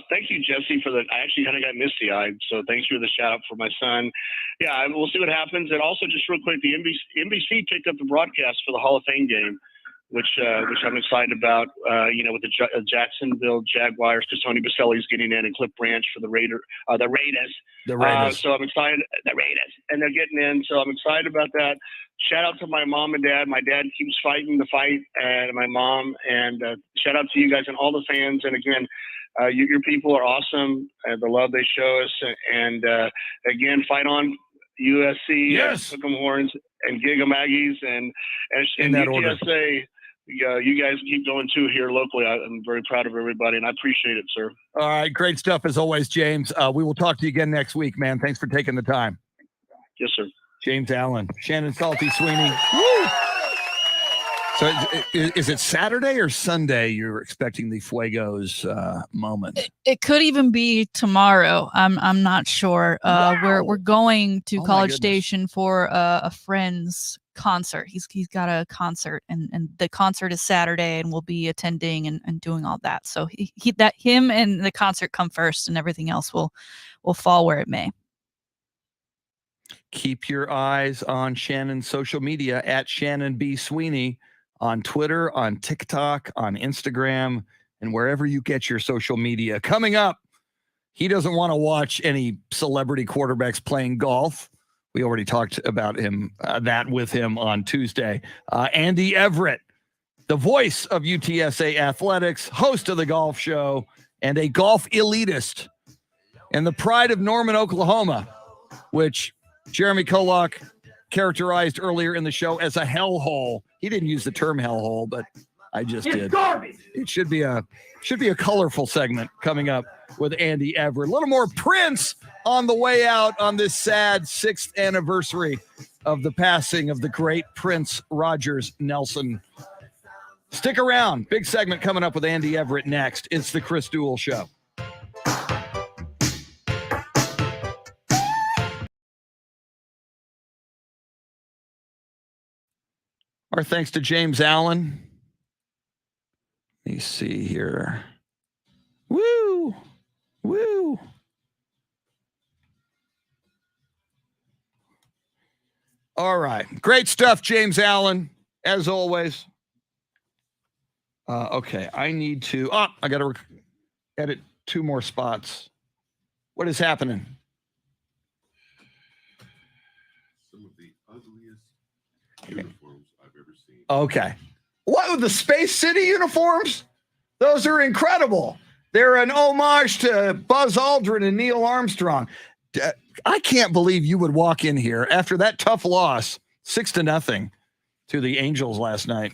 thank you, Jesse, for that. I actually kind of got misty-eyed, so thanks for the shout-out for my son. Yeah, we'll see what happens. And also, just real quick, the NBC picked up the broadcast for the Hall of Fame game, which I'm excited about. With the Jacksonville Jaguars, because Tony Baselli's getting in, and Cliff Branch for the Raiders. So I'm excited. The Raiders, and they're getting in, so I'm excited about that. Shout out to my mom and dad. My dad keeps fighting the fight, and my mom. And shout out to you guys and all the fans. And again, your people are awesome, and the love they show us. And again, fight on, USC, yes. Hook 'em Horns, and Gig 'em Aggies, and UTSA. You guys keep going too here locally. I'm very proud of everybody, and I appreciate it, sir. All right, great stuff as always, James. We will talk to you again next week, man. Thanks for taking the time. Yes, sir. James Allen, Shannon, Salty, Sweeney. Woo! So is it Saturday or Sunday you're expecting the Fuego's moment? It could even be tomorrow. I'm not sure. Wow. We're going to College goodness. Station for a friend's concert. He's got a concert, and the concert is Saturday, and we'll be attending and doing all that. So him and the concert come first, and everything else will fall where it may. Keep your eyes on Shannon's social media at Shannon B. Sweeney on Twitter, on TikTok, on Instagram, and wherever you get your social media. Coming up, he doesn't want to watch any celebrity quarterbacks playing golf. We already talked about that with him on Tuesday. Andy Everett, the voice of UTSA athletics, host of the golf show, and a golf elitist, and the pride of Norman, Oklahoma, which Jeremy Kolok characterized earlier in the show as a hellhole. He didn't use the term hellhole, but I just did. Garbage. It should be a colorful segment coming up with Andy Everett. A little more Prince on the way out on this sad 6th anniversary of the passing of the great Prince Rogers Nelson. Stick around. Big segment coming up with Andy Everett next. It's the Chris Duel Show. Our thanks to James Allen. Let me see here. Woo! Woo! All right. Great stuff, James Allen, as always. Okay, I need to... I got to edit 2 more spots. What is happening? Some of the ugliest uniforms I've ever seen. Okay. What, the Space City uniforms? Those are incredible. They're an homage to Buzz Aldrin and Neil Armstrong. I can't believe you would walk in here after that tough loss, 6-0 to the Angels last night,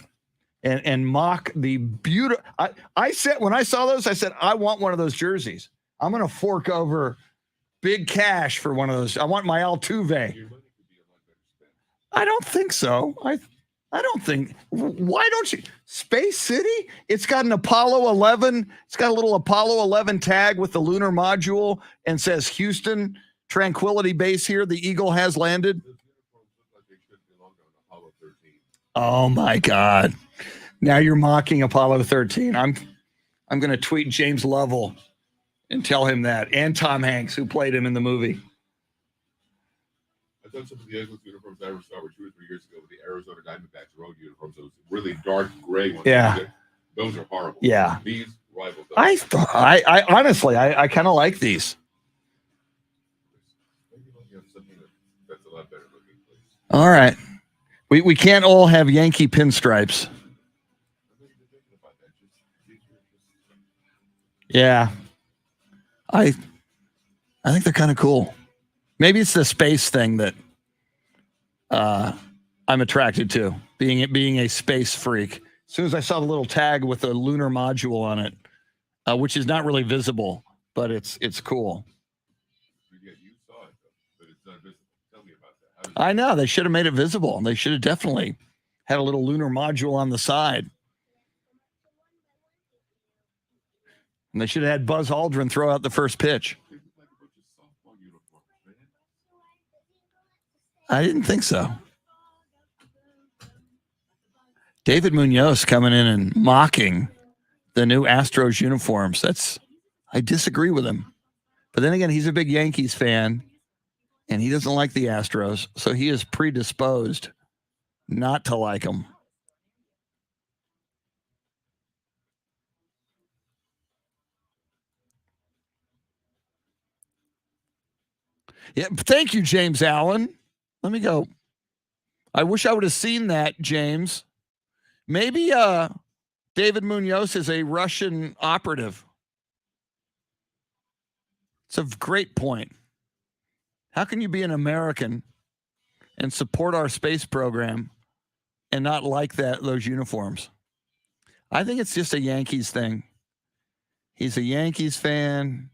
and mock the beautiful. I said, when I saw those, I said, I want one of those jerseys. I'm going to fork over big cash for one of those. I want my Altuve. I don't think so. I don't think. Why don't you? Space City? It's got an Apollo 11. It's got a little Apollo 11 tag with the lunar module and says Houston Tranquility Base here. The Eagle has landed. Oh my God. Now you're mocking Apollo 13. I'm going to tweet James Lovell and tell him that, and Tom Hanks, who played him in the movie. I thought some of the Eagles uniforms I ever saw were 2 or 3 years ago with the Arizona Diamondbacks road uniforms. Those really dark gray ones. Yeah. Those are horrible. Yeah. These rival those. I honestly, I kind of like these. Maybe you have something that's a lot better looking, please. All right. We can't all have Yankee pinstripes. Yeah. I think they're kind of cool. Maybe it's the space thing that I'm attracted to, being a space freak. As soon as I saw the little tag with the lunar module on it, which is not really visible, but it's cool. Yeah, you saw it, but it's not visible. Tell me about that. I know. They should have made it visible. They should have definitely had a little lunar module on the side. And they should have had Buzz Aldrin throw out the first pitch. I didn't think so. David Munoz coming in and mocking the new Astros uniforms. I disagree with him. But then again, he's a big Yankees fan, and he doesn't like the Astros, so he is predisposed not to like them. Yeah, thank you, James Allen. Let me go. I wish I would have seen that, James. Maybe David Munoz is a Russian operative. It's a great point. How can you be an American and support our space program and not like those uniforms? I think it's just a Yankees thing. He's a Yankees fan.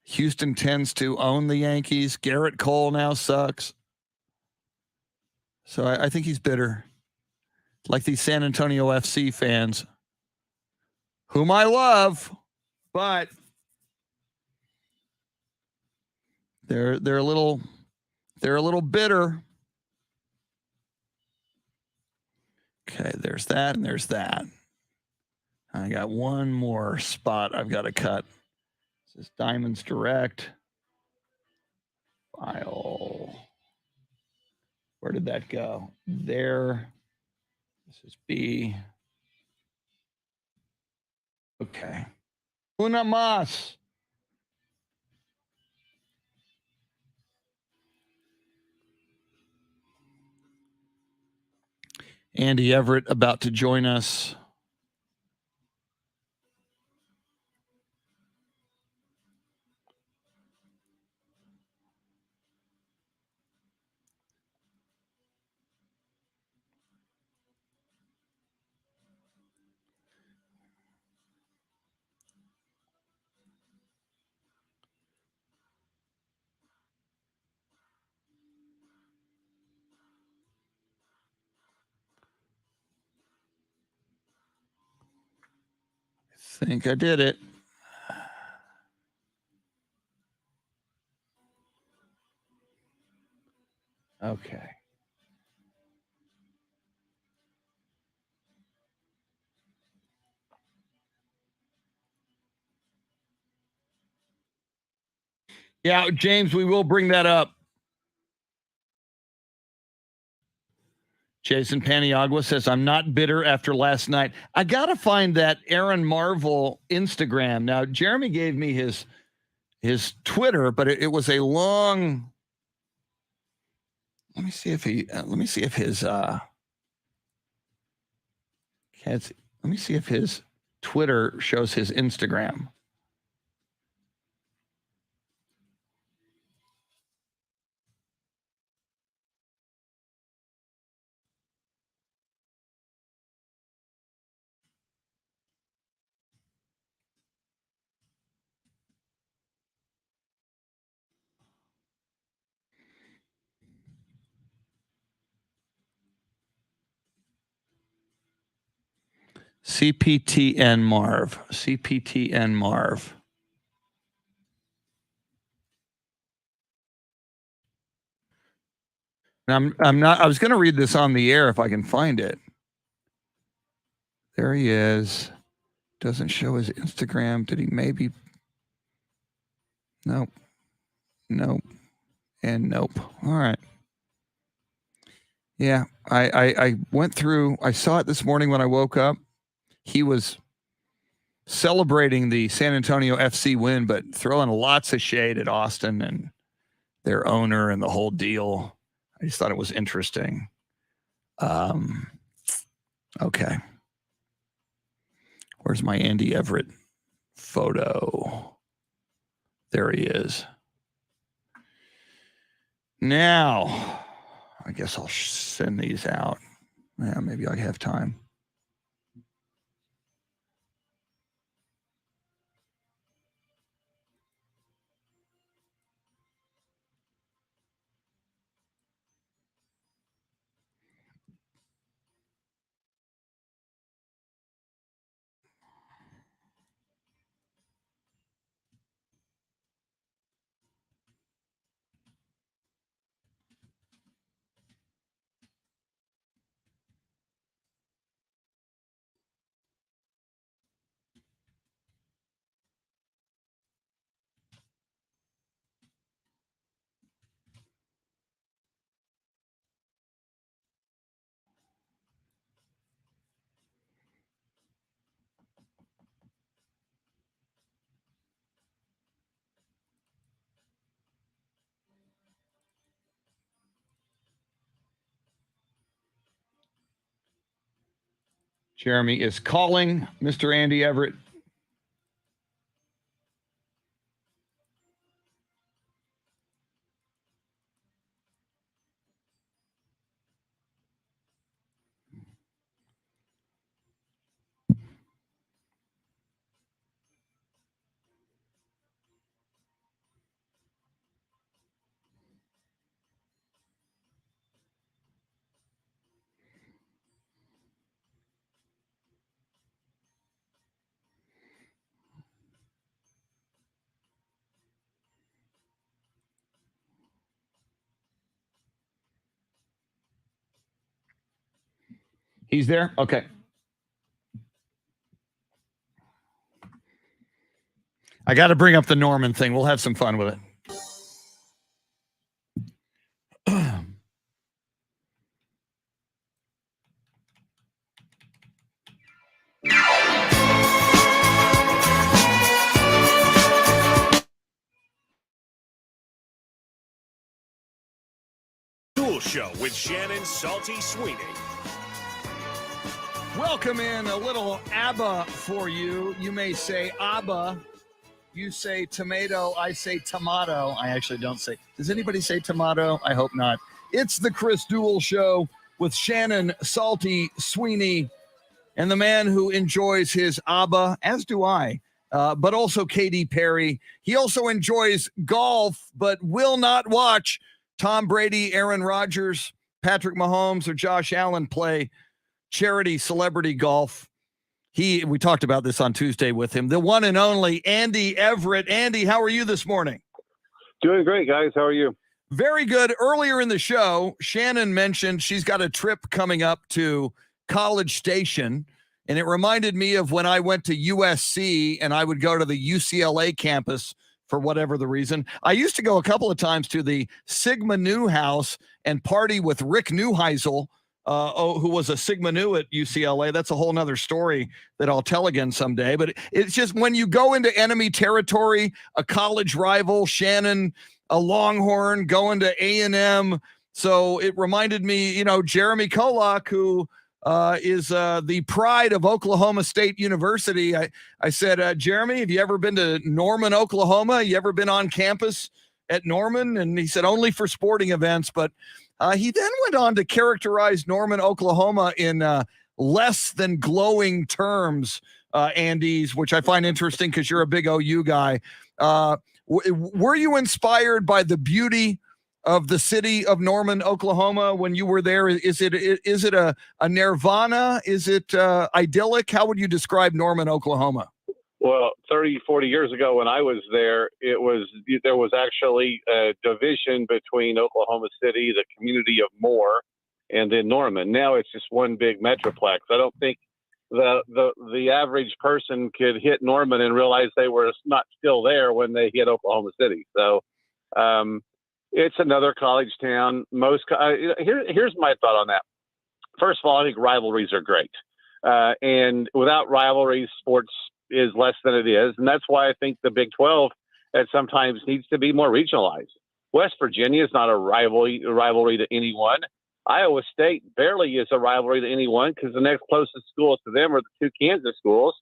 Houston tends to own the Yankees. Garrett Cole now sucks. So I think he's bitter. Like these San Antonio FC fans, whom I love, but they're a little bitter. Okay, there's that and there's that. I got one more spot I've got to cut. This is Diamonds Direct. File. Where did that go? There. This is B. Okay. Una más. Andy Everett about to join us. I think I did it. Okay. Yeah, James, we will bring that up. Jason Paniagua says, I'm not bitter after last night. I got to find that Aaron Marvel Instagram. Now, Jeremy gave me his Twitter, but it was a long. Let me see if his. Let me see if his Twitter shows his Instagram. CPTN Marv. CPTN Marv. I'm not, I was going to read this on the air if I can find it. There he is. Doesn't show his Instagram. Did he maybe? Nope. Nope. And nope. All right. Yeah. I went through, I saw it this morning when I woke up. He was celebrating the San Antonio FC win, but throwing lots of shade at Austin and their owner and the whole deal. I just thought it was interesting. Okay. Where's my Andy Everett photo? There he is. Now, I guess I'll send these out. Yeah, maybe I have time. Jeremy is calling Mr. Andy Everett. He's there? Okay. I got to bring up the Norman thing. We'll have some fun with it. Duel Show with Shannon Salty Sweeney. Welcome in. A little ABBA for you. You may say ABBA. You say tomato. I say tomato. I actually don't say. Does anybody say tomato? I hope not. It's the Chris Duel Show with Shannon Salty Sweeney and the man who enjoys his ABBA, as do I, but also Katy Perry. He also enjoys golf, but will not watch Tom Brady, Aaron Rodgers, Patrick Mahomes, or Josh Allen play charity celebrity golf. We talked about this on Tuesday with him, the one and only Andy Everett. Andy, how are you this morning? Doing great, guys. How are you? Very good. Earlier in the show, Shannon mentioned she's got a trip coming up to College Station, and it reminded me of when I went to USC and I would go to the UCLA campus for whatever the reason. I used to go a couple of times to the Sigma Nu house and party with Rick Neuheisel, who was a Sigma Nu at UCLA. That's a whole nother story that I'll tell again someday. But it's just when you go into enemy territory, a college rival, Shannon, a Longhorn, going to A&M. So it reminded me, Jeremy Kolok, who is the pride of Oklahoma State University. I said, Jeremy, have you ever been to Norman, Oklahoma? You ever been on campus at Norman? And he said, only for sporting events. But he then went on to characterize Norman, Oklahoma in less than glowing terms, Andy's, which I find interesting because you're a big OU guy. Were you inspired by the beauty of the city of Norman, Oklahoma when you were there? Is it a nirvana? Is it idyllic? How would you describe Norman, Oklahoma? Well, 30, 40 years ago when I was there, there was actually a division between Oklahoma City, the community of Moore, and then Norman. Now it's just one big metroplex. I don't think the average person could hit Norman and realize they were not still there when they hit Oklahoma City. So it's another college town. Here's my thought on that. First of all, I think rivalries are great. And without rivalries, sports is less than it is. And that's why I think the Big 12 sometimes needs to be more regionalized. West Virginia is not a rivalry to anyone. Iowa State barely is a rivalry to anyone because the next closest schools to them are the two Kansas schools.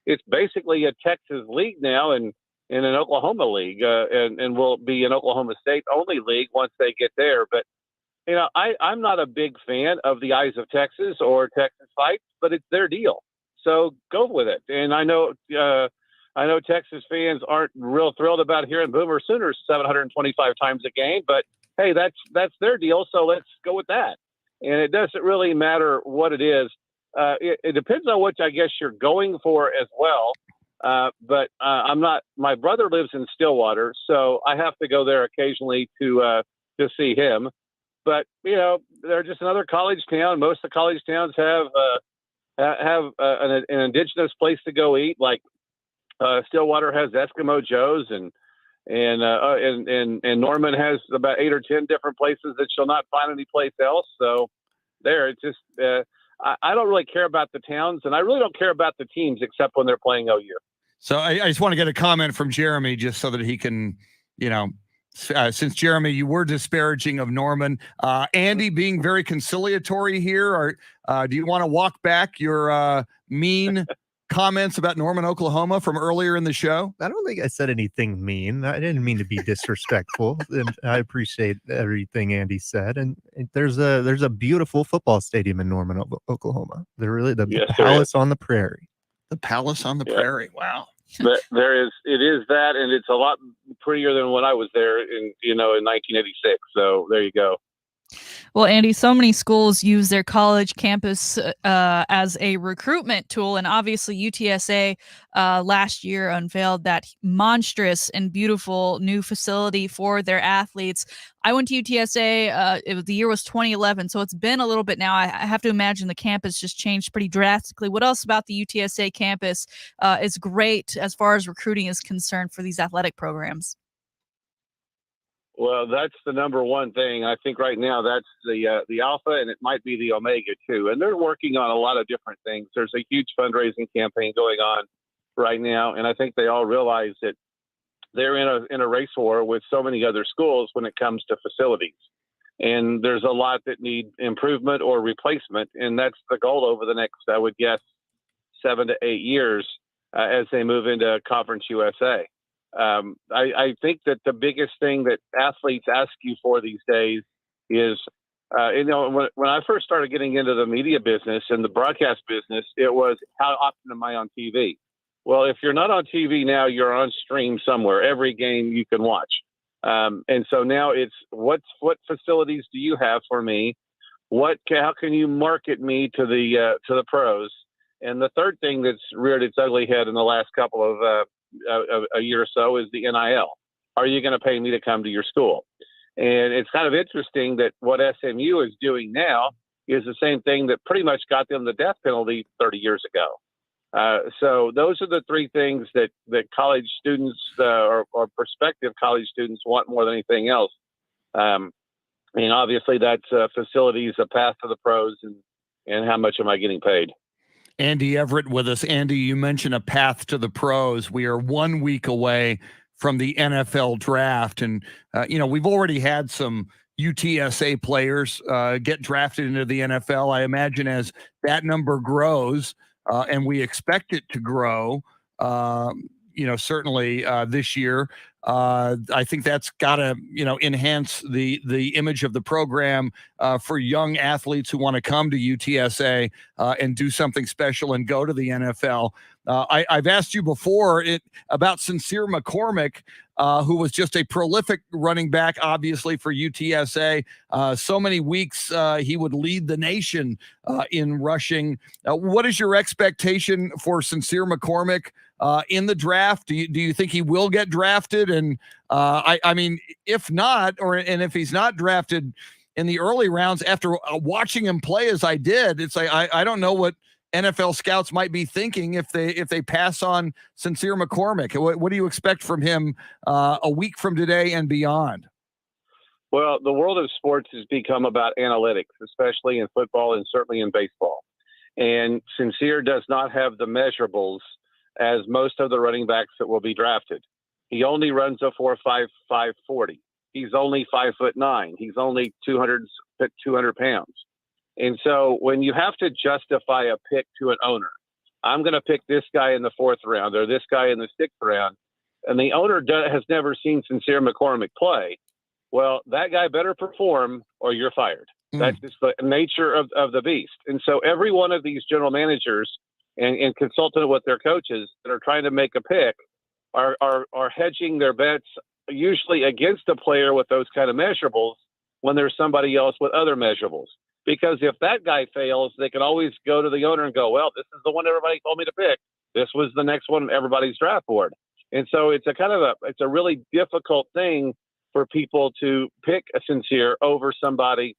It's basically a Texas league now and an Oklahoma league, and will be an Oklahoma State only league once they get there. But, I'm not a big fan of the Eyes of Texas or Texas Fights, but it's their deal. So go with it. And I know Texas fans aren't real thrilled about hearing Boomer Sooners 725 times a game, but hey, that's their deal. So let's go with that. And it doesn't really matter what it is. It depends on what I guess you're going for as well. But I'm not. My brother lives in Stillwater, so I have to go there occasionally to see him. But they're just another college town. Most of the college towns have an indigenous place to go eat. Like Stillwater has Eskimo Joe's, and Norman has about 8 or 10 different places that you'll not find anyplace else. So it's just I don't really care about the towns, and I really don't care about the teams except when they're playing OU. So I just want to get a comment from Jeremy just so that he can, since Jeremy, you were disparaging of Norman. Andy being very conciliatory here. Do you want to walk back your mean comments about Norman, Oklahoma from earlier in the show? I don't think I said anything mean. I didn't mean to be disrespectful. And I appreciate everything Andy said. And there's a beautiful football stadium in Norman, Oklahoma. The Palace on the Prairie. The Palace on the Prairie. Wow. There is. It is that, and it's a lot prettier than when I was there in 1986. So there you go. Well, Andy, so many schools use their college campus as a recruitment tool. And obviously UTSA last year unveiled that monstrous and beautiful new facility for their athletes. I went to UTSA. The year was 2011, so it's been a little bit now. I have to imagine the campus just changed pretty drastically. What else about the UTSA campus is great as far as recruiting is concerned for these athletic programs? Well, that's the number one thing. I think right now that's the alpha, and it might be the omega too. And they're working on a lot of different things. There's a huge fundraising campaign going on right now, and I think they all realize that they're in a race war with so many other schools when it comes to facilities. And there's a lot that need improvement or replacement, and that's the goal over the next, I would guess, 7 to 8 years as they move into Conference USA. I think that the biggest thing that athletes ask you for these days is, when I first started getting into the media business and the broadcast business, it was how often am I on TV? Well, if you're not on TV now, you're on stream somewhere. Every game you can watch. And so now it's what facilities do you have for me? How can you market me to the pros? And the third thing that's reared its ugly head in the last couple of a year or so is the NIL. Are you going to pay me to come to your school? And it's kind of interesting that what SMU is doing now is the same thing that pretty much got them the death penalty 30 years ago. So those are the three things that college students or prospective college students want more than anything else. And obviously that's facilities, a path to the pros, and how much am I getting paid? Andy Everett with us. Andy, you mentioned a path to the pros. We are 1 week away from the NFL draft. And, we've already had some UTSA players get drafted into the NFL. I imagine as that number grows, and we expect it to grow, certainly this year, I think that's got to, enhance the image of the program for young athletes who want to come to UTSA and do something special and go to the NFL. I've asked you before about Sincere McCormick, who was just a prolific running back, obviously, for UTSA. So many weeks he would lead the nation in rushing. What is your expectation for Sincere McCormick in the draft? Do you think he will get drafted? And I mean, if not, and if he's not drafted in the early rounds, after watching him play as I did, it's like I don't know what NFL scouts might be thinking if they pass on Sincere McCormick. What do you expect from him a week from today and beyond? Well, the world of sports has become about analytics, especially in football and certainly in baseball. And Sincere does not have the measurables as most of the running backs that will be drafted. He only runs a 4.55 40. He's only 5'9". He's only 200 pounds. And so when you have to justify a pick to an owner, I'm going to pick this guy in the 4th round or this guy in the 6th round, and the owner has never seen Sincere McCormick play, well, that guy better perform or you're fired. That's just the nature of the beast. And so every one of these general managers and consultant with their coaches that are trying to make a pick are hedging their bets usually against a player with those kind of measurables when there's somebody else with other measurables. Because if that guy fails, they can always go to the owner and go, well, this is the one everybody told me to pick. This was the next one on everybody's draft board. And so it's a really difficult thing for people to pick a Sincere over somebody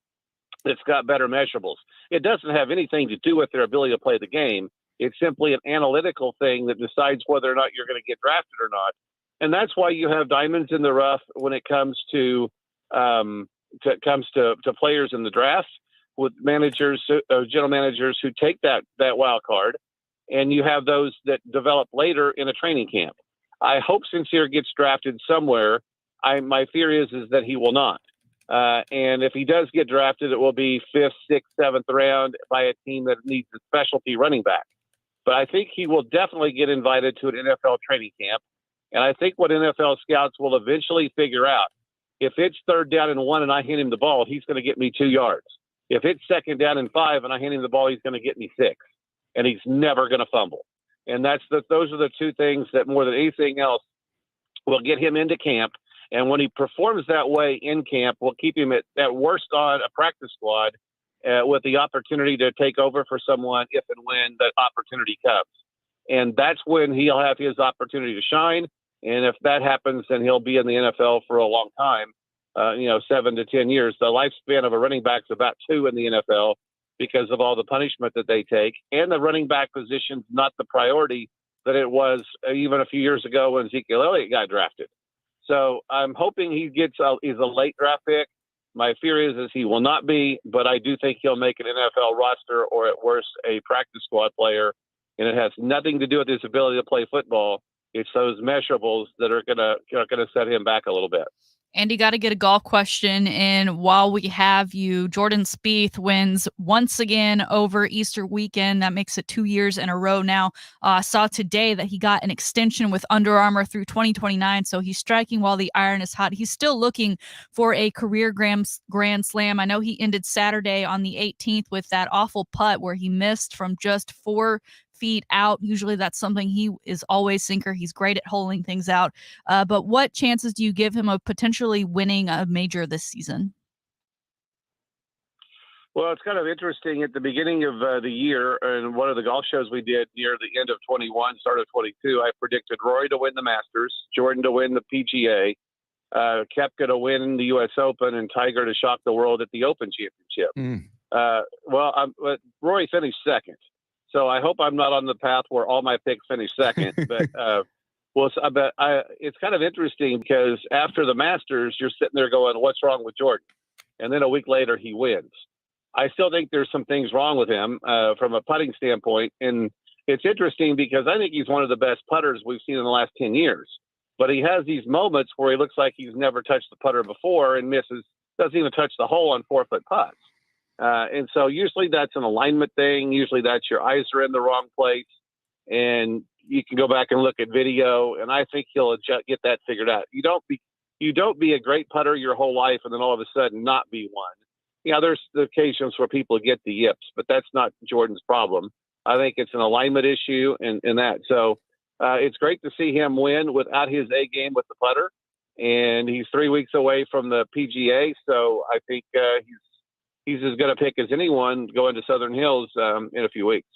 that's got better measurables. It doesn't have anything to do with their ability to play the game. It's simply an analytical thing that decides whether or not you're going to get drafted or not. And that's why you have diamonds in the rough when it comes to players in the draft, with managers, general managers who take that wild card, and you have those that develop later in a training camp. I hope Sincere gets drafted somewhere. My fear is that he will not. And if he does get drafted, it will be 5th, 6th, 7th round by a team that needs a specialty running back. But I think he will definitely get invited to an NFL training camp. And I think what NFL scouts will eventually figure out, if it's 3rd down and 1 and I hand him the ball, he's going to get me 2 yards. If it's 2nd down and 5 and I hand him the ball, he's going to get me 6, and he's never going to fumble. And those are the two things that more than anything else will get him into camp. And when he performs that way in camp, we'll keep him at worst on a practice squad with the opportunity to take over for someone if and when that opportunity comes. And that's when he'll have his opportunity to shine. And if that happens, then he'll be in the NFL for a long time. 7 to 10 years. The lifespan of a running back is about 2 in the NFL because of all the punishment that they take. And the running back position's not the priority that it was even a few years ago when Ezekiel Elliott got drafted. So I'm hoping he's a late draft pick. My fear is he will not be, but I do think he'll make an NFL roster or at worst a practice squad player. And it has nothing to do with his ability to play football. It's those measurables that are gonna set him back a little bit. And you got to get a golf question in while we have you. Jordan Spieth wins once again over Easter weekend. That makes it 2 years in a row now. Saw today that he got an extension with Under Armour through 2029, so he's striking while the iron is hot. He's still looking for a career Grand Slam. I know he ended Saturday on the 18th with that awful putt where he missed from just 4 feet out. Usually that's something he is always sinker. He's great at holding things out. But what chances do you give him of potentially winning a major this season? Well, it's kind of interesting. At the beginning of the year, and one of the golf shows we did near the end of 21, start of 22, I predicted Rory to win the Masters, Jordan to win the PGA, Koepka to win the U.S. Open, and Tiger to shock the world at the Open Championship. Rory finished second. So I hope I'm not on the path where all my picks finish second. But it's kind of interesting because after the Masters, you're sitting there going, what's wrong with Jordan? And then a week later, he wins. I still think there's some things wrong with him from a putting standpoint. And it's interesting because I think he's one of the best putters we've seen in the last 10 years. But he has these moments where he looks like he's never touched the putter before and misses doesn't even touch the hole on 4-foot putts. And so usually that's an alignment thing. Usually that's your eyes are in the wrong place. And you can go back and look at video, and I think he'll get that figured out. You don't be a great putter your whole life and then all of a sudden not be one. There's the occasions where people get the yips, but that's not Jordan's problem. I think it's an alignment issue and that. So it's great to see him win without his A game with the putter. And he's 3 weeks away from the PGA. So I think he's as good a pick as anyone going to Southern Hills in a few weeks.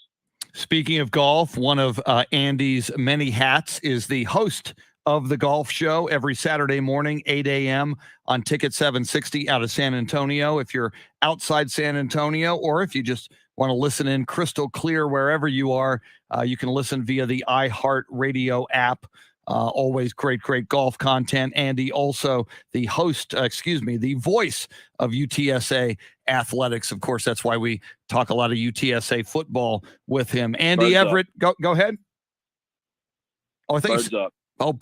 Speaking of golf, one of Andy's many hats is the host of the golf show every Saturday morning, 8 a.m. on Ticket 760 out of San Antonio. If you're outside San Antonio, or if you just want to listen in crystal clear wherever you are, you can listen via the iHeartRadio app. Always great golf content. Andy, also the the voice of UTSA athletics. Of course, that's why we talk a lot of UTSA football with him. Andy Birds Everett, go ahead. Oh, I think Birds up. Oh,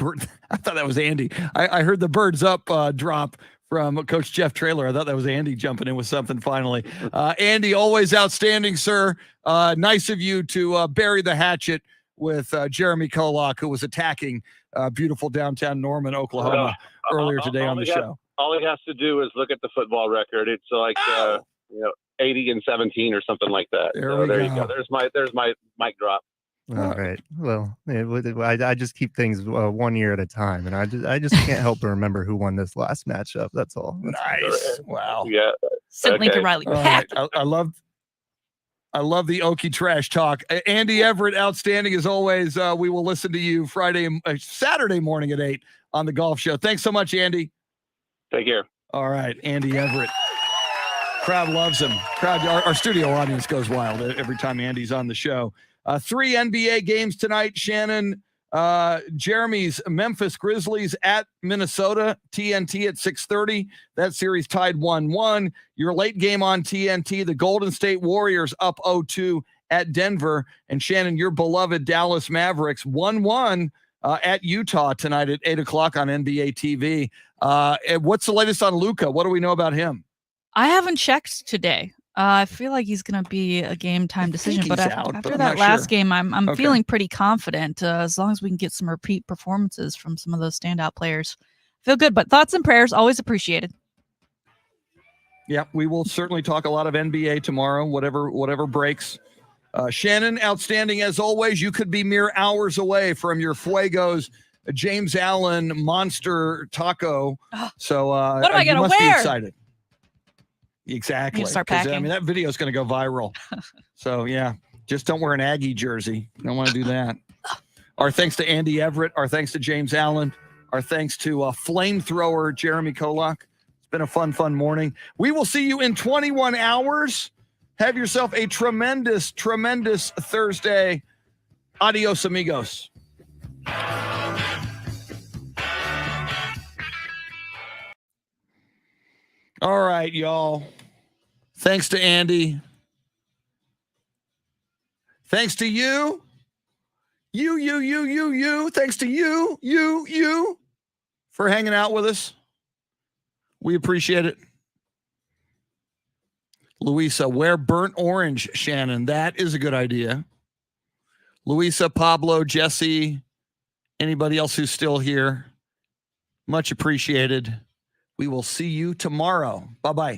I thought that was Andy. I heard the birds up drop from Coach Jeff Traylor. I thought that was Andy jumping in with something finally. Andy, always outstanding, sir. Nice of you to bury the hatchet with Jeremy Kolok, who was attacking beautiful downtown Norman, Oklahoma earlier today on the show. All he has to do is look at the football record. It's like 80-17 or something like that. There you go. There's my mic drop. All right. Well, I just keep things 1 year at a time, and I just can't help but remember who won this last matchup. That's all. Nice. Wow. Yeah. Send Lincoln Riley. All right. I love the Okie trash talk. Andy Everett, outstanding as always. We will listen to you Saturday morning at 8 on the golf show. Thanks so much, Andy. Take care. All right, Andy Everett. Crowd loves him. Our studio audience goes wild every time Andy's on the show. 3 NBA games tonight, Shannon. Jeremy's Memphis Grizzlies at Minnesota, TNT at 6:30. That series tied 1-1. Your late game on TNT, the Golden State Warriors up 0-2 at Denver. And Shannon, your beloved Dallas Mavericks 1-1 at Utah tonight at 8 o'clock on NBA TV. What's the latest on Luka? What do we know about him? I haven't checked today. I feel like he's going to be a game time decision, but after that last game, I'm feeling pretty confident as long as we can get some repeat performances from some of those standout players. Feel good, but thoughts and prayers always appreciated. Yeah, we will certainly talk a lot of NBA tomorrow, whatever breaks. Shannon, outstanding as always. You could be mere hours away from your Fuego's James Allen monster taco. So what am I going to wear? Be excited. Exactly. Start packing. I mean, that video is going to go viral. So, yeah, just don't wear an Aggie jersey. Don't want to do that. Our thanks to Andy Everett. Our thanks to James Allen. Our thanks to flamethrower Jeremy Kolok. It's been a fun morning. We will see you in 21 hours. Have yourself a tremendous Thursday. Adios, amigos. All right, y'all. Thanks to Andy. Thanks to you. You. Thanks to you for hanging out with us. We appreciate it. Louisa, wear burnt orange, Shannon. That is a good idea. Louisa, Pablo, Jesse, anybody else who's still here, much appreciated. We will see you tomorrow. Bye-bye.